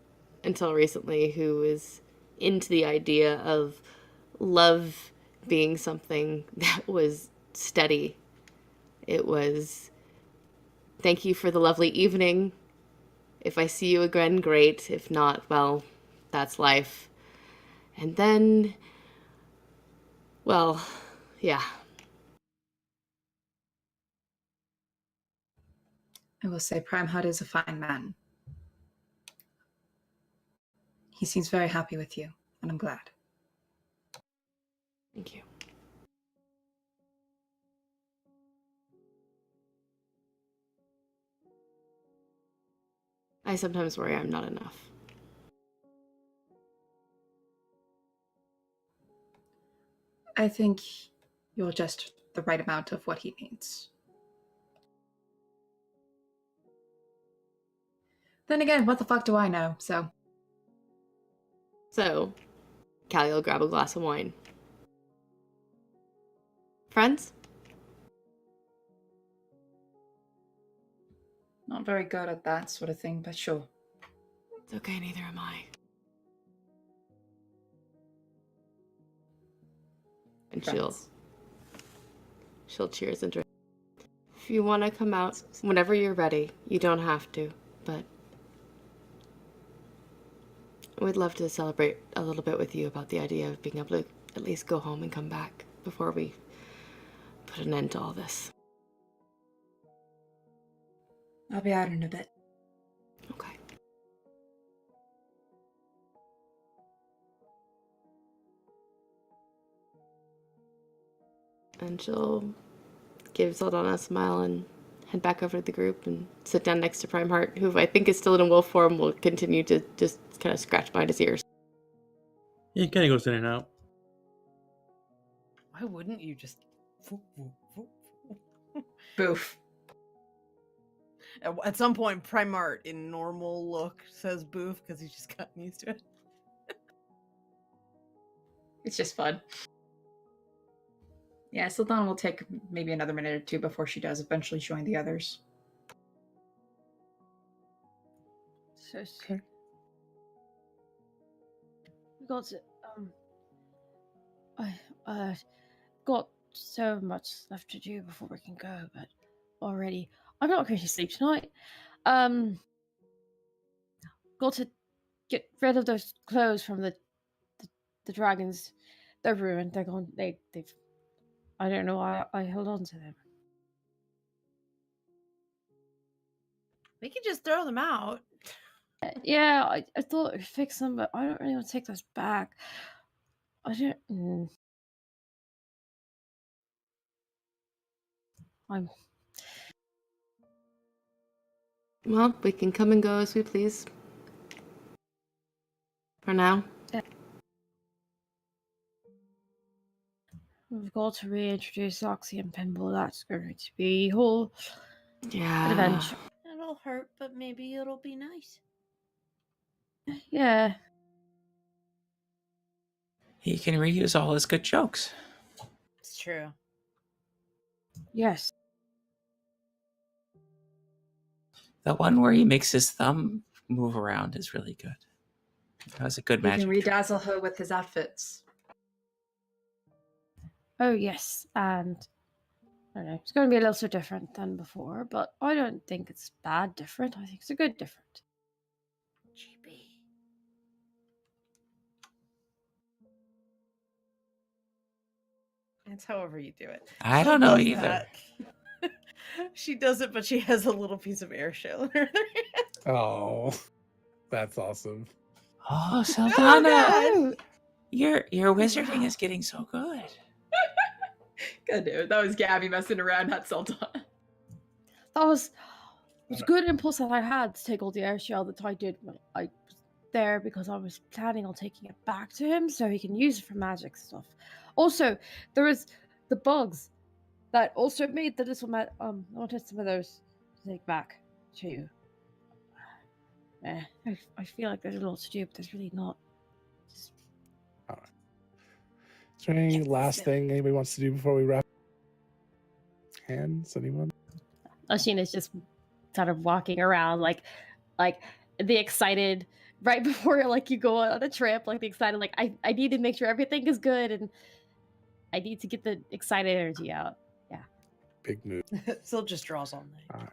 until recently who is into the idea of love being something that was steady. It was, thank you for the lovely evening. If I see you again, great. If not, well, that's life. And then, well, yeah. I will say Prime Hut is a fine man. He seems very happy with you, and I'm glad. Thank you. I sometimes worry I'm not enough. I think you're just the right amount of what he needs. Then again, what the fuck do I know? So Callie will grab a glass of wine. Friends? not very good at that sort of thing, but sure. It's okay, neither am I. And Friends. she'll cheers and drink. If you want to come out whenever you're ready, you don't have to, but we'd love to celebrate a little bit with you about the idea of being able to at least go home and come back before we put an end to all this. I'll be out in a bit. Okay. And she'll give Saldana a smile and head back over to the group and sit down next to Prime Heart, who I think is still in wolf form, will continue to just kind of scratch behind his ears. He kind of goes in and out. Why wouldn't you just... Boof. At some point, Primart, in normal look, says boof because he's just gotten used to it. It's just fun. Yeah, Saldana will take maybe another minute or two before she does eventually join the others. So we got to, I got so much left to do before we can go, but already I'm not going to sleep tonight. Got to get rid of those clothes from the dragons. They're ruined. They're gone. They've. I don't know why I held on to them. We can just throw them out. Yeah, I thought it would fix them, but I don't really want to take those back. I don't. Well, we can come and go as we please. For now. We've got to reintroduce Oxy and Pinball. That's going to be a whole adventure. It'll hurt, but maybe it'll be nice. Yeah. He can reuse all his good jokes. It's true. Yes. The one where he makes his thumb move around is really good. That was a good He magic can trick. redazzle her with his outfits. Oh, yes. And I don't know. It's going to be a little so different than before, but I don't think it's bad different. I think it's a good different. GB. It's however you do it. I Jill don't know does either. that. She does it, but she has a little piece of air shell in her other hand. Oh, that's awesome. Oh, Saldana! God. Your wizarding is getting so good. God damn it, that was Gabby messing around, not Saldana. That was a good impulse that I had to take all the air shell that I did when I was there, because I was planning on taking it back to him so he can use it for magic stuff. Also, there was the bugs that also made the little I wanted some of those to take back to you. I feel like there's a lot to do, but there's really not. Just... All right. Is there any last thing anybody wants to do before we wrap? Hands? Anyone? Ashina's just sort of walking around like the excited right before like you go on a trip, like the excited like I need to make sure everything is good and I need to get the excited energy out. Yeah. Big move. Still just draws all night.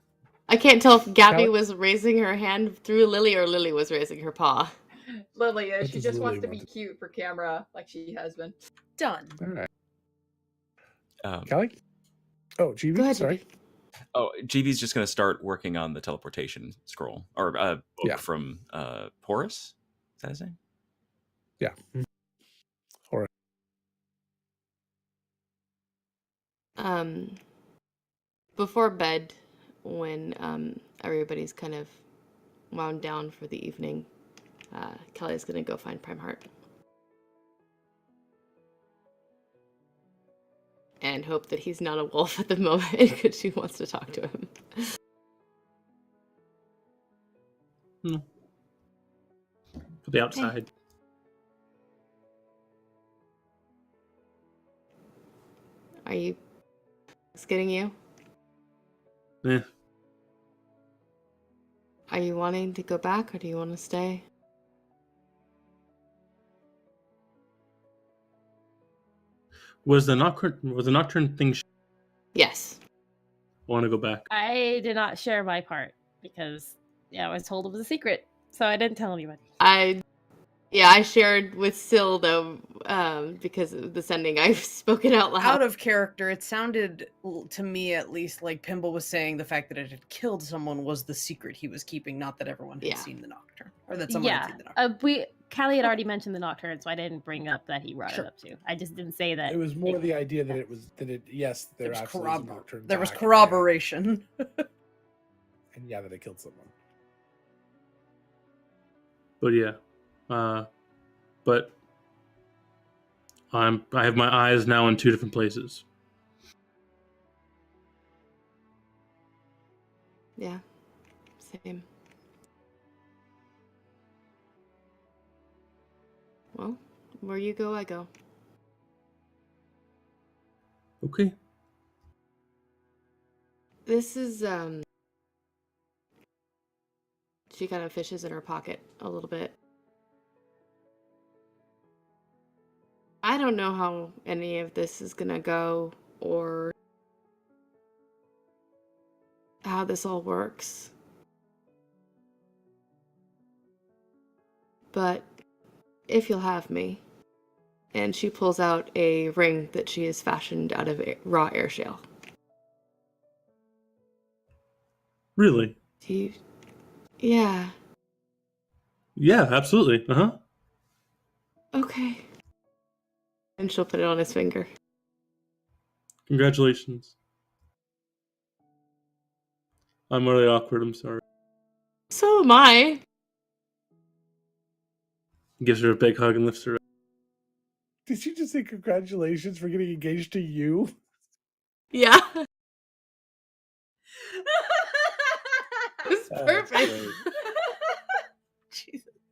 I can't tell if Gabby Kelly? was raising her hand through Lily or Lily was raising her paw. Lily is. What She does just Lily wants to be want? cute for camera, like she has been. Done. All right. Um, Kelly? Oh, GB, Go ahead, sorry. GB's just going to start working on the teleportation scroll or book Yeah. from Porus. Is that his name? Yeah. Or Before bed, when everybody's kind of wound down for the evening, Kelly's gonna go find Prime Heart. And hope that he's not a wolf at the moment because she wants to talk to him. For the outside. Are you... It's getting you? Eh. Are you wanting to go back or do you want to stay? Was the nocturne thing? Yes. I want to go back. I did not share my part because I was told it was a secret, so I didn't tell anybody. I shared with Syl though, because of the sending. I've spoken out loud. Out of character, it sounded to me at least like Pimble was saying the fact that it had killed someone was the secret he was keeping, not that everyone had seen the Nocturne. Or that someone had seen the Nocturne. Callie had already mentioned the Nocturne, so I didn't bring up that he brought Sure. it up too. I just didn't say that. it was more the idea that it was yes, there was actually is a nocturne. There was back corroboration. And yeah, that they killed someone. But yeah, but I have my eyes now in two different places. Yeah, same. Well, where you go, I go. Okay. This is, she kind of fishes in her pocket a little bit. I don't know how any of this is gonna go or how this all works. But if you'll have me. And she pulls out a ring that she has fashioned out of raw air shale. Really? Do you... Yeah. Yeah, absolutely. Okay. And she'll put it on his finger. Congratulations. I'm really awkward. I'm sorry. So am I. Gives her a big hug and lifts her up. Did you just say congratulations for getting engaged to you? Yeah. It's That's perfect. great.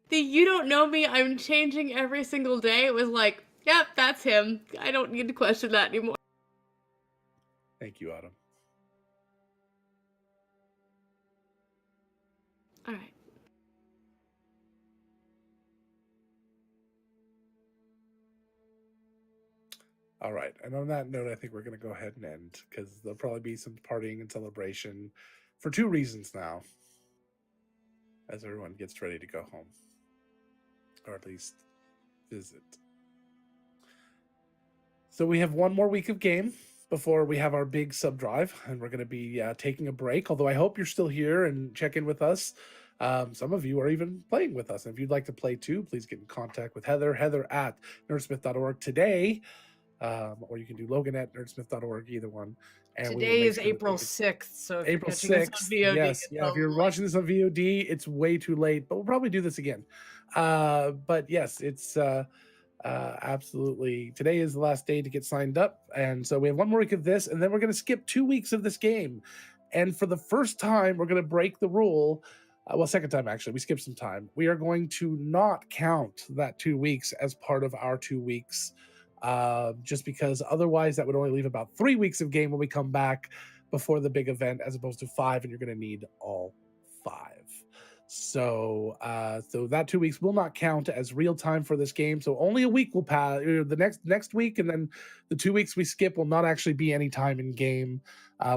The you don't know me, I'm changing every single day. It was like, yep, that's him. I don't need to question that anymore. Thank you, Autumn. All right. All right. And on that note, I think we're going to go ahead and end because there'll probably be some partying and celebration for 2 reasons now. As everyone gets ready to go home. Or at least visit. So we have 1 more week of game before we have our big sub drive. And we're going to be taking a break. Although I hope you're still here and check in with us. Some of you are even playing with us. And if you'd like to play too, please get in contact with Heather at nerdsmith.org today. Or you can do Logan at nerdsmith.org, either one. And Today is April 6th, so if April you're catching 6th. this on VOD, Yes, yeah. If you're watching this on VOD, it's way too late, but we'll probably do this again. But yes, it's absolutely. Today is the last day to get signed up, and so we have 1 more week of this, and then we're going to skip 2 weeks of this game. And for the first time, we're going to break the rule. Well, second time actually, we skipped some time. We are going to not count that 2 weeks as part of our 2 weeks. Just because otherwise that would only leave about 3 weeks of game when we come back. before the big event, as opposed to 5, and you're going to need all 5. So so that 2 weeks will not count as real time for this game. So only a week will pass, the next week, and then the 2 weeks we skip will not actually be any time in game,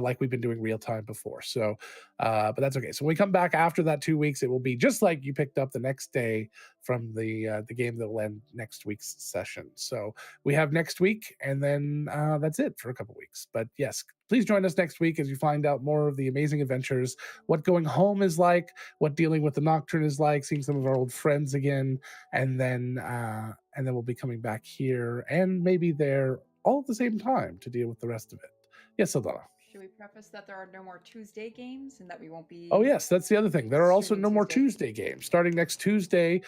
like we've been doing real time before. So but that's okay. So when we come back after that 2 weeks, it will be just like you picked up the next day from the game that will end next week's session. So we have next week, and then that's it for a couple weeks. But yes, please join us next week as you find out more of the amazing adventures, what going home is like, what dealing with the Nocturne is like, seeing some of our old friends again, and then we'll be coming back here and maybe there all at the same time to deal with the rest of it. Yes, Saldana. Should we preface that there are no more Tuesday games and that we won't be... Oh, yes, that's the other thing. There are also streaming no more Tuesday. Tuesday games. Starting next Tuesday,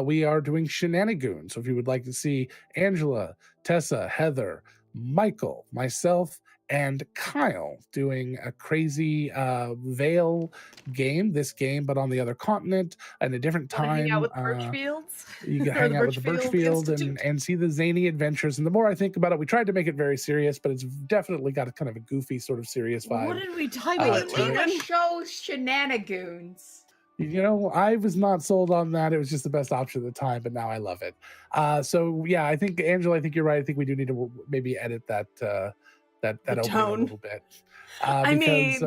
we are doing Shenanigoon. So if you would like to see Angela, Tessa, Heather, Michael, myself, and Kyle doing a crazy Veil game, this game, but on the other continent and a different Wanna time. hang out with Birchfields? You can Or hang the out with the Birchfield Birchfield Institute? and see the zany adventures. And the more I think about it, we tried to make it very serious, but it's definitely got a kind of a goofy sort of serious vibe. What did we type Uh, it? to it. The show Shenanigans. You know, I was not sold on that. It was just the best option at the time, but now I love it. So yeah, I think Angela, I think you're right. I think we do need to maybe edit that that opening tone. a little bit. I Because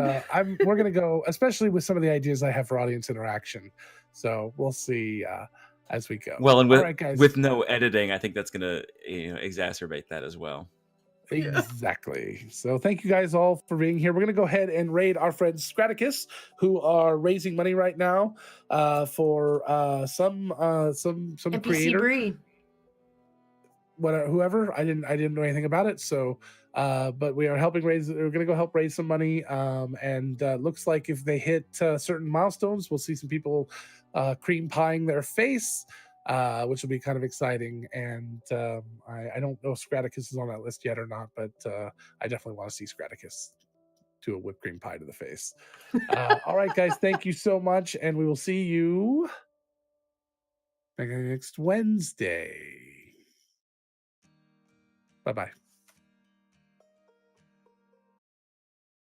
mean- we're gonna go, especially with some of the ideas I have for audience interaction. So we'll see as we go. Well, and All right, guys. with no editing, I think that's going to exacerbate that as well. Exactly. So thank you guys all for being here. We're going to go ahead and raid our friends Scraticus, who are raising money right now for some NPC creator, breed. whoever. I didn't know anything about it. So but we are helping raise. We're going to go help raise some money. And looks like if they hit certain milestones, we'll see some people cream pieing their face. Which will be kind of exciting. And I don't know if Scraticus is on that list yet or not, but I definitely want to see Scraticus do a whipped cream pie to the face. All right, guys, thank you so much. And we will see you next Wednesday. Bye-bye.